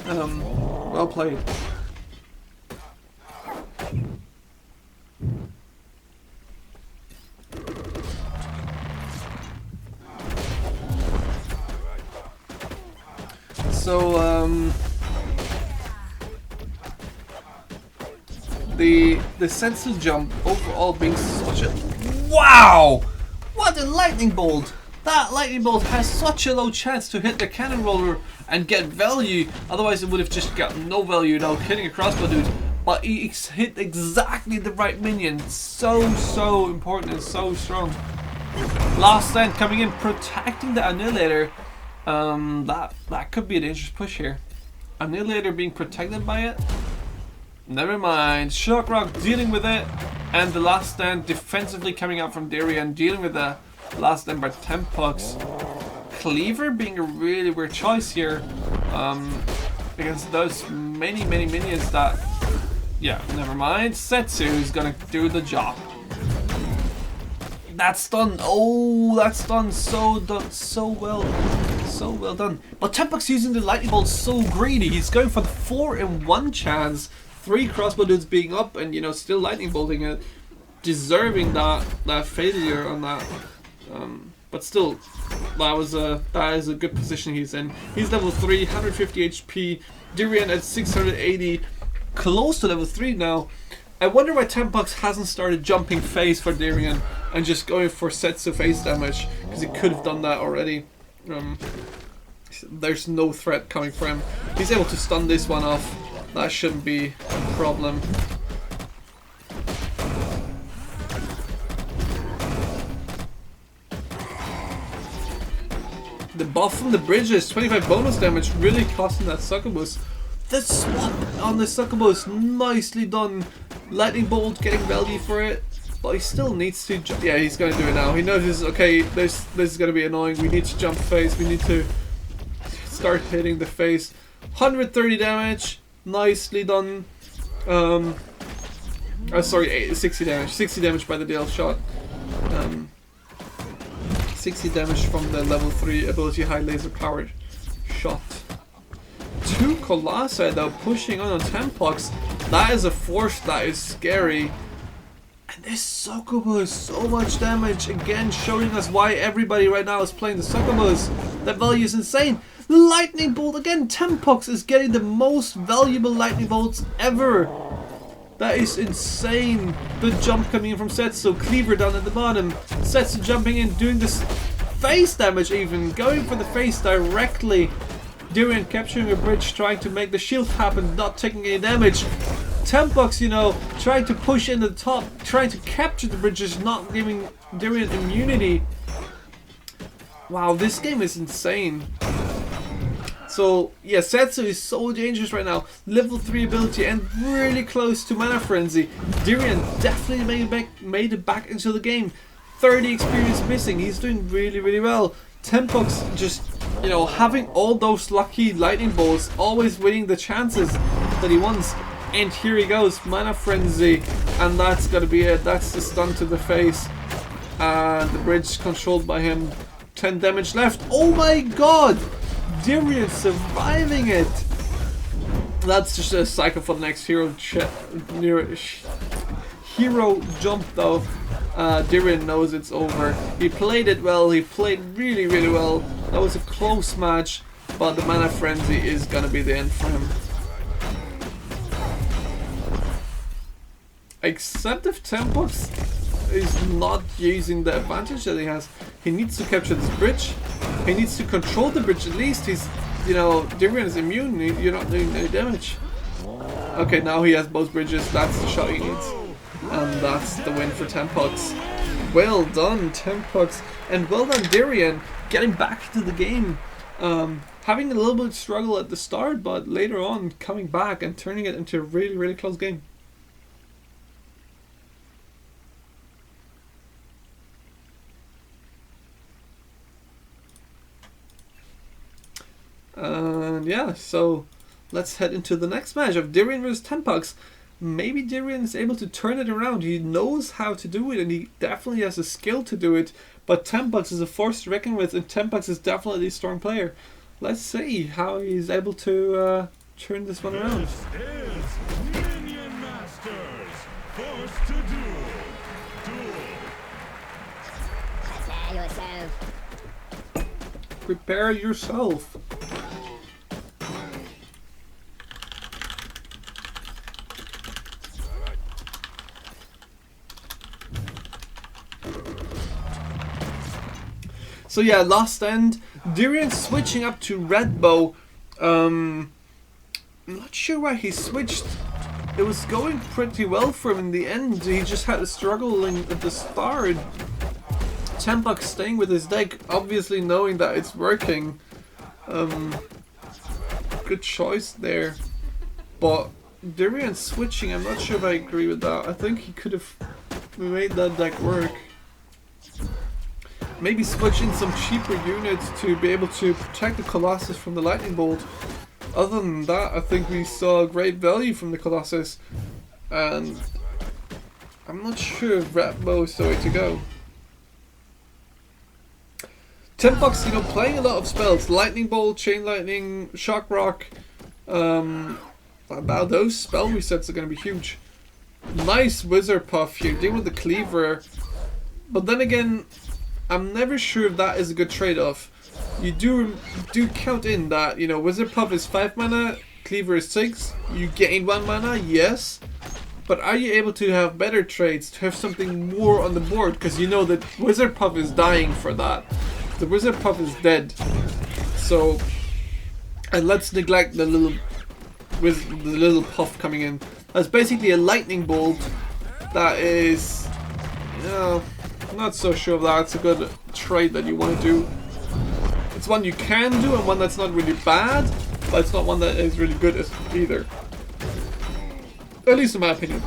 Well played. So the Sensu jump overall being such a wow! What a lightning bolt! That lightning bolt has such a low chance to hit the cannon roller and get value. Otherwise, it would have just got no value without hitting a crossbow dude. But he hit exactly the right minion. So important and so strong. Last stand coming in, protecting the Annihilator. That could be a dangerous push here. Annihilator being protected by it. Never mind. Shock Rock dealing with it, and the last stand defensively coming out from Dirian, dealing with the last stand by Tempox. Cleaver being a really weird choice here, against those many minions that. Yeah, never mind. Setsu is gonna do the job. That's done. Oh, that's done. So done. So well done. But Tempox using the lightning bolt so greedy. He's going for the 4-in-1 chance. 3 crossbow dudes being up, and you know, still lightning bolting it, deserving that failure on that. But still, that is a good position he's in. He's level 3, 150 HP. Dirian at 680, close to level 3 now. I wonder why Tempox hasn't started jumping face for Dirian and just going for Setsu face damage, because he could have done that already. There's no threat coming from him. He's able to stun this one off. That shouldn't be a problem. The buff from the bridges, 25 bonus damage, really costing that Succubus. The swap on the Succubus, nicely done. Lightning Bolt getting value for it, but he still needs to jump. Yeah, he's going to do it now. He notices, okay, this is going to be annoying. We need to jump face. We need to start hitting the face. 130 damage, nicely done. Sorry, 60 damage. 60 damage by the DL shot. 60 damage from the level 3 ability high laser powered shot. 2 Colossi though pushing on Tempox. That is a force that is scary. And this Succubus, so much damage. Again, showing us why everybody right now is playing the Succubus. That value is insane. Lightning Bolt again. Tempox is getting the most valuable Lightning Bolts ever. That is insane. The jump coming in from Setsu. Cleaver down at the bottom. Setsu jumping in, doing this face damage even. Going for the face directly. Dirian capturing a bridge, trying to make the shield happen, not taking any damage. Tempox, you know, trying to push in the top, trying to capture the bridges, not giving Dirian immunity. Wow, this game is insane. So, yeah, Setsu is so dangerous right now. Level 3 ability and really close to Mana Frenzy. Dirian definitely made it back into the game. 30 experience missing. He's doing really well. Tempox just, you know, having all those lucky lightning bolts, always winning the chances that he wants. And here he goes, Mana Frenzy, and that's gonna be it. That's the stun to the face, and the bridge controlled by him. 10 damage left. Oh my god! Dirian surviving it! That's just a cycle for the next hero jump though. Dirian knows it's over. He played it well, he played really, really well. That was a close match, but the Mana Frenzy is gonna be the end for him. Except if Tempox is not using the advantage that he has. He needs to capture this bridge. He needs to control the bridge at least. He's, you know, Dirian is immune. You're not doing any damage. Okay, now he has both bridges. That's the shot he needs. And that's the win for Tempox. Well done, Tempox. And well done, Dirian, getting back into the game. Having a little bit of struggle at the start, but later on coming back and turning it into a really, really close game. And yeah, so let's head into the next match of Dirian vs Tempox. Maybe Dirian is able to turn it around. He knows how to do it and he definitely has the skill to do it. But Tempox is a force to reckon with, and Tempox is definitely a strong player. Let's see how he's able to turn this one around. This is Minion Masters, forced to duel. Prepare yourself. Prepare yourself. So yeah, Lost End. Dirian switching up to Red Bow. I'm not sure why he switched. It was going pretty well for him in the end. He just had a struggle at the start. Tempox staying with his deck, obviously knowing that it's working. Good choice there. But Dirian switching, I'm not sure if I agree with that. I think he could have made that deck work. Maybe switch in some cheaper units to be able to protect the Colossus from the Lightning Bolt. Other than that, I think we saw great value from the Colossus. And I'm not sure if Red Bow is the way to go. Tempox, you know, playing a lot of spells. Lightning Bolt, Chain Lightning, Shock Rock. Now those spell resets are going to be huge. Nice Wizard Puff here, dealing with the Cleaver. But then again, I'm never sure if that is a good trade-off. You do count in that, you know, Wizard Puff is 5 mana, Cleaver is 6. You gain 1 mana, yes. But are you able to have better trades, to have something more on the board? Because you know that Wizard Puff is dying for that. The Wizard Puff is dead. So, and let's neglect the little puff coming in. That's basically a Lightning Bolt that is, you know, I'm not so sure if that's a good trade that you want to do. It's one you can do and one that's not really bad, but it's not one that is really good either. At least in my opinion.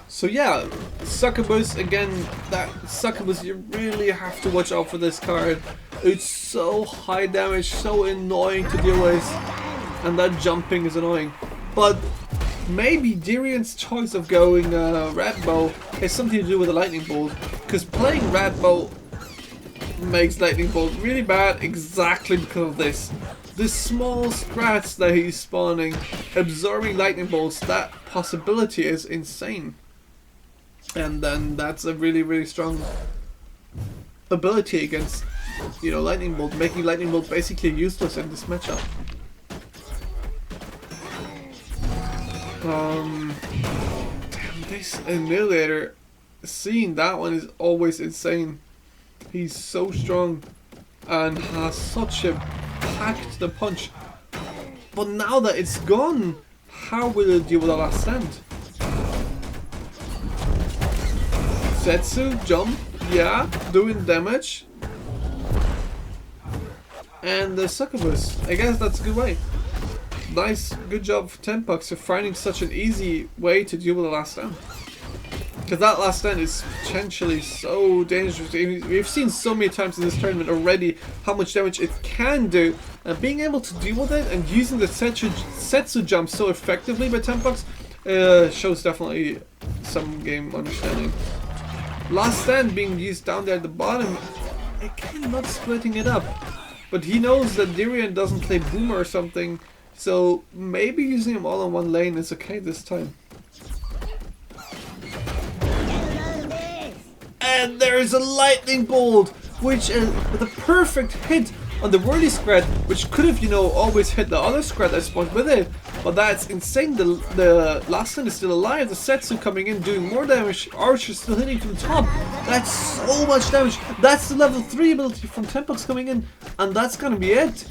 So yeah, Succubus, again, that Succubus, you really have to watch out for this card. It's so high damage, so annoying to deal with, and that jumping is annoying. But maybe Dirian's choice of going Red Bow has something to do with the Lightning Bolt, because playing Red Bow makes Lightning Bolt really bad exactly because of this. This small strats that he's spawning, absorbing Lightning Bolts, that possibility is insane. And then that's a really, really strong ability against, you know, Lightning Bolt, making Lightning Bolt basically useless in this matchup. Damn, this Annihilator, seeing that one is always insane. He's so strong and has such a pack to the punch. But now that it's gone, how will it deal with the Last Stand? Zetsu, jump, yeah, doing damage. And the Succubus, I guess that's a good way. Nice, good job for Tempox for finding such an easy way to deal with the Last Stand. Because that Last Stand is potentially so dangerous. We've seen so many times in this tournament already how much damage it can do. And being able to deal with it and using the Setsu jump so effectively by Tempox shows definitely some game understanding. Last Stand being used down there at the bottom. Again, not splitting it up. But he knows that Dirian doesn't play Boomer or something, so maybe using him all on one lane is okay this time. And there's a Lightning Bolt, which with a perfect hit on the Whirly Scrat, which could have, always hit the other Scrat that spawned with it. But that's insane. The Last Stand is still alive. The Setsu coming in doing more damage. Archer still hitting from the top. That's so much damage. That's the level 3 ability from Tempux coming in. And that's gonna be it.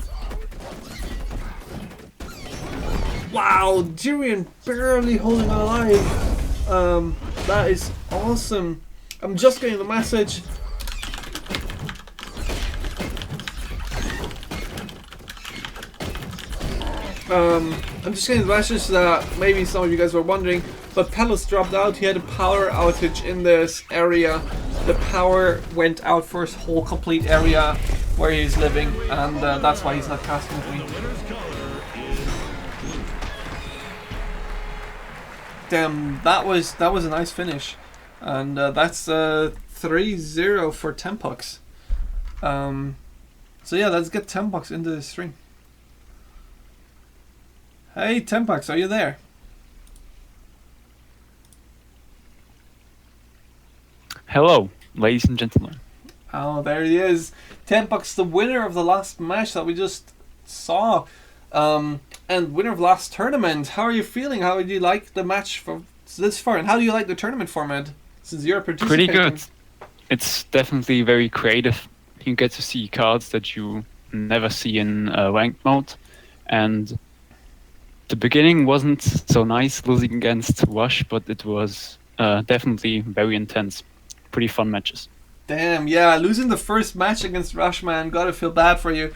Wow, Dirian barely holding on alive. That is awesome. I'm just getting the message. I'm just getting the message that maybe some of you guys were wondering, but Pelos dropped out. He had a power outage in this area. The power went out for his whole complete area where he's living, and that's why he's not casting with me. Damn, that was a nice finish, and that's 3-0 for Tempux. So yeah, let's get Tempux into the stream. Hey Tempux, are you there? Hello, ladies and gentlemen. Oh, there he is. Tempux, the winner of the last match that we just saw. And winner of last tournament. How are you feeling? How do you like the match for this far? And how do you like the tournament format since you're participating? Pretty good. It's definitely very creative. You get to see cards that you never see in ranked mode. And the beginning wasn't so nice losing against Rush, but it was definitely very intense. Pretty fun matches. Damn, yeah, losing the first match against Rush, man, gotta feel bad for you.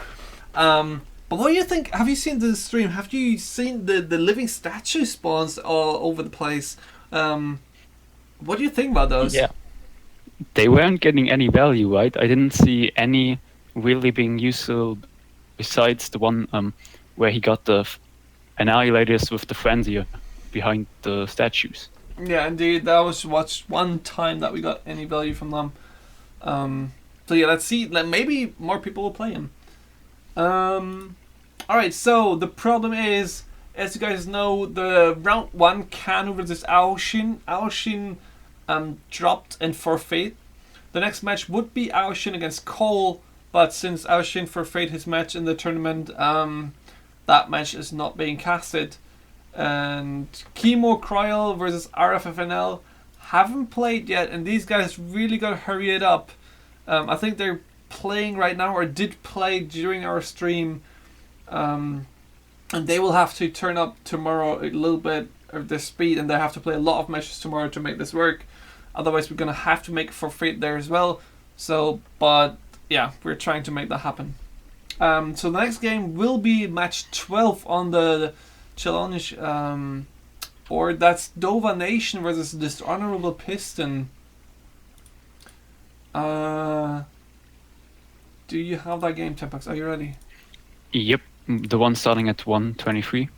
But what do you think? Have you seen the stream? Have you seen the living statue spawns all over the place? What do you think about those? Yeah. They weren't getting any value, right? I didn't see any really being useful besides the one where he got the Annihilators with the Frenzy behind the statues. Yeah, indeed. That was one time that we got any value from them. So yeah, let's see. Maybe more people will play him. Alright, so the problem is, as you guys know, the round 1 Kanu versus Aoshin. Aoshin dropped and forfeit. The next match would be Aoshin against Cole, but since Aoshin forfeit his match in the tournament, that match is not being casted. And Chemo Cryal versus RFFNL haven't played yet, and these guys really gotta hurry it up. I think they're playing right now, or did play during our stream, and they will have to turn up tomorrow a little bit of their speed, and they have to play a lot of matches tomorrow to make this work. Otherwise we're gonna have to make a forfeit there as well. So, but yeah, we're trying to make that happen. So the next game will be match 12 on the challenge board. That's Dova Nation versus Dishonorable Piston. Do you have that game, Tempux? Are you ready? Yep, the one starting at 123.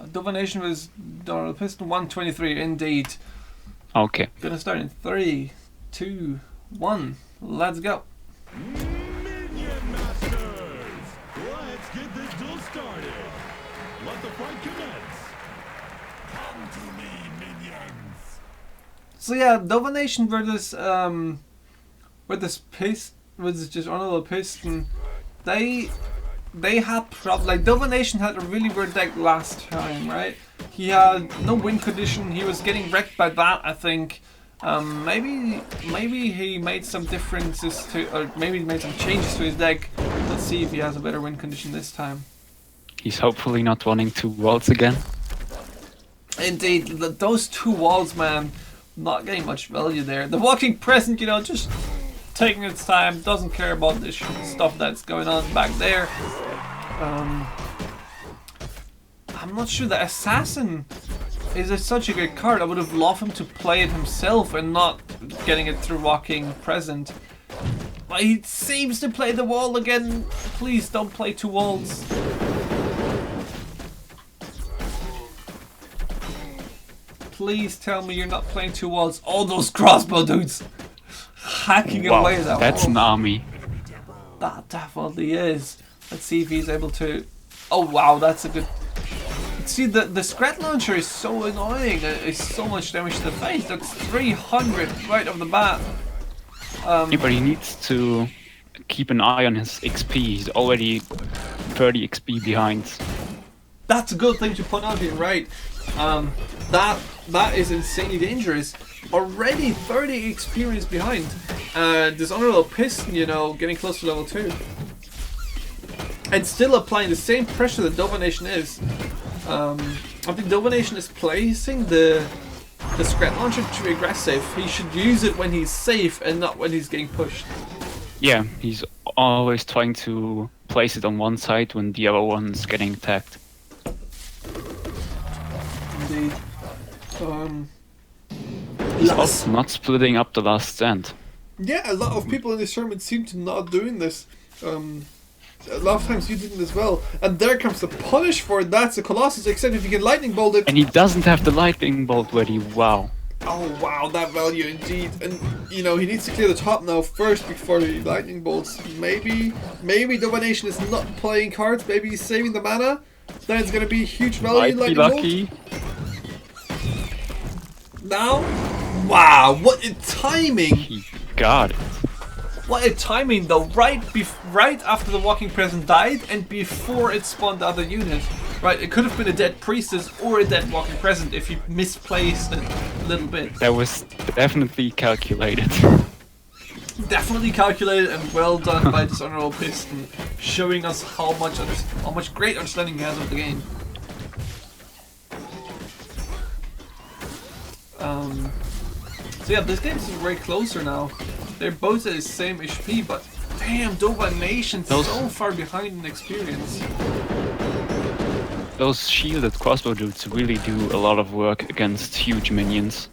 Dova Nation versus Dishonorable Piston, 123, indeed. Okay. Gonna start in 3, 2, 1. Let's go. Minion Masters! Let's get this duel started. Let the fight commence. Come to me, minions. So yeah, Dova Nation versus Dishonorable Piston. They had like Dova Nation had a really weird deck last time, right? He had no win condition. He was getting wrecked by that, I think. Maybe he made some differences to, or maybe he made some changes to his deck. Let's see if he has a better win condition this time. He's hopefully not running 2 walls again. Indeed, those 2 walls, man, not getting much value there. The Walking Present, just taking its time, doesn't care about this stuff that's going on back there. I'm not sure the Assassin is such a good card. I would have loved him to play it himself and not getting it through Walking Present. But he seems to play the wall again. Please don't play 2 walls. please tell me you're not playing two walls. All those crossbow dudes hacking Wow, away that that's wall. an army. That definitely is. Let's see if he's able to. Oh wow, that's a good. See, the Scrat launcher is so annoying. It's so much damage to the face. That's 300 right off the bat. Yeah, but he needs to keep an eye on his XP. He's already 30 XP behind. That's a good thing to point out here, right? That is insanely dangerous. Already 30 experience behind. Dishonorable Piston, you know, getting close to level 2. And still applying the same pressure that Domination is. I think Domination is placing the Scrat launcher too aggressive. He should use it when he's safe and not when he's getting pushed. Yeah, he's always trying to place it on one side when the other one's getting attacked. Indeed. He's also not splitting up the last stand. Yeah, a lot of people in this tournament seem to not doing this. A lot of times you didn't as well. And there comes the punish for it. That's a Colossus, except if you can lightning bolt it. And he doesn't have the lightning bolt ready. Wow. Oh wow, that value indeed. And you know, he needs to clear the top now first before he lightning bolts. Maybe Domination is not playing cards, maybe he's saving the mana. Then it's gonna be huge value Might be lightning bolt. lucky. Now, wow, what a timing! He got it. What a timing though, right after the Walking Present died and before it spawned the other unit. Right, it could have been a dead Priestess or a dead Walking Present if you misplaced it a little bit. That was definitely calculated. Definitely calculated and well done by Dishonorable Piston, showing us how much great understanding he has of the game. So yeah, this game's way closer now. They're both at the same HP, but damn, Domination's so far behind in experience. Those shielded crossbow dudes really do a lot of work against huge minions.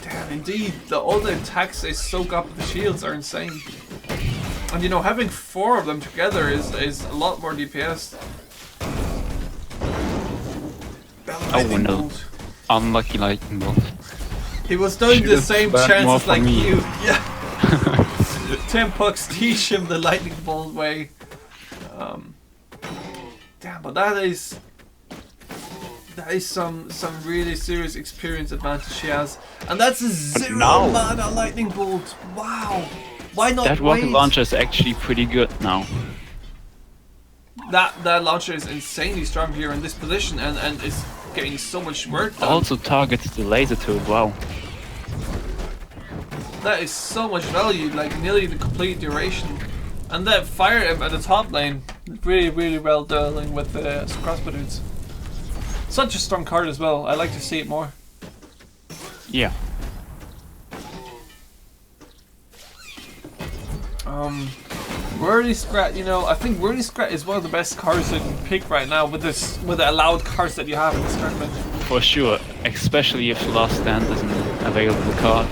Damn, indeed, all the attacks they soak up with the shields are insane. And you know, having 4 of them together is a lot more DPS. Oh no. Unlucky lightning bolt. He was doing the Should've same learned more chances from like me. you. Yeah. 10 pucks teach him the lightning bolt way. Damn, but that is some really serious experience advantage she has, and that's a 0 now- mana lightning bolt. Wow, why not That wait? rocket launcher is actually pretty good now. That launcher is insanely strong here in this position, and is getting so much work done. Also targets the laser turret. Wow. That is so much value, like nearly the complete duration. And that Fire Imp at the top lane, really well dealing with the crossbow dudes. Such a strong card as well. I like to see it more. Yeah. Wordy Scrat, you know, I think Wordy Scrat is one of the best cards you can pick right now with the allowed cards that you have in this tournament. For sure. Especially if the last stand isn't an available card.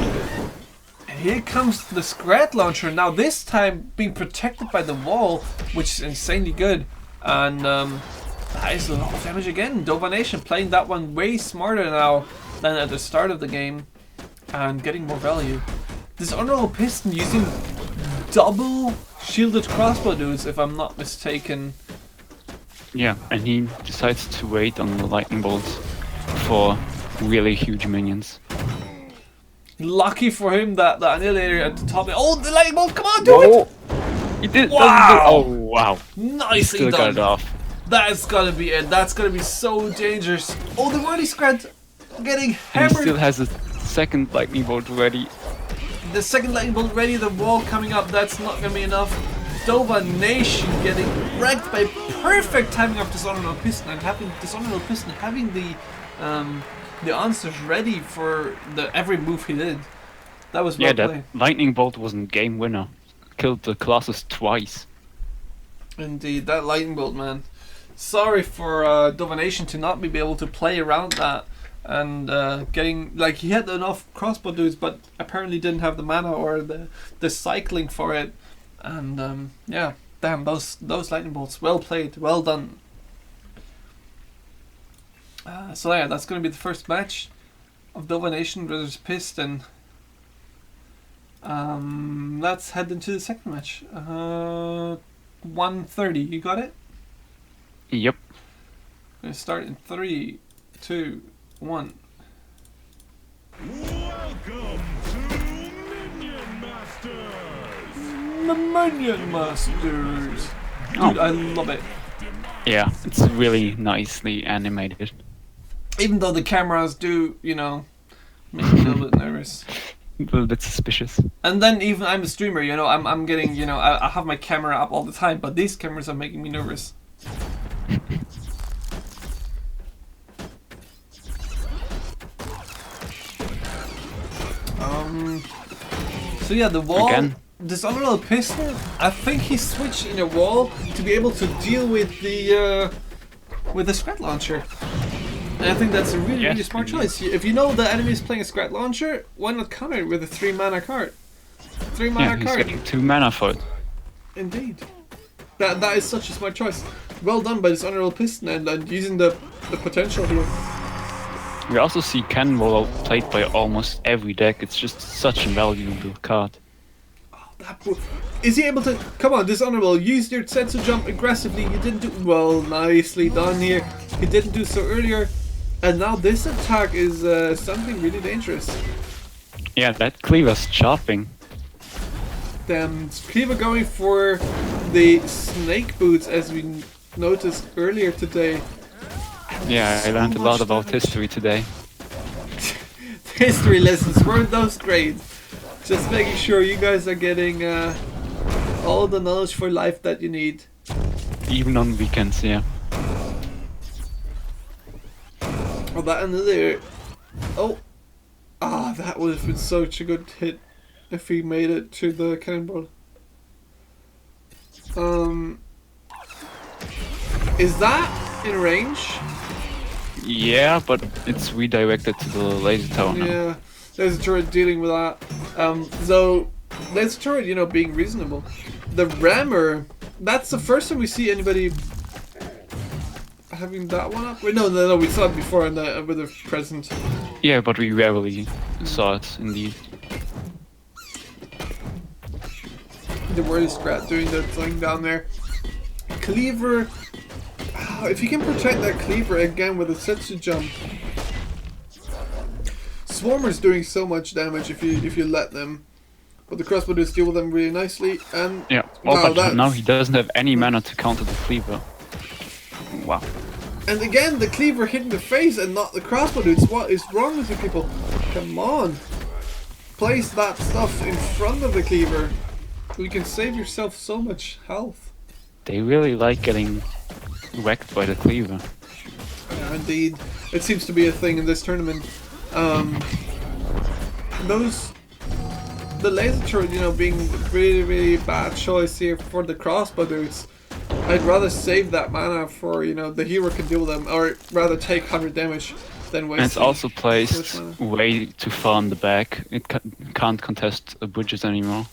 And here comes the Scrat launcher. Now this time being protected by the wall, which is insanely good. And that is a lot of damage again. Domination playing that one way smarter now than at the start of the game. And getting more value. Dishonorable Piston using double shielded crossbow dudes, if I'm not mistaken. Yeah, and he decides to wait on the lightning bolts for really huge minions. Lucky for him that the annihilator at the top. Oh, the lightning bolt! Come on, do it! He did. Wow! Oh wow! He Nicely still got done. it off. That's gonna be it. That's gonna be so dangerous. Oh, the Wordy Scrat getting And he hammered. still has a second lightning bolt ready. The second lightning bolt ready. The wall coming up. That's not gonna be enough. Domination getting wrecked by perfect timing of Dishonorable Piston and having Dishonorable Piston having the answers ready for every move he did. That was well Yeah, that played. lightning bolt wasn't game winner. Killed the Colossus twice. Indeed, that lightning bolt, man. Sorry for Domination to not be able to play around that and getting like he had enough crossbow dudes, but apparently didn't have the mana or the cycling for it. And yeah, damn, those lightning bolts, well played, well done. So yeah, that's going to be the first match of Domination versus Piston. Let's head into the second match. 1:30. You got it? Yep. Gonna start in 3, 2, 1. Welcome to Minion Masters! Minion Masters. Dude, Oh. I love it. Yeah, it's really nicely animated. Even though the cameras do, you know, make me a little bit nervous. A little bit suspicious. And then even I'm a streamer, you know, I'm getting, you know, I have my camera up all the time, but these cameras are making me nervous. So yeah, the wall. Again? This Honorable Piston, I think he switched in a wall to be able to deal with the Scrat Launcher. And I think that's a really, Yes, really smart indeed. choice. If you know the enemy is playing a Scrat Launcher, why not counter it with a 3-mana card? 3-mana Yeah, he's card. getting 2 mana for it. Indeed. That is such a smart choice. Well done by this Honorable Piston and using the potential here. We also see Cannonball played by almost every deck. It's just such a valuable card. Is he able to... Come on, Dishonorable, use your Setsu jump aggressively. You didn't do... Well, nicely done here. He didn't do so earlier. And now this attack is something really dangerous. Yeah, that Cleaver's chopping. Damn, Cleaver going for the snake boots as we noticed earlier today. Yeah, I So learned a lot much about damage. history today. History lessons, weren't those great? Just making sure you guys are getting all the knowledge for life that you need. Even on weekends, yeah. Oh, that another. Oh, that would have been such a good hit if he made it to the cannonball. Is that in range? Yeah, but it's redirected to the laser tower now. Yeah, there's a turret dealing with that. So laser turret, you know, being reasonable. The rammer, that's the first time we see anybody having that one up. Wait, no, we saw it before in the with the present. Yeah, but we rarely saw it, indeed. The word Scrat doing the thing down there. Cleaver. If you can protect that Cleaver again with a Setsu jump. Swarmer's doing so much damage if you let them. But the crossbow does deal with them really nicely and Yeah, well, wow, but that's- now he doesn't have any mana to counter the Cleaver. Wow. And again the Cleaver hitting the face and not the crossbow dudes. What is wrong with you people? Come on. Place that stuff in front of the Cleaver. You can save yourself so much health. They really like getting wrecked by the Cleaver. Yeah, indeed. It seems to be a thing in this tournament. The laser turret, you know, being really, really bad choice here for the crossbow dudes. I'd rather save that mana for, you know, the hero can deal with them, or rather take 100 damage than waste. And it's also placed so much mana. way too far on the back. It can't contest a budget anymore.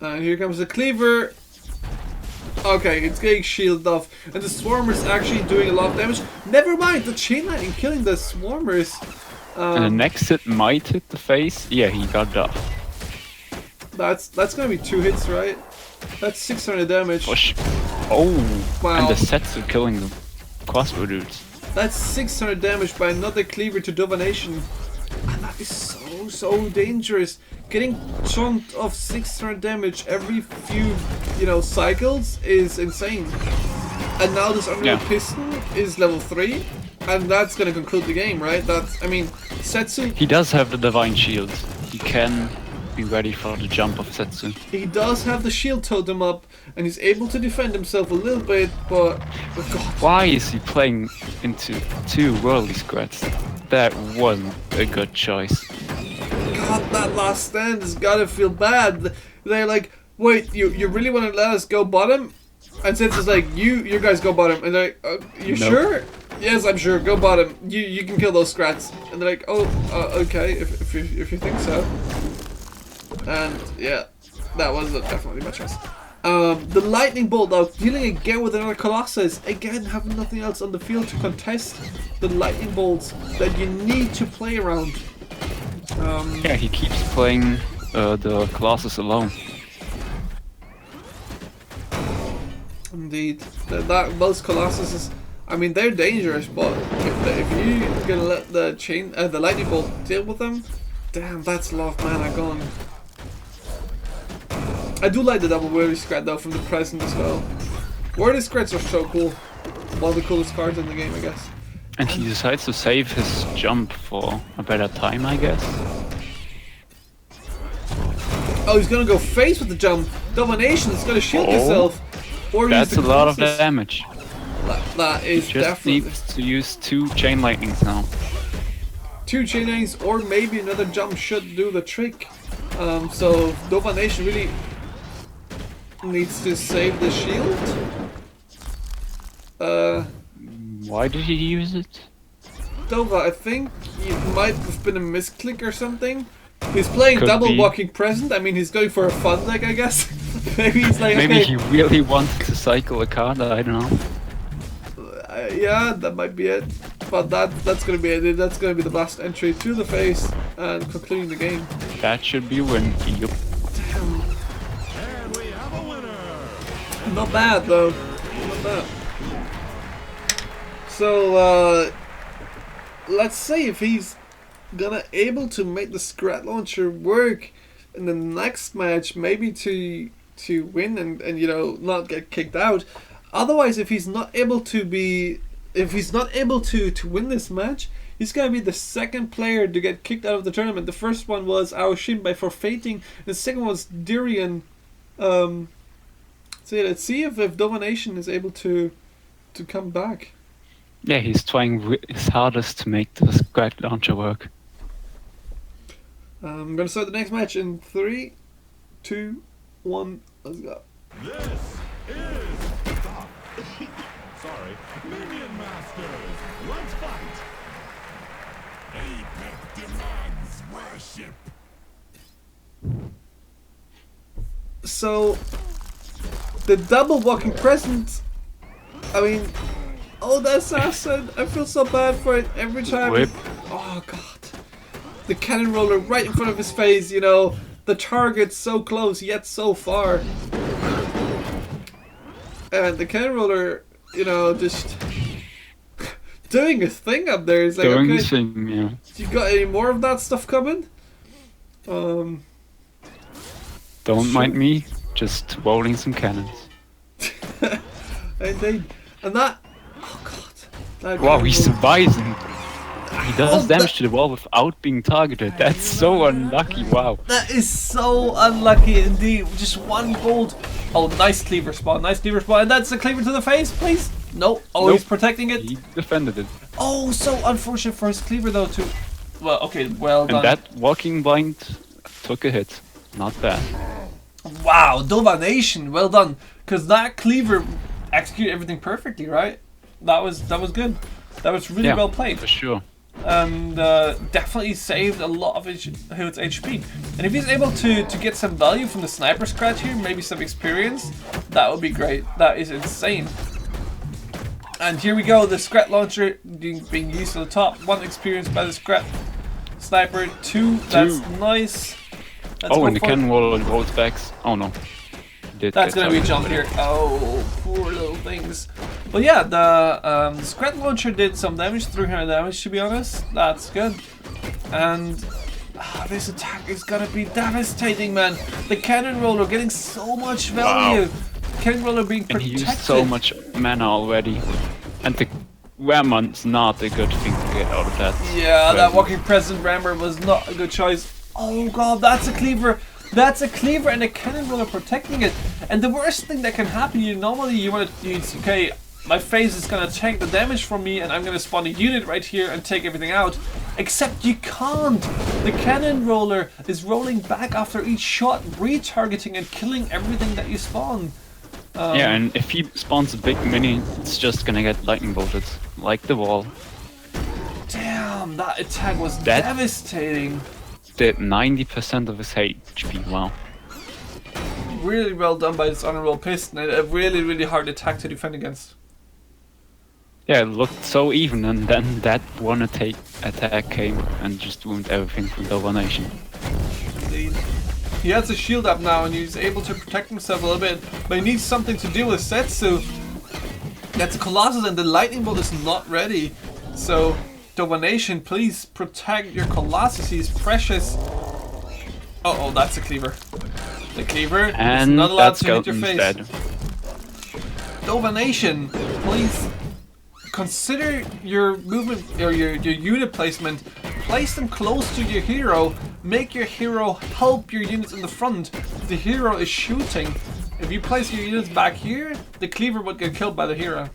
And here comes the Cleaver. Okay, it's getting shielded off. And the Swarmer's actually doing a lot of damage. Never mind, the chain lightning killing the Swarmers. And the next hit might hit the face. Yeah, he got it off. That's gonna be 2 hits, right? That's 600 damage. Push. Oh, Wow. and the Setsu killing the crossbow dudes. That's 600 damage by another Cleaver to Domination. And that is so dangerous. Getting chunked of 600 damage every few, you know, cycles is insane. And now this Unreal Yeah. Piston is level 3. And that's gonna conclude the game, right? I mean, Setsu, He does have the Divine Shield. He can be ready for the jump of Setsu. he does have the shield totem up. And he's able to defend himself a little bit, but... Oh God. Why is he playing into 2 Worldly Scrats? That wasn't a good choice. God, that last stand has gotta feel bad. They're like, wait, you really want to let us go bottom? And Setsu's like, you guys go bottom. And they're like, you Nope. sure? Yes, I'm sure. Go bottom. You can kill those Scrats. And they're like, oh, okay, if you think so. And yeah, that was definitely my choice. The lightning bolt though, dealing again with another Colossus, again having nothing else on the field to contest the lightning bolts that you need to play around. Yeah, he keeps playing the Colossus alone. Indeed, those Colossuses, I mean, they're dangerous, but if you're gonna let the lightning bolt deal with them, damn, that's a lot of mana gone. I do like the double worthy scrat though from the present as well. Worthy scrats are so cool. One of the coolest cards in the game, I guess. And he decides to save his jump for a better time, I guess. Oh, he's gonna go face with the jump. Domination is gonna shield yourself. Or That's use a the lot of Colossus. damage. That is Just definitely needs to use 2 chain lightnings now. 2 chain lightnings, or maybe another jump should do the trick. So Domination really needs to save the shield. Why did he use it? Dova, I think it might have been a misclick or something. He's playing Could double be. walking present. I mean, he's going for a fun deck, I guess. Maybe he's like, Maybe okay, he really wanted to cycle a card, I don't know. yeah, that might be it. But that's gonna be it. That's gonna be the last entry to the face and concluding the game. That should be a win. Yup. And we have a winner. Not bad though. Not bad. So let's see if he's gonna able to make the Scrat Launcher work in the next match, maybe to win and you know not get kicked out. Otherwise, if he's not able to win this match, he's gonna be the second player to get kicked out of the tournament. The first one was Aoshin by forfeiting. The second one was Durian. So yeah, let's see if Domination is able to come back. Yeah, he's trying his hardest to make the Scrat Launcher work. I'm gonna start the next match in 3, 2, 1. Let's go. This is sorry, Minion Masters. Let's fight. Apex demands worship. So the double walking present. I mean, oh, the assassin! I feel so bad for it every time. Whip. Oh god, the cannon roller right in front of his face. You know, the target so close yet so far, and the cannon roller, you know, just doing his thing up there. It's like, Doing okay, his thing, yeah. you got any more of that stuff coming? Don't Sure. mind me, just rolling some cannons. Indeed. And that, oh god. That Wow, cannon he roller- survives and he does Oh, damage to the wall without being targeted. That's so unlucky, wow. That is so unlucky indeed. Just one gold. Oh, nice cleaver spawn. Nice cleaver spawn. And that's a cleaver to the face, please. Nope. Oh, Nope. he's protecting it. He defended it. Oh, so unfortunate for his cleaver though too. Well, okay, well done. And that walking blind took a hit. Not bad. Wow, Domination. Well done. Because that cleaver executed everything perfectly, right? That was good. That was really Yeah, well played. for sure. And definitely saved a lot of his HP. And if he's able to get some value from the sniper scratch here, maybe some experience, that would be great. That is insane. And here we go, the Scrat Launcher being used to the top. 1 experience by the Scrat Sniper, 2, that's nice. Let's Oh, go and the for it. cannon roll rolls back. Oh no. Did That's get gonna be a targeted. jump here. Oh, poor little things. But yeah, the Scrat Launcher did some damage, 300 damage to be honest. That's good. And this attack is gonna be devastating, man. The Cannon Roller getting so much value. Cannon Roller being And protected. he used so much mana already. And the Rammon's not a good thing to get out of that. Yeah, that present. Walking Present Rammer was not a good choice. Oh god, that's a cleaver. That's a cleaver and a cannon roller protecting it. And the worst thing that can happen, normally you want to use, okay, my phase is going to tank the damage from me and I'm going to spawn a unit right here and take everything out. Except you can't. The cannon roller is rolling back after each shot, retargeting and killing everything that you spawn. Yeah, and if he spawns a big mini, it's just gonna get lightning bolted. Like the wall. Damn, that attack was That- devastating. Did 90% of his HP, wow. really well done by this Honorable Piston. A really, really hard attack to defend against. Yeah, it looked so even, and then that one attack came and just ruined everything from Domination. Indeed. He has a shield up now and he's able to protect himself a little bit, but he needs something to deal with Setsu. That's Colossus and the Lightning Bolt is not ready. So, Domination, please protect your Colossus, he's precious. Oh, that's a cleaver. The cleaver And is not allowed that's to hit your Goten's face. dead. Domination, please consider your movement or your unit placement. Place them close to your hero. Make your hero help your units in the front. The hero is shooting. If you place your units back here, the cleaver would get killed by the hero.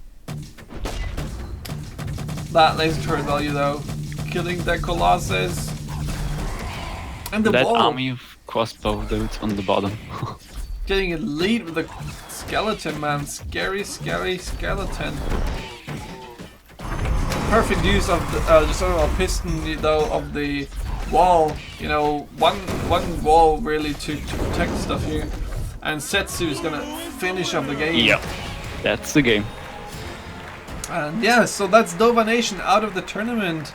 That laser turret value though. Killing the Colossus. And the That wall. army of crossbow dudes on the bottom. Getting a lead with the skeleton, man. Scary, scary skeleton. Perfect use of the sort of a piston, though, of the wall. You know, one wall really to protect stuff here. And Setsu is gonna finish up the game. Yep, that's the game. And yeah, so that's Domination out of the tournament.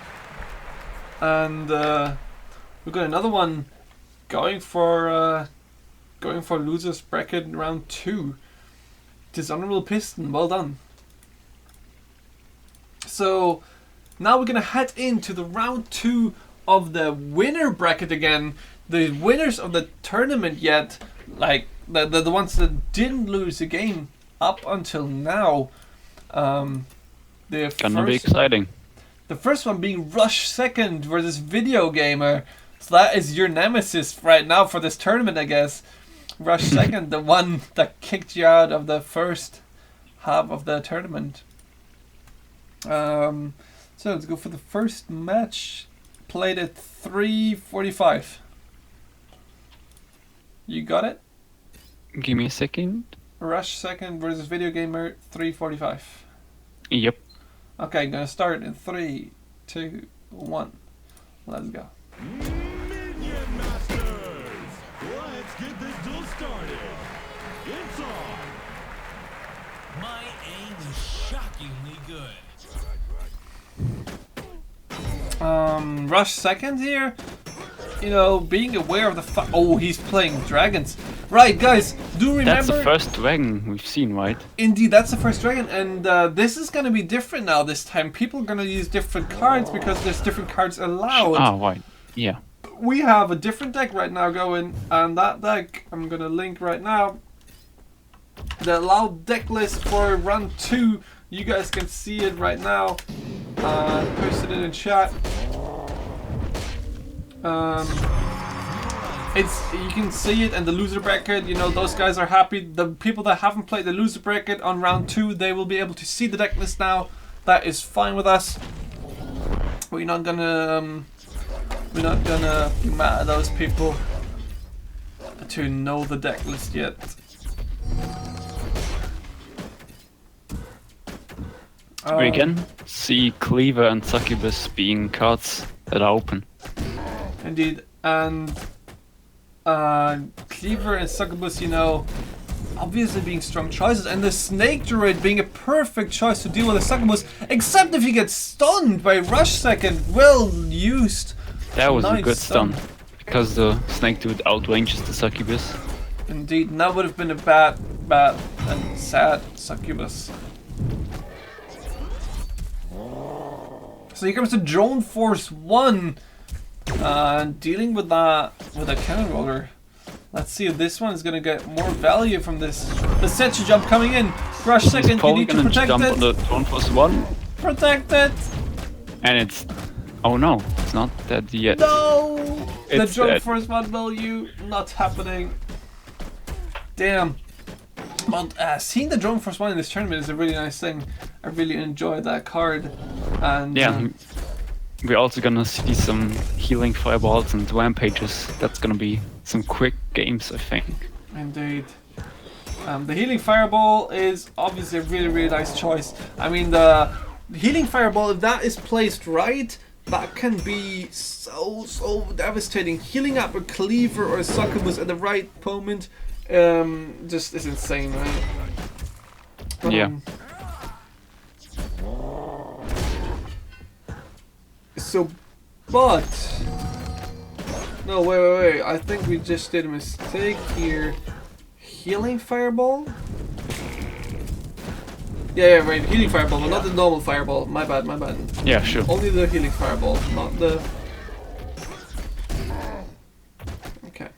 And we've got another one going for losers bracket in round 2. Dishonorable Piston, well done. So now we're gonna head into the round 2 of the winner bracket again. The winners of the tournament yet, like the ones that didn't lose a game up until now. Gonna be exciting. The first one being Rush Second versus Video Gamer. So that is your nemesis right now for this tournament, I guess. Rush Second, the one that kicked you out of the first half of the tournament. So let's go for the first match. Played at 3:45. You got it? Give me a second. Rush Second versus Video Gamer 3:45. Yep. Okay, gonna start in 3, 2, 1. Let's go. Minion Masters! Let's get this duel started. It's on! My aim is shockingly good. Rush Second here. You know, being aware of the oh, he's playing dragons. Right, guys, do remember. That's the first dragon we've seen, right? Indeed, that's the first dragon, and this is gonna be different now. This time, people are gonna use different cards because there's different cards allowed. Ah, right. Yeah. We have a different deck right now going, and that deck I'm gonna link right now. The allowed deck list for round 2. You guys can see it right now. Posted it in chat. You can see it, and the loser bracket, you know, those guys are happy. The people that haven't played the loser bracket on round 2, they will be able to see the deck list now. That is fine with us. We're not gonna be mad at those people to know the deck list yet. We can see Cleaver and Succubus being cards that are open. Indeed, and Cleaver and Succubus, you know, obviously being strong choices, and the Snake Druid being a perfect choice to deal with the Succubus, except if you get stunned by Rush Second. Well used. That was a Nice good stun, because the Snake Dude outranges the Succubus. Indeed, and that would have been a bad and sad Succubus. So here comes the Drone Force 1. Dealing with that with a cannon roller. Let's see if this one is gonna get more value from this. The Setsu jump coming in. Rush Second, you Probably need to gonna protect jump on it. the Drone Force 1, Protect it. and it's... Oh no, it's not dead yet. No. The It's Drone dead. Force 1 value not happening. Damn. But seeing the Drone Force 1 in this tournament is a really nice thing. I really enjoy that card. And Yeah, we're also gonna see some healing fireballs and rampages. That's gonna be some quick games, I think. Indeed. The Healing Fireball is obviously a really, really nice choice. I mean, the Healing Fireball, if that is placed right, that can be so devastating. Healing up a Cleaver or a Succubus at the right moment just is insane, right? Yeah. So, but no, wait. I think we just did a mistake here. Healing fireball. Yeah, right. Healing fireball, but not the normal fireball. My bad. Yeah, sure. Only the healing fireball, not the. Okay.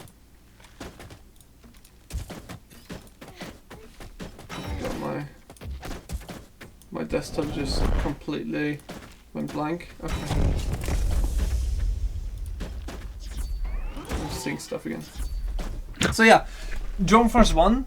Got my desktop just completely went blank. Okay. I'm seeing stuff again. So yeah, Drone Force 1.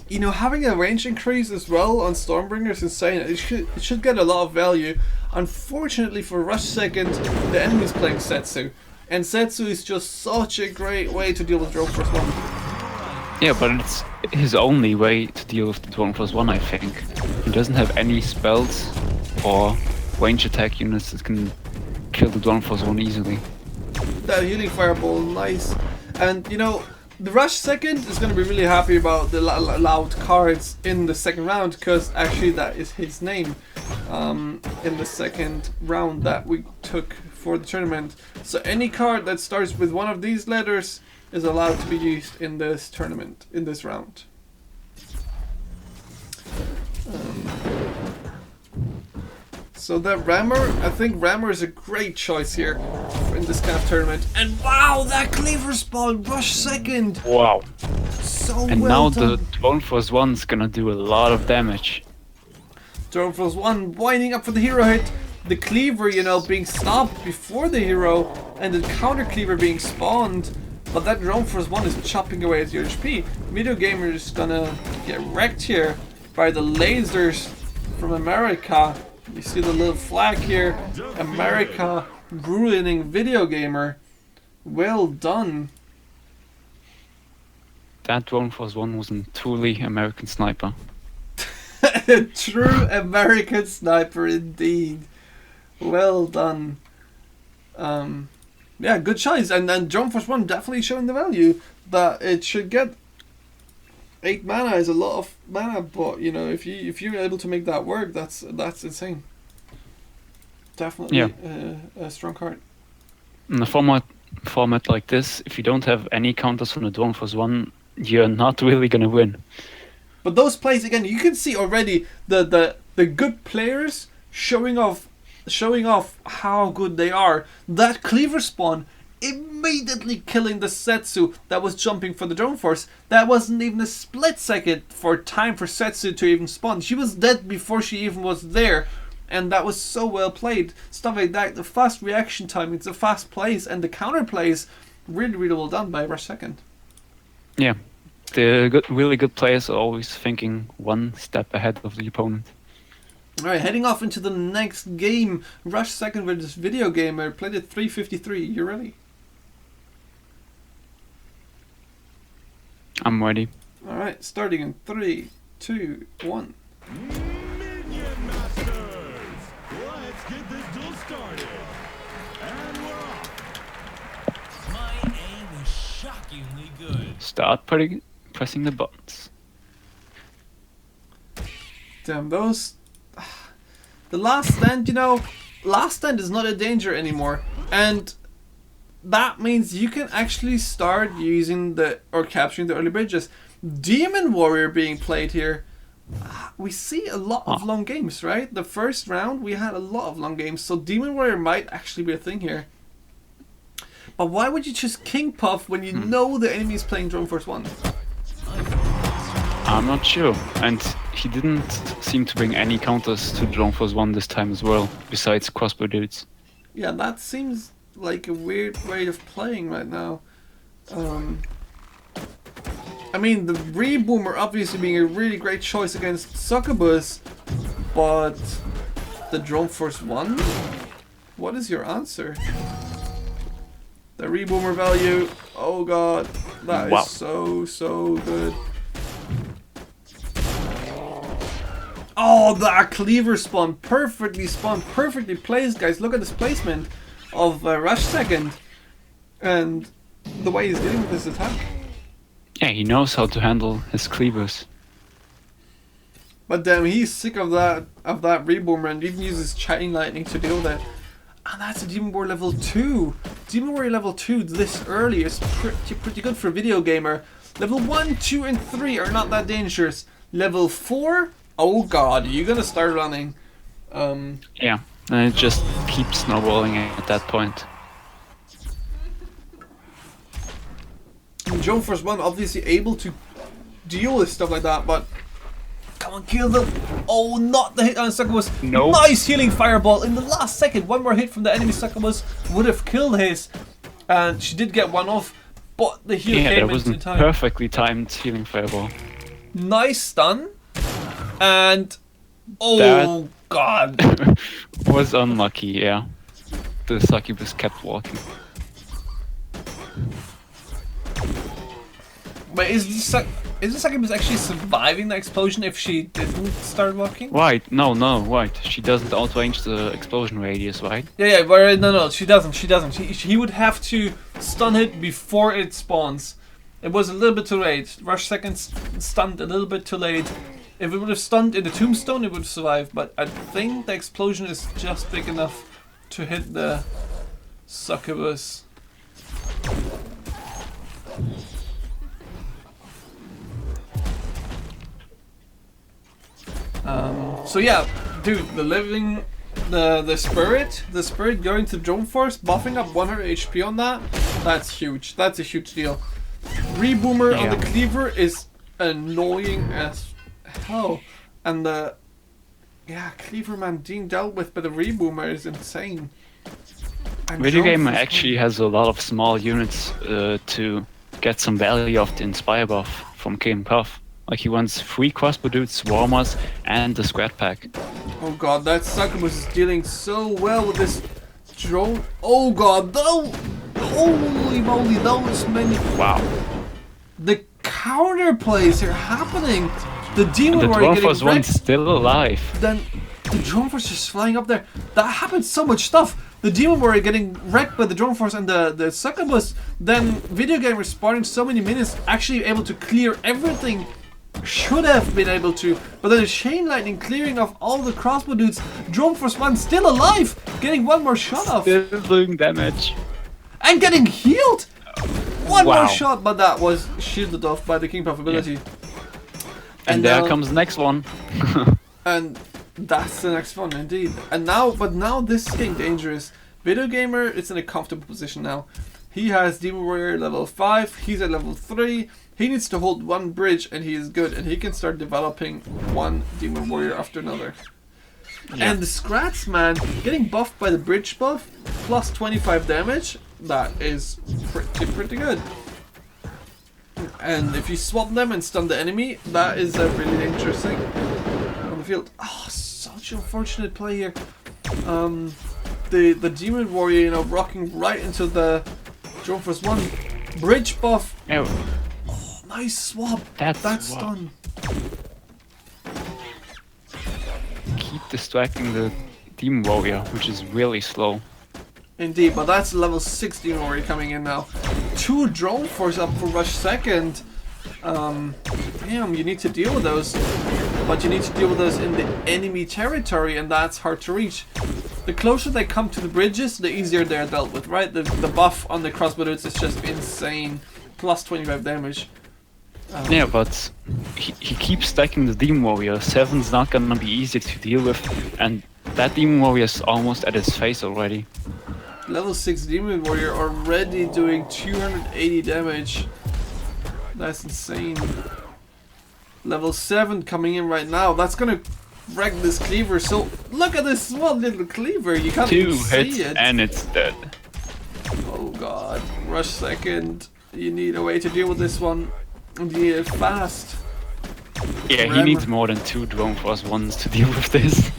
You know, having a range increase as well on Stormbringer is insane. It should get a lot of value. Unfortunately for Rush Second, the enemy's playing Setsu. And Setsu is just such a great way to deal with Drone Force 1. Yeah, but it's his only way to deal with the Drone Force 1, I think. He doesn't have any spells or range attack units that can kill the Drone Force 1 easily. That healing fireball, nice. And you know, the Rush Second is going to be really happy about the loud cards in the second round, because actually that is his name in the second round that we took for the tournament. So any card that starts with one of these letters is allowed to be used in this tournament, in this round. So that Rammer, I think Rammer is a great choice here in this kind of tournament. And wow, that Cleaver Spawn, Rush Second! Wow. So And well now done. the Drone Force 1's gonna do a lot of damage. Drone Force 1 winding up for the hero hit. The Cleaver, you know, being stopped before the hero, and the counter Cleaver being spawned. But that Drone Force 1 is chopping away at your HP. Video Gamer is gonna get wrecked here by the lasers from America. You see the little flag here. America ruining Video Gamer. Well done. That Drone Force 1 was a truly American sniper. True American sniper indeed. Well done. Yeah, good choice. And then Drone Force 1 definitely showing the value that it should get. 8 mana is a lot of mana, but you know, if you're able to make that work, that's insane. Definitely a strong card. In a format like this, if you don't have any counters from the Drone Force 1, you're not really gonna win. But those plays again, you can see already the good players showing off how good they are. That Cleaver Spawn immediately killing the Setsu that was jumping for the Drone Force. That wasn't even a split second for time for Setsu to even spawn. She was dead before she even was there. And that was so well played. Stuff like that, the fast reaction time, it's the fast plays and the counter plays, really, really well done by Rush Second. Yeah, the really good players are always thinking one step ahead of the opponent. Alright, heading off into the next game. Rush Second versus Video Gamer, played at 3:53. You ready? I'm ready. Alright, starting in 3, 2, 1. Minion Masters! Let's get this duel started. And we're off. My aim is shockingly good. Start pressing the buttons. Damn, those... The Last Stand, you know, Last Stand is not a danger anymore. And that means you can actually start using or capturing the early bridges. Demon Warrior being played here. We see a lot of long games, right? The first round we had a lot of long games, so Demon Warrior might actually be a thing here. But why would you choose King Puff when you know the enemy is playing Drone Force 1? I'm not sure, and he didn't seem to bring any counters to Drone Force 1 this time as well, besides crossbow dudes. Yeah, that seems like a weird way of playing right now. I mean, the Reboomer obviously being a really great choice against Succubus, but the Drone Force 1? What is your answer? The Reboomer value, oh god, that Wow. is so good. Oh, that Cleaver spawn, perfectly placed, guys. Look at this placement of Rush Second, and the way he's dealing with this attack. Yeah, he knows how to handle his cleavers. But damn, he's sick of that Reboomer and even uses Chain Lightning to deal with it. And that's a Demon Warrior level 2. Demon Warrior level 2 this early is pretty good for a video gamer. Level 1, 2, and 3 are not that dangerous. Level 4, oh god, you're gonna start running. Yeah, and it just keeps snowballing at that point. Drone Force 1 obviously able to deal with stuff like that, but come on, kill them. Oh, not the hit on Succubus. Nope. Nice healing fireball in the last second. One more hit from the enemy Succubus would have killed his. And she did get one off, but the heal Yeah, came that was into a time. perfectly timed healing fireball. Nice stun. And oh god. Was unlucky, yeah. The succubus kept walking. But is the Succubus actually surviving the explosion if she didn't start walking? Right, no, she doesn't auto-range the explosion radius, right? Yeah, but no, she doesn't. He would have to stun it before it spawns. It was a little bit too late. Rush seconds stunned a little bit too late. If it would have stunned in the tombstone, it would have survived. But I think the explosion is just big enough to hit the Succubus. So yeah, dude, the spirit going to Drone Force, buffing up 100 HP on that, that's huge. That's a huge deal. Reboomer on the cleaver is annoying as hell, and the cleaver man being dealt with by the Reboomer is insane. And Video Drone Gamer Force- actually has a lot of small units to get some value of the Inspire buff from King Puff. Like he wants 3 crossbow dudes, swarmers, and the Scrat Pack. Oh god, that Succubus is dealing so well with this drone. Oh god, holy moly, those many. Wow. The counter plays are happening. The Demon The Warrior Dwarf getting was one wrecked. still alive. Then the Drone Force just flying up there. That happened so much stuff. The Demon Warrior getting wrecked by the Drone Force and the Succubus. Then Video Gamer spawning so many minutes, actually able to clear everything. Should have been able to, but then the Chain Lightning clearing off all the crossbow dudes. Drone Force 1 still alive, getting one more shot off. Still doing damage. And getting healed! One Wow. more shot, but that was shielded off by the King Puff ability. And there now- comes the next one. And that's the next one, indeed. And now this is getting dangerous. Video Gamer is in a comfortable position now. He has Demon Warrior level 5, he's at level 3. He needs to hold one bridge and he is good, and he can start developing one Demon Warrior after another. Yeah. And the Scrats, man, getting buffed by the bridge buff, plus 25 damage, that is pretty good. And if you swap them and stun the enemy, that is a really dangerous thing on the field. Oh, such unfortunate play here. The Demon Warrior, rocking right into the Drone Force 1 bridge buff. Oh, Nice swap. That's That's swap. done. keep distracting the Demon Warrior, which is really slow. Indeed, but that's level 6 Demon Warrior coming in now. 2 Drone Force up for Rush second. Damn, you need to deal with those. But you need to deal with those in the enemy territory, and that's hard to reach. The closer they come to the bridges, the easier they're dealt with, right? The buff on the crossbow dudes is just insane. Plus 25 damage. Yeah, but he keeps stacking the Demon Warrior. 7's not gonna be easy to deal with, and that Demon Warrior is almost at his face already. Level 6 Demon Warrior already doing 280 damage. That's insane. Level 7 coming in right now. That's gonna wreck this cleaver. So look at this small little cleaver. You can't 2 even see hits it. and it's dead. Oh god. Rush second. You need a way to deal with this one. And you need it fast. Yeah, he Remember- needs more than 2 Drone Force 1s to deal with this.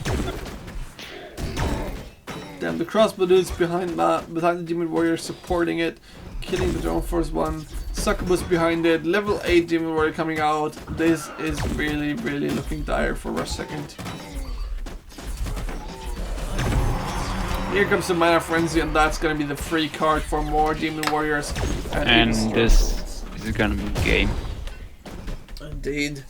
Damn, the crossbow dude's behind the Demon Warrior supporting it, killing the Drone Force 1. Succubus behind it, level 8 Demon Warrior coming out. This is really, really looking dire for Rush second. Here comes the Mana Frenzy, and that's gonna be the free card for more Demon Warriors. And this is gonna be game. indeed.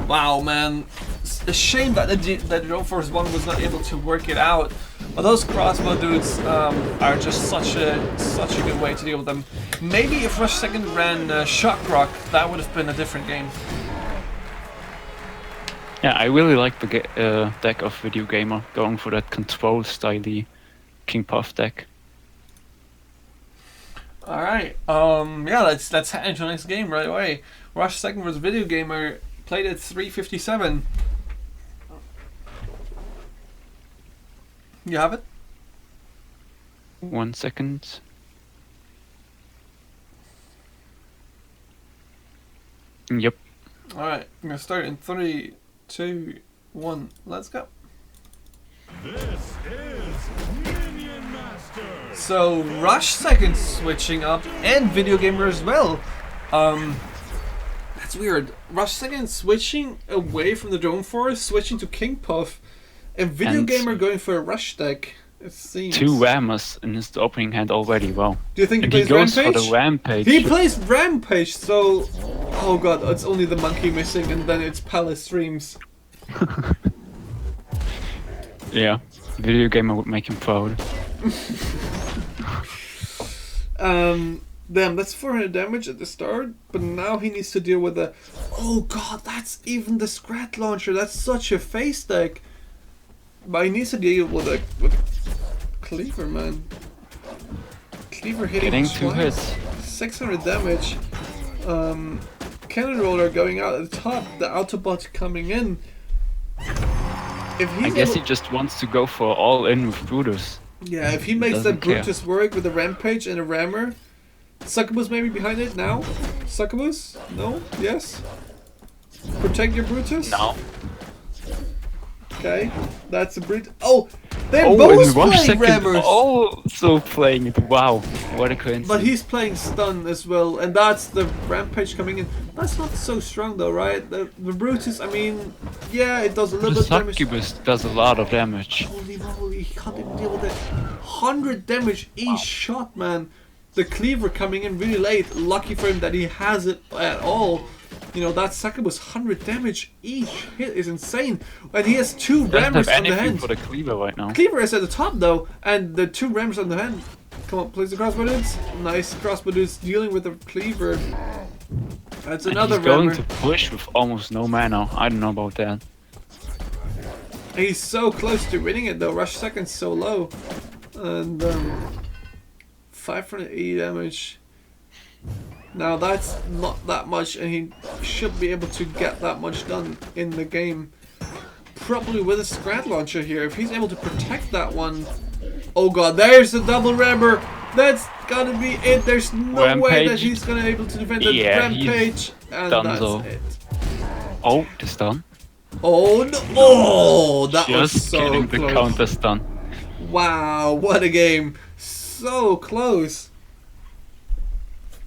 Wow, man. It's a shame that the Drone Force 1 was not able to work it out. But those crossbow dudes are just such a good way to deal with them. Maybe if Rush Second ran Shock Rock, that would have been a different game. Yeah, I really like the deck of Video Gamer, going for that control styly King Puff deck. Alright, yeah, let's head into the next game right away. Rush Second vs Video Gamer, played at 357. You have it? 1 second. Yep. Alright, I'm gonna start in 3, 2, 1, let's go. This is Minion Masters. So Rush Second switching up and Video Gamer as well. That's weird. Rush Second switching away from the Drone Force, switching to King Puff, and Video And Gamer going for a Rush deck. It seems. 2 Rammers in his opening hand already. Wow. Do you think And he he plays goes Rampage? for the Rampage. He plays Rampage, so oh god, it's only the monkey missing, and then it's Palace Streams. Yeah, Video Gamer would make him proud. Damn, that's 400 damage at the start, but now he needs to deal with the. Oh god, that's even the Scrat Launcher. That's such a face deck. But he needs to deal with a Cleaver, man. Cleaver hitting Getting 2 twice. hits. 600 damage. Cannon Roller going out at the top. The Autobot coming in. If I he's guess able, he just wants to go for all in with Brutus. yeah, if he makes doesn't that care. Brutus work with a Rampage and a Rammer. Succubus maybe behind it now? Succubus? No? Yes? Protect your Brutus? No. Okay, that's a Brut. Oh! They're Oh, both and Rush playing Second Rammers! also playing it. Wow, what a coincidence. But he's playing Stun as well, and that's the Rampage coming in. That's not so strong though, right? The Brutus, I mean, yeah, it does a little The bit of damage. Succubus does a lot of damage. Holy moly, he can't even deal with it. 100 damage each shot, man. The Cleaver coming in really late. Lucky for him that he has it at all. You know, that Succubus 100 damage each hit is insane. And he has 2 Doesn't Rammers have on the anything hand. for the Cleaver right now. Cleaver is at the top though, and the 2 Rammers on the hand. Come on, place the crossbow dudes. Nice crossbow dudes dealing with the Cleaver. That's And another he's going Rammer. to push with almost no mana. I don't know about that. He's so close to winning it though. Rush Second's so low. And 580 damage. Now that's not that much, and he should be able to get that much done in the game. Probably with a Scrat Launcher here. If he's able to protect that one. Oh god, there's the double Rammer. That's gotta be it. There's no way that Rampage. he's gonna be able to defend the Yeah, he's Rampage. And done that's so. it. Oh, the stun. Oh no! Oh, that was Just so getting the close. counter stun. Wow, what a game. So close.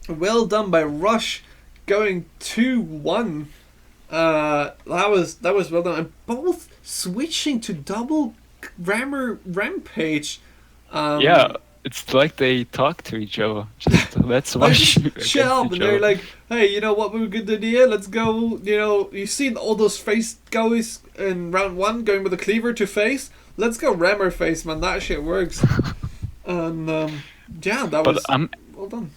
Well done by Rush, going 2-1. That was well done. And both switching to double Rammer Rampage. Yeah, it's like they talk to each other. Just let's Like, rush just chill up, against and each they're other. like, hey, you know what would be a good idea? Let's go, you know, you see all those face goes in round 1 going with the Cleaver to face? Let's go Rammer face, man, that shit works. And, yeah, that But was I'm well done.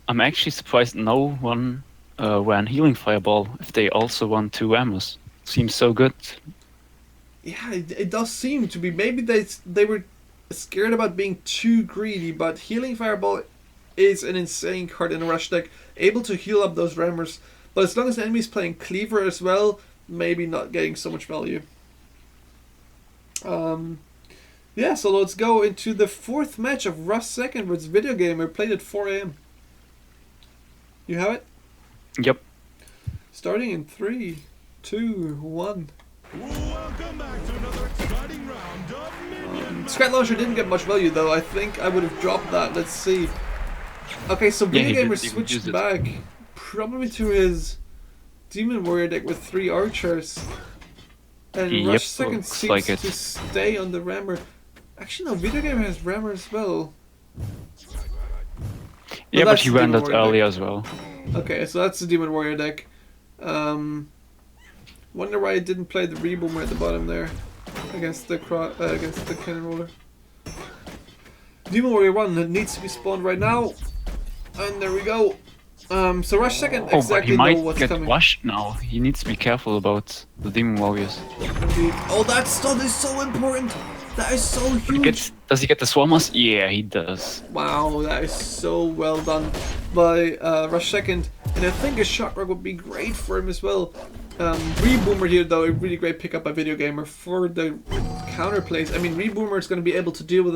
I'm actually surprised no one ran Healing Fireball if they also won 2 Rammers. Seems so good. Yeah, it does seem to be. Maybe they were scared about being too greedy, but Healing Fireball is an insane card in a Rush deck, able to heal up those Rammers. But as long as the enemy's playing Cleaver as well, maybe not getting so much value. Yeah, so let's go into the 4th match of Rush Second versus Video Gamer, played at 4 AM. You have it? Yep. Starting in 3, 2, 1. Welcome back to another exciting round of Minion Scrat Launcher didn't get much value though. I think I would have dropped that. Let's see. Okay, so Video he Gamer didn't even switched use it. back probably to his Demon Warrior deck with 3 archers. And Yep, Rush Second looks seems like it. to stay on the Rammer. Actually, no, Video Gamer has Rammer as well. Yeah, but that's he the ran Demon that Warrior earlier deck. as well. Okay, so that's the Demon Warrior deck. Wonder why I didn't play the Reboomer at the bottom there against the Cannon Roller. Demon Warrior 1 needs to be spawned right now, and there we go. So Rush second Oh, but exactly he know might what's get coming. washed now. He needs to be careful about the Demon Warriors. Indeed. Oh, that stun is so important. That is so huge. Does he get the Swarmers? Yeah, he does. Wow, that is so well done by Rush second, and I think a Shock Rock would be great for him as well. Reboomer here though, a really great pickup by Video Gamer for the counter plays. I mean, Reboomer is going to be able to deal with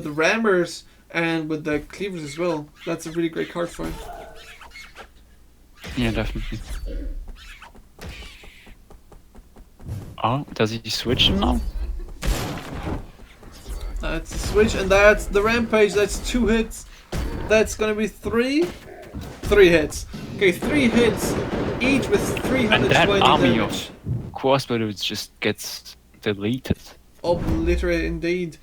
the rammers and with the cleavers as well. That's a really great card for him. Yeah, definitely. Oh, does he switch him now? That's a switch, and that's the Rampage. That's 2 hits. That's going to be 3 hits. Okay, 3 hits, each with 320 And that army damage. of crossbows just gets deleted. Obliterate indeed.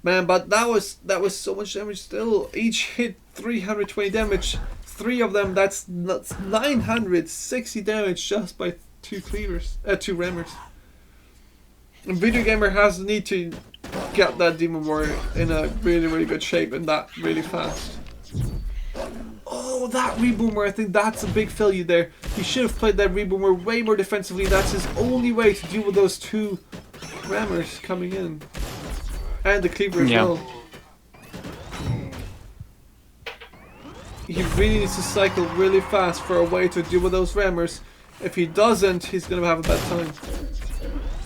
Man, but that was so much damage still. Each hit 320 damage. 3 of them, that's 960 damage just by 2 cleavers, 2 rammers. And Video Gamer has the need to get that Demon Warrior in a really, really good shape and that really fast. Oh, that Reboomer, I think that's a big failure there. He should have played that Reboomer way more defensively. That's his only way to deal with those 2 rammers coming in. And the cleaver as well. He really needs to cycle really fast for a way to deal with those rammers. If he doesn't, he's gonna have a bad time.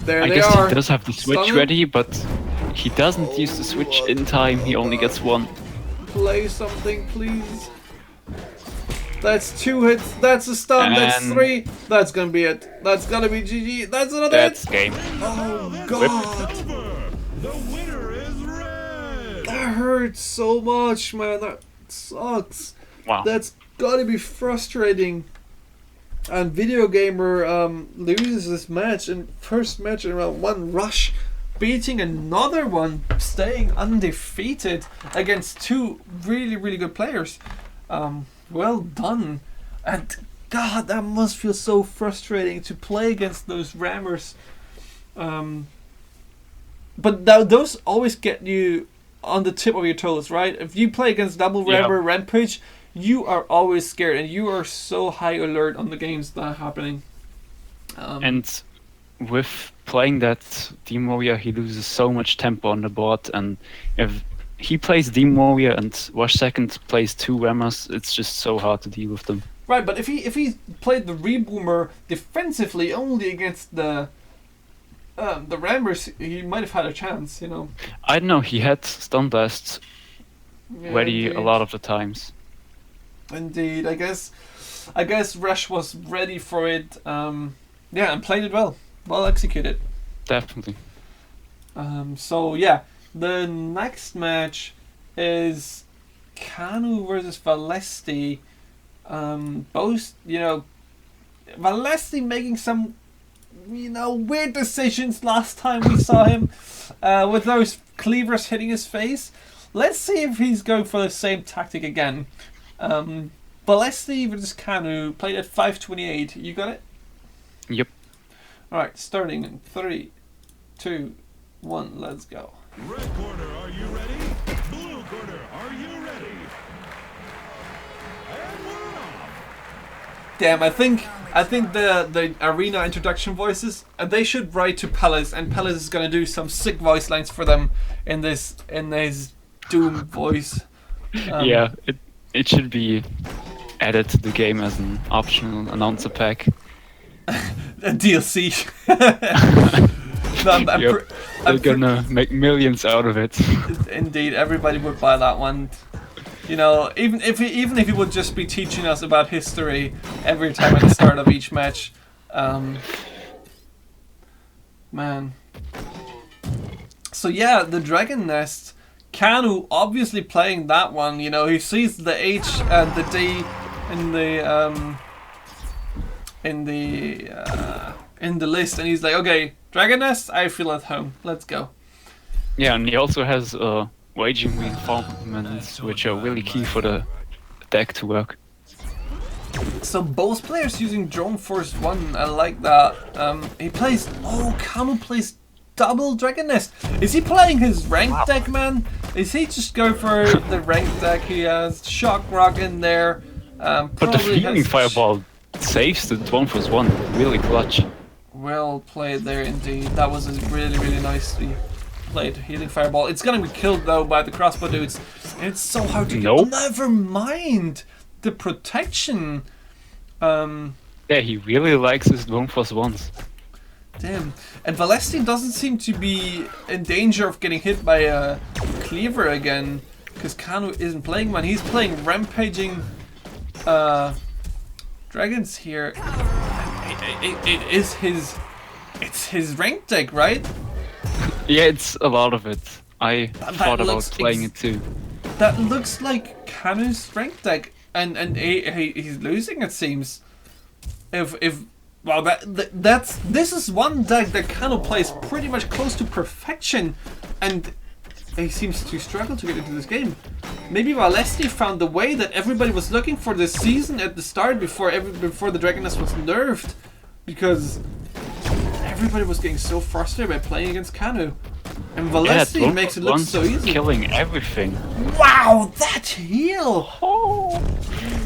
There I they guess are. he does have the switch Stunning. ready, but he doesn't use the switch in time. He only gets 1. Play something, please. That's 2 hits. That's a stun. That's And 3. That's gonna be it. That's gonna be GG. That's another That's hit. game. Oh god, Over. The winner is red. that hurts so much, man. That sucks. Wow. That's gotta be frustrating. And Video Gamer loses this match in first match in round 1. Rush beating another one, staying undefeated against 2 really, really good players. Well done. And God, that must feel so frustrating to play against those rammers. But those always get you on the tip of your toes, right? If you play against double rammer Rampage, you are always scared and you are so high alert on the games that are happening. And with playing that Demon Warrior, he loses so much tempo on the board. And if he plays Demon Warrior and Rush second plays 2 rammers, it's just so hard to deal with them. Right, but if he played the Reboomer defensively only against the rammers, he might have had a chance, you know. I don't know, he had Stun Blast Yeah, ready indeed. a lot of the times. Indeed, I guess Rush was ready for it. Yeah, and played it well executed. Definitely. So yeah, the next match is Kanu versus Valesti. Both, Valesti making some, weird decisions last time we saw him with those cleavers hitting his face. Let's see if he's going for the same tactic again. Valesti versus Kanu, played at 528. You got it? Yep. Alright, starting in 3, 2, 1, let's go. Red corner, are you ready? Blue corner, are you ready? And we're off. Damn, I think the arena introduction voices, they should write to Palace, and Palace is gonna do some sick voice lines for them in his Doom voice. Yeah, it should be added to the game as an optional announcer pack. A DLC. No, Yep. They're gonna make millions out of it. Indeed, everybody would buy that one. Even if he would just be teaching us about history every time at the start of each match. Man. So yeah, the Dragon Nest. Kanu obviously playing that one. He sees the H and the D in the list, and he's like, okay, Dragon Nest, I feel at home. Let's go. Yeah, and he also has waging reinforcements, which are really key for the deck to work. So both players using Drone Force 1, I like that. He plays, Kanu plays double Dragon Nest. Is he playing his ranked deck, man? Is he just going for the ranked deck? He has Shock Rock in there. But the probably Feeling has Fireball saves the Drone Force 1 really clutch. Well played there indeed. That was a really, really nicely played Healing Fireball. It's gonna be killed though by the crossbow dudes. It's so hard to Nope. Never mind the protection. Yeah, he really likes his Drone Force 1s. Damn. And Valesti doesn't seem to be in danger of getting hit by a cleaver again, because Kanu isn't playing one. He's playing rampaging dragons here. It's his rank deck, right? Yeah, it's a lot of it. I thought about looks playing it too. That looks like Kanu's rank deck, and he's losing, it seems. This is one deck that Kanu plays pretty much close to perfection, and he seems to struggle to get into this game. Maybe Valesti found the way that everybody was looking for this season at the start before the Dragon Nest was nerfed, because everybody was getting so frustrated by playing against Kanu. And Valesti Drone makes it Force look 1s so is easy. killing everything. Wow, that heal!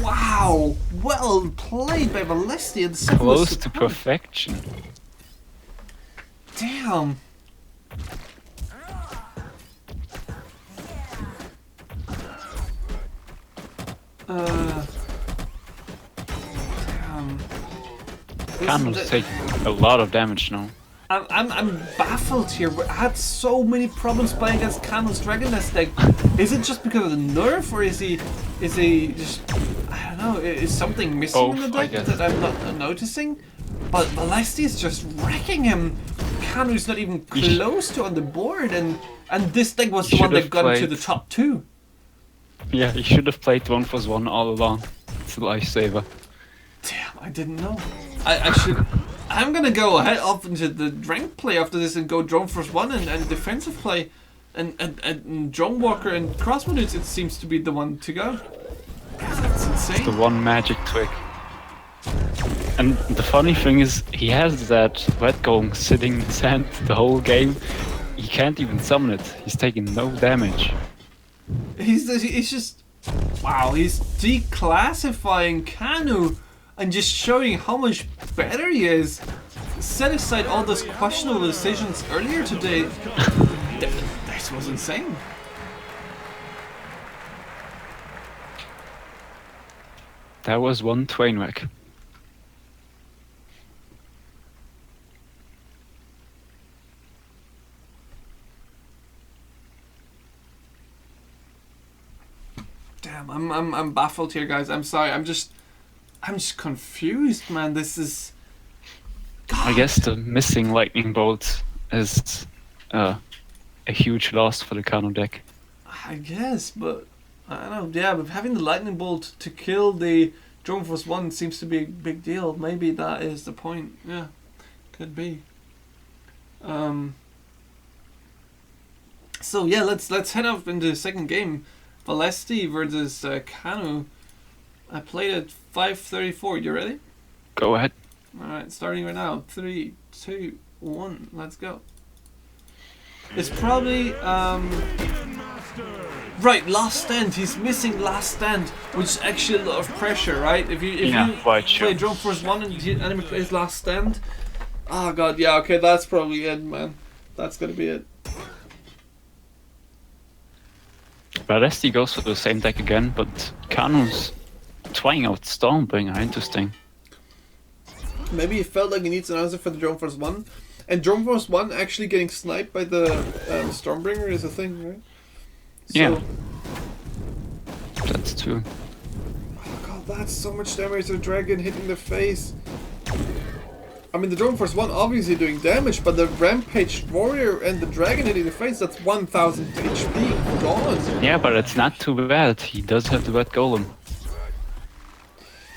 Wow, well played by Valesti. And the second was Close to superb. perfection. Damn. Damn. Canu's taking a lot of damage now. I'm baffled here. I had so many problems playing against Kanu's Dragon Nest deck. Is it just because of the nerf, or is he just, I don't know, is something missing in the Both, I deck guess. that I'm not noticing? But Valesti is just wrecking him. Kanu's not even close to on the board, and this deck was the You one that should've got into played- the top 2. Yeah, you should have played Drone Force 1 all along. It's a lifesaver. Damn, I didn't know. I should. I'm gonna go ahead off into the rank play after this and go Drone Force 1 and defensive play. And Drone Walker and Crossbow Dudes, it seems to be the one to go. That's insane. The one magic trick. And the funny thing is, he has that red golem sitting in his hand the whole game. He can't even summon it. He's taking no damage. He's just. Wow, he's declassifying Kanu and just showing how much better he is. Set aside all those questionable decisions earlier today. This was insane. That was one train wreck. Damn, I'm baffled here, guys. I'm sorry. I'm just confused, man. This is. God. I guess the missing lightning bolt is a huge loss for the Kanu deck. I guess, but I don't know. Yeah, but having the lightning bolt to kill the Drone Force 1 seems to be a big deal. Maybe that is the point. Yeah, could be. So yeah, let's head off into the second game. Valesti versus Kanu. I played at 5:34. You ready? Go ahead. All right, starting right now. 3, 2, 1. Let's go. It's probably right. Last stand. He's missing last stand, which is actually a lot of pressure, right? If you quite play sure. Drone Force 1 and the enemy plays last stand. Oh god, yeah. Okay, that's probably it, man. That's gonna be it. Valesti goes for the same deck again, but Kanu's trying out Stormbringer. Interesting. Maybe he felt like he needs an answer for the Drone Force 1. And Drone Force 1 actually getting sniped by the Stormbringer is a thing, right? So, Yeah. That's true. oh god, that's so much damage to the dragon hitting the face. I mean, the Drone Force 1 obviously doing damage, but the Rampage Warrior and the dragon hitting the face, that's 1000 HP. God. Yeah, but it's not too bad. He does have the red golem.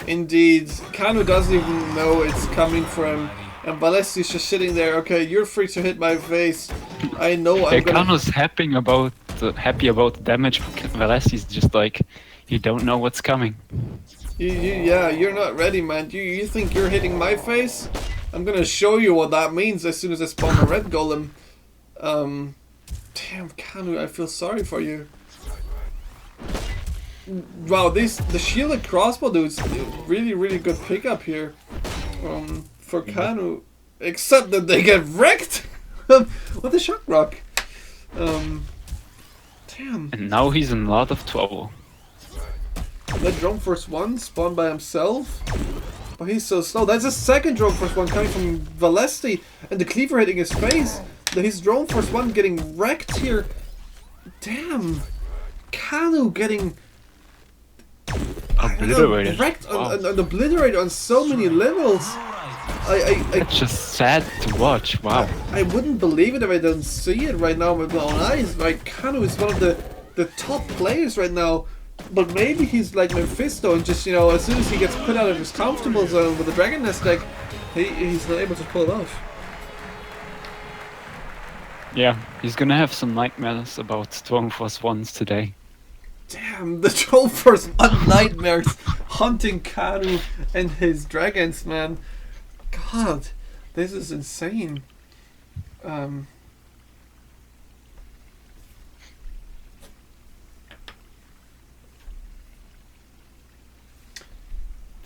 Indeed. Kanu doesn't even know it's coming from. And Valesti's just sitting there. Okay, you're free to hit my face. I know I'm gonna. Kanu's happy about the damage, but Valesti's just like, you don't know what's coming. Yeah, you're not ready, man. You think you're hitting my face? I'm gonna show you what that means as soon as I spawn a red golem. Damn, Kanu, I feel sorry for you. Wow, the shielded crossbow dude's really, really good pickup here. For Kanu. Except that they get wrecked with the shock rock. Damn. And now he's in a lot of trouble. That Drone Force 1 spawned by himself. But he's so slow. That's a second Drone Force 1 coming from Valesti. And the cleaver hitting his face. His Drone Force 1 getting wrecked here. Damn. Kanu getting Obliterated. wrecked Wow. and obliterated on so many levels. It's just sad to watch. Wow. I wouldn't believe it if I didn't see it right now with my own eyes. Like, Kanu is one of the top players right now. But maybe he's like Mephisto and just, as soon as he gets put out of his comfortable zone with the Dragon Nest deck, he's not able to pull it off. Yeah, he's gonna have some nightmares about Drone Force 1s today. Damn, the Drone Force 1 nightmares hunting Kanu and his dragons, man. God, this is insane.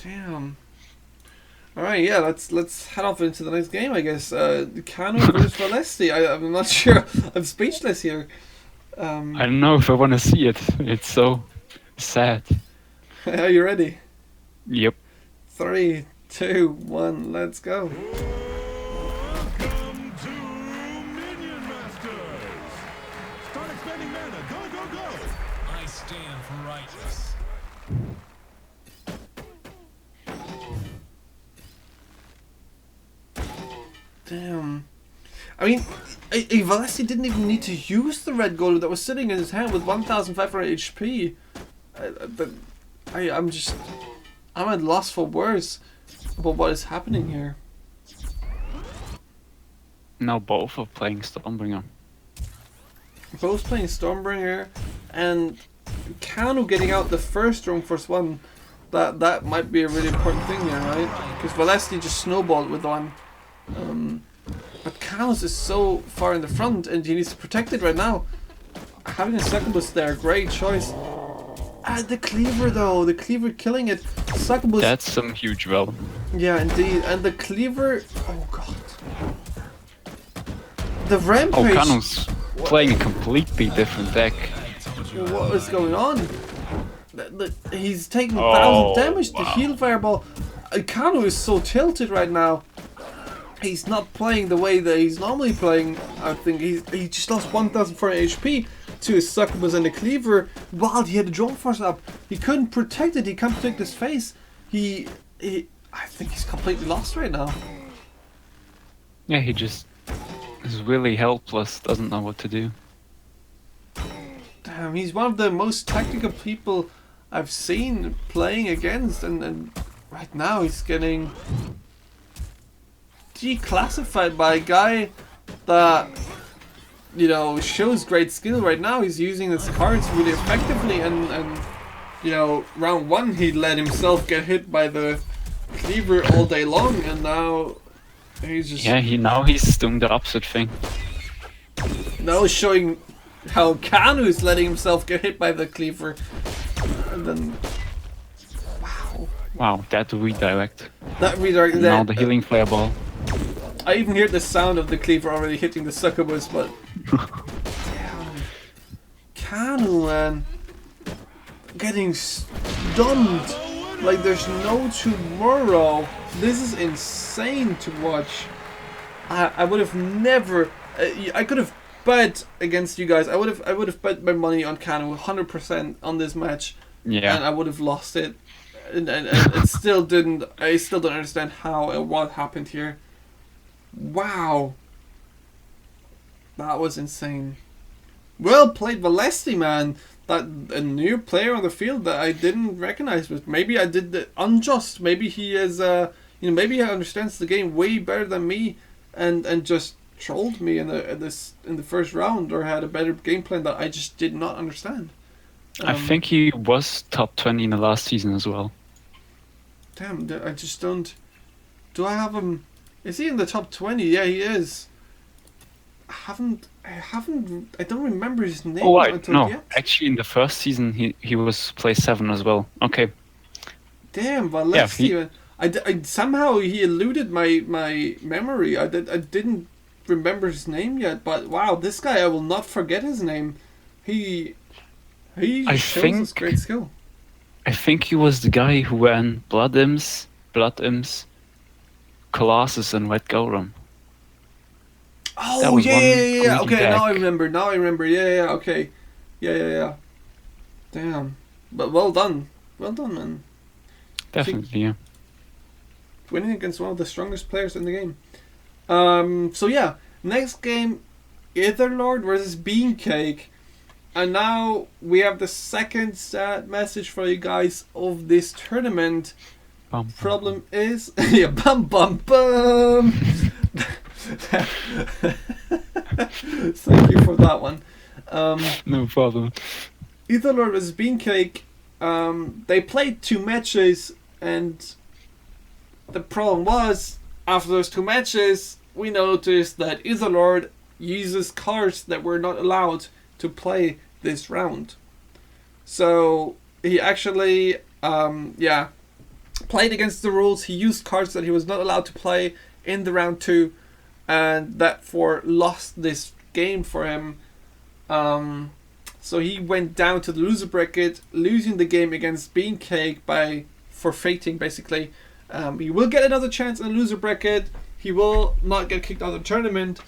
Damn. Alright, yeah, let's head off into the next game, I guess. Kanu versus Valesti. I'm not sure. I'm speechless here. I don't know if I want to see it. It's so sad. Are you ready? Yep. 3, 2, 1, let's go. Welcome to Minion Masters. Start expending mana. Go, go, go. I stand for rightness. Damn. I mean, Valesti didn't even need to use the red golem that was sitting in his hand with 1,500 HP. I'm at loss for words about what is happening here. Now both are playing Stormbringer. Both playing Stormbringer and Kanu getting out the first Drone Force 1. That might be a really important thing here, right? Because Valesti just snowballed with one. But Kanu's is so far in the front and he needs to protect it right now. Having a succubus there, great choice. The cleaver though, the cleaver killing it. Succubus. That's some huge realm. Yeah, indeed. And the cleaver. Oh god. The rampage. Oh, Kanu's playing a completely different deck. What is going on? He's taking Oh, 1,000 damage. The wow. heal fireball. Kanu is so tilted right now. He's not playing the way that he's normally playing. I think he just lost 1,400 HP to his succubus and the cleaver while he had the Drone Force up. He couldn't protect it. He can't protect his face. I think he's completely lost right now. Yeah, he just is really helpless, doesn't know what to do. Damn, he's one of the most tactical people I've seen playing against, and right now he's getting declassified by a guy that shows great skill. Right now he's using his cards really effectively, and round 1 he let himself get hit by the cleaver all day long, and now he's just now he's doing the opposite thing. now showing how Kanu is letting himself get hit by the cleaver, and then Wow, that redirect. that redirect. Now the healing fireball. I even hear the sound of the cleaver already hitting the succubus, but damn, Kanu, man, getting stunned like there's no tomorrow. This is insane to watch. I would have never. I could have bet against you guys. I would have bet my money on Kanu 100% on this match, Yeah. and I would have lost it. And it still didn't. I still don't understand how and what happened here. Wow. That was insane. Well played, Valesti, man. That a new player on the field that I didn't recognize. But maybe I did the unjust. Maybe he is. Maybe he understands the game way better than me, and just trolled me in the first round, or had a better game plan that I just did not understand. I think he was top 20 in the last season as well. Damn, I just don't. Do I have him? Is he in the top 20? Yeah, he is. I don't remember his name. Oh, right. until No, yet. actually, in the first season, he was place 7 as well. Okay. Damn, but let's Yeah, see. I somehow he eluded my memory. I didn't remember his name yet. But wow, this guy, I will not forget his name. He I shows think- us great skill. I think he was the guy who ran Blood Imps, Colossus, and Red Golem. That Oh was yeah, one yeah, yeah. greedy Okay, now I back. remember. Yeah, okay. Yeah. Damn, but well done, man. Definitely, yeah. Winning against one of the strongest players in the game. So yeah, next game, Etherlord versus Beancake. And now we have the second sad message for you guys of this tournament. Bum. Problem is, yeah, bum. Thank you for that one. No problem. Etherlord versus Beancake. They played 2 matches, and the problem was, after those 2 matches, we noticed that Etherlord uses cards that were not allowed to play this round. So he actually, played against the rules. He used cards that he was not allowed to play in the round 2, and therefore lost this game for him. So he went down to the loser bracket, losing the game against Beancake by forfeiting, basically. He will get another chance in the loser bracket. He will not get kicked out of the tournament,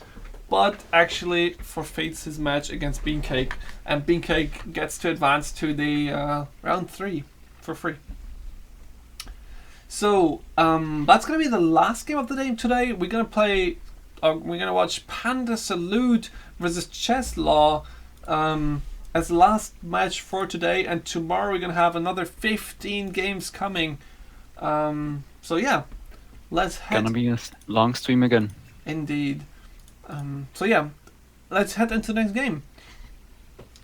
but actually forfeits his match against Beancake, and Beancake gets to advance to the round 3 for free. So that's gonna be the last game of the day today. We're gonna watch Panda Salute versus Chess Law as the last match for today, and tomorrow we're gonna have another 15 games coming. So yeah, let's head. Gonna be a long stream again. Indeed. So yeah, let's head into the next game.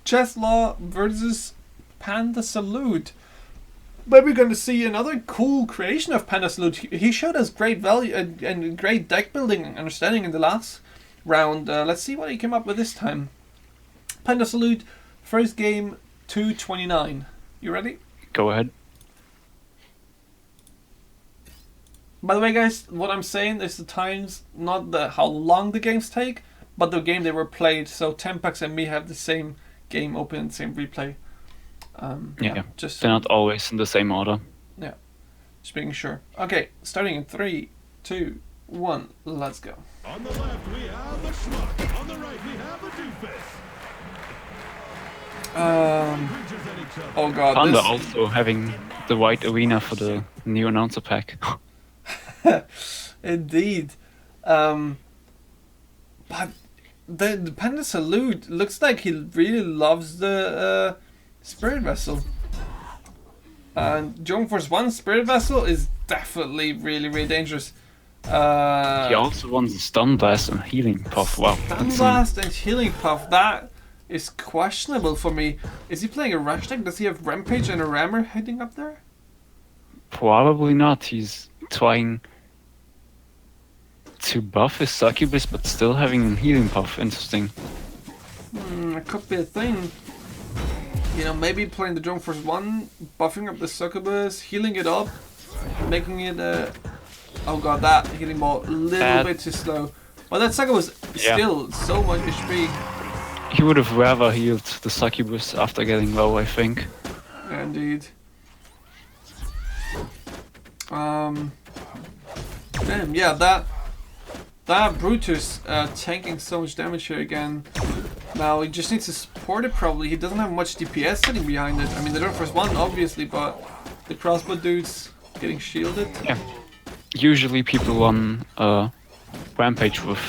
Chess Law versus Panda Salute. But we're going to see another cool creation of Panda Salute. He showed us great value and great deck building and understanding in the last round. Let's see what he came up with this time. Panda Salute, first game, 229. You ready? Go ahead. By the way, guys, what I'm saying is the times, not how long the games take, but the game they were played. So Tempax and me have the same game open, same replay. Yeah. Just They're not always in the same order. just making sure. Okay, starting in 3, 2, 1, let's go. On the left, we have a schmuck. On the right, we have a doofus. Creatures at each other. Oh god, Panda this, also having the white arena for the new announcer pack. indeed. But the Panda Salute looks like he really loves the Spirit Vessel. And Drone Force 1 Spirit Vessel is definitely really, really dangerous. He also wants a stun blast and healing puff. Wow. Stun that's Blast and Healing Puff, that is questionable for me. Is he playing a Rush deck? Does he have Rampage and a Rammer heading up there? Probably not. He's trying to buff his succubus, but still having a healing puff. Interesting. It could be a thing. You know, maybe playing the Drone Force 1, buffing up the Succubus, healing it up, making it oh god, that healing ball a little bit too slow. But that Succubus Yeah. still so much HP. He would have rather healed the succubus after getting low, I think. Indeed. Damn, yeah, that Brutus tanking so much damage here again. Now he just needs to support it probably. He doesn't have much DPS sitting behind it. I mean, the Drone Force 1 obviously, but the crossbow dude's getting shielded. Yeah. Usually people run Rampage with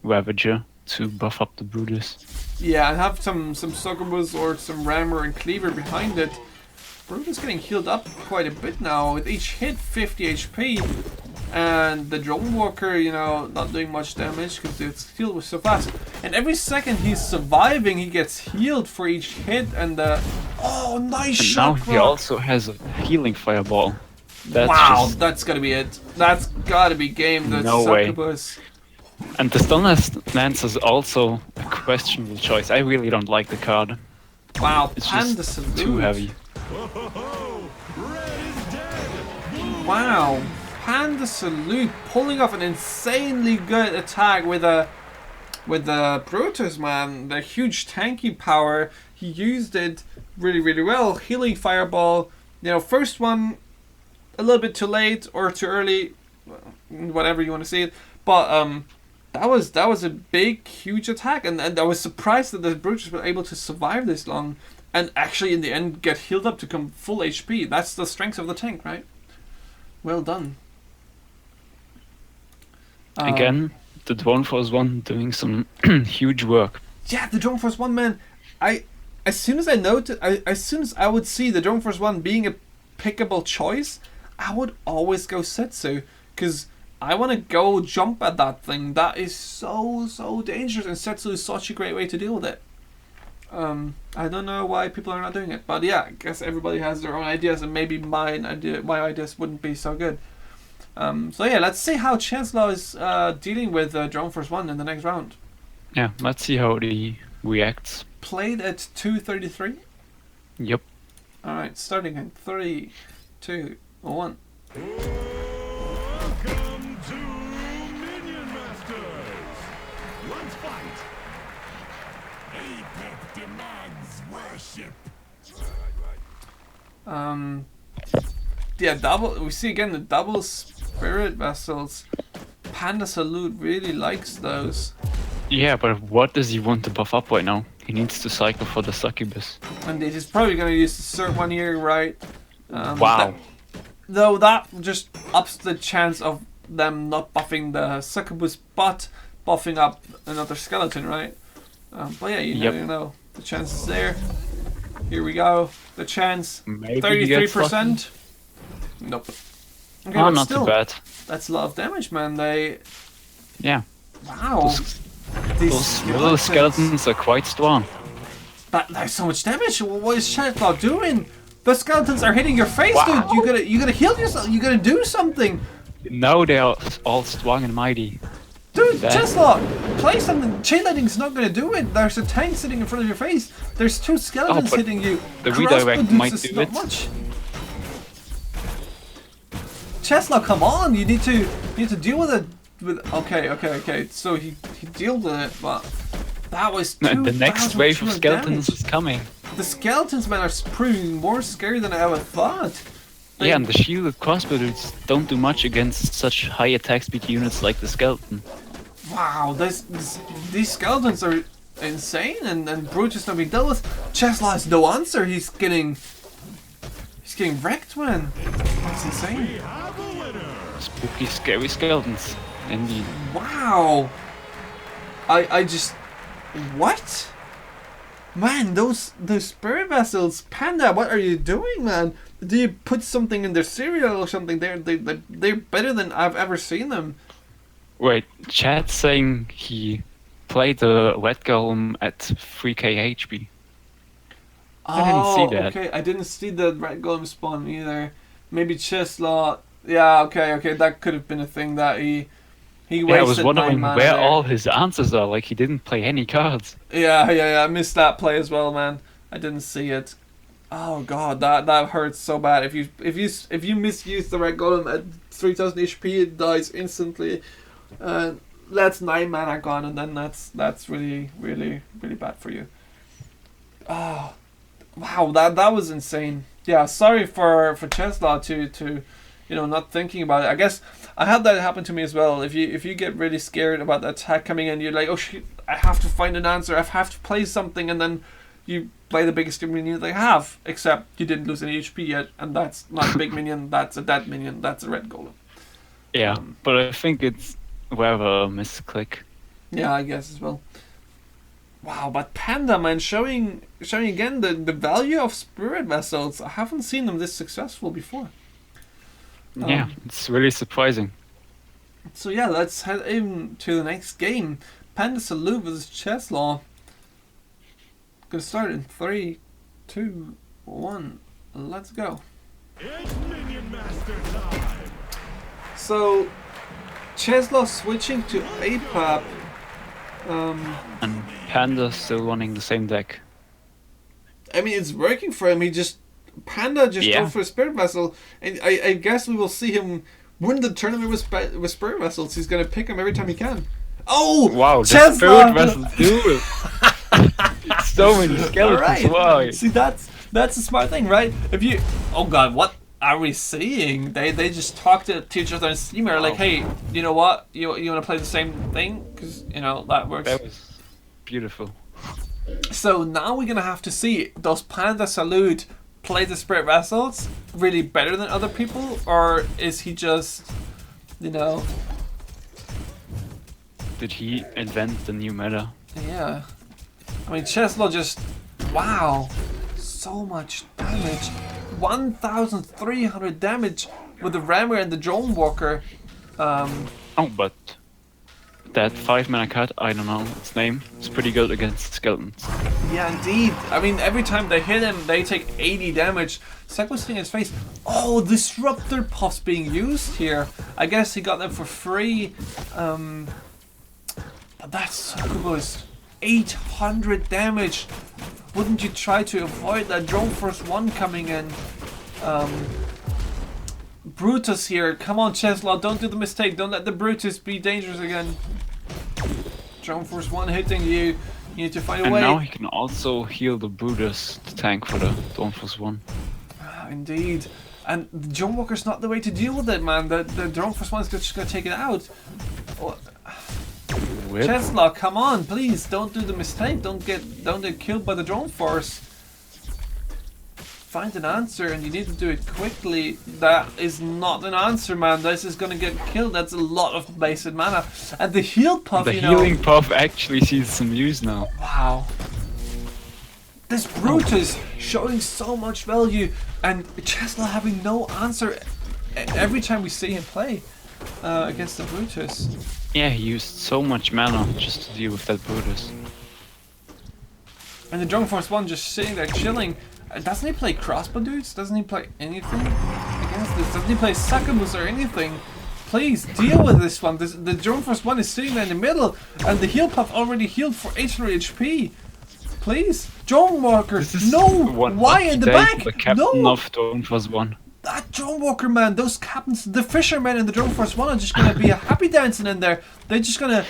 Ravager to buff up the Brutus. Yeah, and have some Succubus or some Rammer and Cleaver behind it. Brutus getting healed up quite a bit now. With each hit 50 HP. And the Drone Walker, you know, not doing much damage because it's healed was so fast. And every second he's surviving, he gets healed for each hit. And oh, nice And shot! now he also has a healing fireball. That's wow, just- that's gotta be it. That's gotta be game. The No way. succubus. And the Stunless Lance is also a questionable choice. I really don't like the card. Wow, It's Panda just Salute. too heavy. Red is dead. Wow, Panda Salute pulling off an insanely good attack with a Brutus, man. The huge tanky power. He used it really well. Healing Fireball. You know, first one a little bit too late or too early, whatever you want to see it. But that was a big, huge attack, and I was surprised that the Brutus were able to survive this long, and actually in the end get healed up to come full HP. That's the strength of the tank, right? Well done. Again, the Drone Force 1 doing some huge work. Yeah, the Drone Force 1, man. As soon as I would see the Drone Force 1 being a pickable choice, I would always go Setsu, because I want to go jump at that thing. That is so dangerous, and Setsu is such a great way to deal with it. I don't know why people are not doing it, but yeah, I guess everybody has their own ideas, and maybe my ideas wouldn't be so good. So yeah, let's see how Chancellor is dealing with Drone Force 1 in the next round. Yeah, let's see how he reacts. Played at 2:33. Yep. Alright, starting in 3, 2, 1. Welcome to Minion Masters. Let's fight. Apep demands worship. Yeah, we see again the double spirit vessels. Panda Salute really likes those. Yeah, but what does he want to buff up right now? He needs to cycle for the Succubus. And he's probably going to use the cert one here, right? Wow. Though that just ups the chance of them not buffing the Succubus, but buffing up another skeleton, right? But yeah, you Yep. know, the chance is there. Here we go. The chance, Maybe he gets 33%. Nope. Okay, Oh, but not still, too bad. that's a lot of damage, man. Yeah, Wow. those, These those little skeletons are quite strong. There's so much damage. What is Chancellor doing? The skeletons are hitting your face, Wow. dude. You gotta heal yourself. You gotta do something. Now they are all strong and mighty. Dude, That- Chancellor, play something. Chain lightning's not gonna do it. There's a tank sitting in front of your face. There's 2 skeletons but hitting you. the Crossbow redirect dudes might is do not it. much. Chancellor, come on. You need to deal with it. Okay. So he dealt with it, but that was And the next wave of 2,200 skeletons damage. is coming. The skeletons, man, are proving more scary than I ever thought. Yeah, and the shielded crossbow dudes don't do much against such high attack speed units like the skeleton. Wow, these skeletons are insane, and Brutus not being dealt with. Chancellor has no answer. He's getting wrecked, man. That's insane. Have a winner. Spooky, scary skeletons. Indeed. Wow. I just what? Man, those spirit vessels, Panda, what are you doing, man? Do you put something in their cereal or something? They're better than I've ever seen them. Wait, Chad's saying he played the Red Golem at 3k HP. I didn't see that. Okay, I didn't see the Red Golem spawn either. Maybe Cheslot. Yeah, okay, that could have been a thing that he wasted Yeah, I was 9 wondering mana where there. all his answers are. Like, he didn't play any cards. Yeah, I missed that play as well, man. I didn't see it. Oh god, that hurts so bad. If you misuse the Red Golem at 3000 HP, it dies instantly. That's 9 mana gone, and then that's really bad for you. Oh, wow, that was insane. Yeah, sorry for Chesla to not thinking about it. I guess I had that happen to me as well. If you get really scared about the attack coming in, you're like, oh shit, I have to find an answer. I have to play something, and then you play the biggest minion they have. Except you didn't lose any HP yet, and that's not a big minion. That's a dead minion. That's a Red Golem. Yeah, but I think it's rather a misclick. Yeah, I guess as well. Wow, but Panda, man, showing again the value of spirit vessels. I haven't seen them this successful before. Yeah, it's really surprising. So yeah, let's head into the next game. Panda Salute vs Cheslaw. Gonna start in 3, 2, 1. Let's go. It's Minion Master time. So, Chesla switching to APAP. And Panda's still running the same deck. I mean, it's working for him. Panda just Yeah. go for a Spirit Vessel, and I guess we will see him win the tournament with Spirit Vessels. He's gonna pick him every time he can. Oh, Wow, the Chesla! Spirit Vessel duel! So many skeletons, Alright. why? See, that's a smart thing, right? If you, oh god, what are we seeing? They just talk to each other in Steam. Are like, hey, you know what? You want to play the same thing? Because that works. That was beautiful. So now we're gonna have to see, does Panda Salute play the Spirit Vessels really better than other people, or is he just, Did he invent the new meta? yeah. I mean, Chesla just, wow, so much damage. 1,300 damage with the Rammer and the Drone Walker. Oh, but that 5-mana cat, I don't know its name, it's pretty good against skeletons. Yeah, indeed. I mean, every time they hit him, they take 80 damage. Sakuba's in his face. Oh, Disruptor Puffs being used here. I guess he got them for free. But that's Sakuba's 800 damage. Wouldn't you try to avoid that Drone Force 1 coming in? Brutus here. Come on, Chesla, don't do the mistake. Don't let the Brutus be dangerous again. Drone Force 1 hitting you. You need to find a And way. now he can also heal the Brutus, the tank for the Dawn Force 1. Indeed. And the Drone Walker's not the way to deal with it, man. The Drone Force 1 is just going to take it out. Oh, Whip. Chesla, come on, please. Don't do the mistake. Don't get killed by the Drone Force. Find an answer, and you need to do it quickly. That is not an answer, man. This is going to get killed. That's a lot of basic mana. And the heal puff, The healing puff actually sees some use now. Wow. This Brutus showing so much value, and Chesla having no answer every time we see him play against the Brutus. Yeah, he used so much mana just to deal with that Brutus. And the Drone Force 1 just sitting there chilling. Doesn't he play crossbow dudes? Doesn't he play anything against this? Doesn't he play succubus or anything? Please deal with this one. The Drone Force 1 is sitting there in the middle, and the heal puff already healed for 800 HP. Please, Drone Walker. This is No, one why in the back? The captain No, of Dawn Force 1. that Drone Walker, man. Those captains, the fishermen in the Drone Force 1 are just gonna be a happy dancing in there. They're just gonna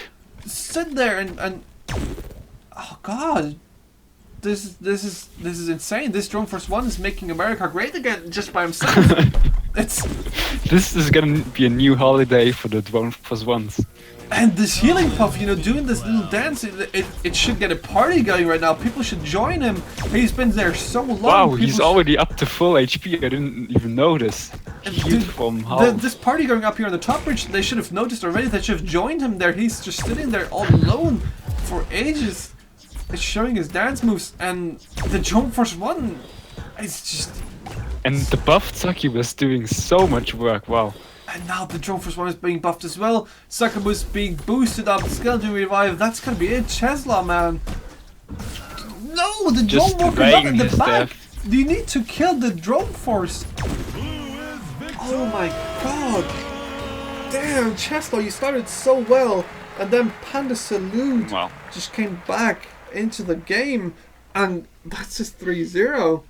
sit there and oh god. This is insane. This Drone Force 1 is making America great again just by himself. This is gonna be a new holiday for the Dawn Force 1s. And this healing puff, doing this little dance, it should get a party going right now. People should join him. He's been there so long. Wow, People he's already up to full HP. I didn't even notice. Healed from half. This party going up here on the top bridge, they should have noticed already. They should have joined him there. He's just sitting there all alone for ages. It's showing his dance moves, and the Drone Force 1, it's just... And the buffed Succubus doing so much work, wow. And now the Drone Force 1 is being buffed as well. Succubus being boosted up, Skeleton Revive, that's gonna be it. Chesla, man. No, the Just Drone Walker not in delaying the his back. death. You need to kill the Drone Force. Blue is victor. Oh my god. Damn, Chesla, you started so well. And then Panda Salute Wow. just came back into the game, and that's just 3-0.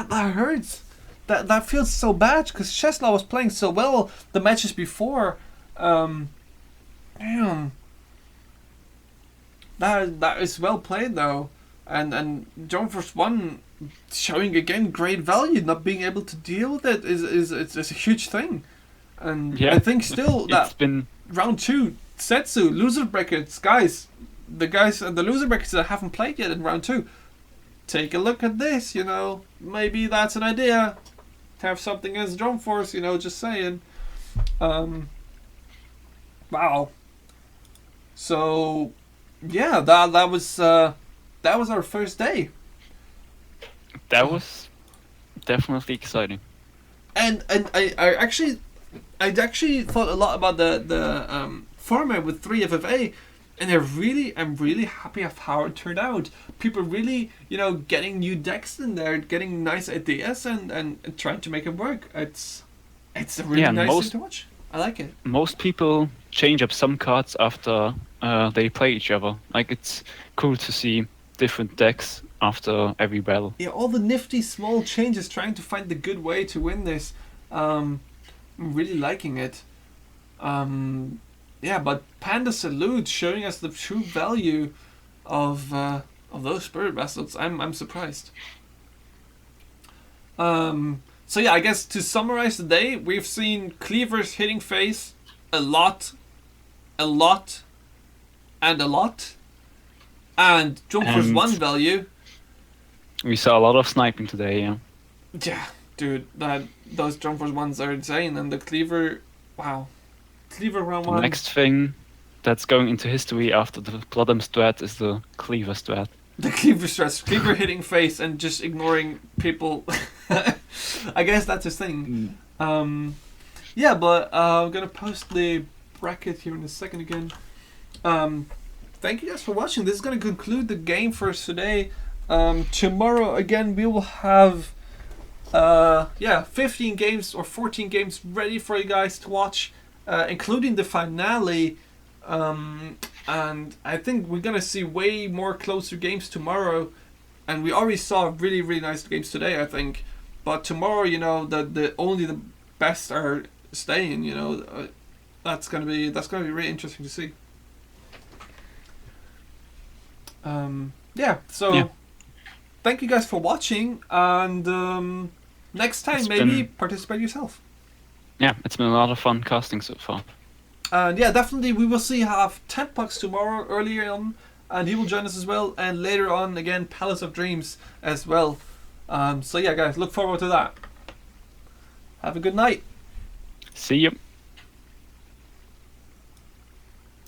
That hurts. That feels so bad because Chesla was playing so well the matches before. Damn. That is well played though, and Drone Force 1 showing again great value. Not being able to deal with it is a huge thing, and Yeah, I think still it's that been round 2 Setsu loser brackets, guys. The guys and the loser brackets that haven't played yet in round 2. Take a look at this, maybe that's an idea. Have something as Drone Force, just saying. Wow. So, yeah, that was our first day, that was definitely exciting. and I actually thought a lot about the format with 3FFA. And I'm really happy of how it turned out. People really, getting new decks in there, getting nice ideas, and trying to make it work. It's a really nice thing to watch. I like it. Most people change up some cards after they play each other. Like, it's cool to see different decks after every battle. Yeah, all the nifty small changes, trying to find the good way to win this. I'm really liking it. Yeah, but Panda Salute showing us the true value of those spirit vessels. I'm surprised. So yeah, I guess to summarize the day, we've seen Cleaver's hitting face a lot, and Jump Force And 1 value. we saw a lot of sniping today, yeah. Yeah, dude, those Jump Force 1s are insane, and the Cleaver, wow. Cleaver round The 1. next thing that's going into history after the Bloodham strat is the Cleaver strat. The Cleaver stress, Cleaver hitting face and just ignoring people. I guess that's his thing. Yeah, but I'm gonna post the bracket here in a second again. Thank you guys for watching. This is gonna conclude the game for us today. Tomorrow again we will have 15 games or 14 games ready for you guys to watch, including the finale. And I think we're gonna see way more closer games tomorrow, and we already saw really, really nice games today, I think. But tomorrow, the only the best are staying. That's gonna be really interesting to see. So thank you guys for watching, and next time maybe participate yourself. Yeah, it's been a lot of fun casting so far. And yeah, definitely we will have Tentbox tomorrow earlier on, and he will join us as well, and later on again Palace of Dreams as well. So yeah guys, look forward to that. Have a good night. See you.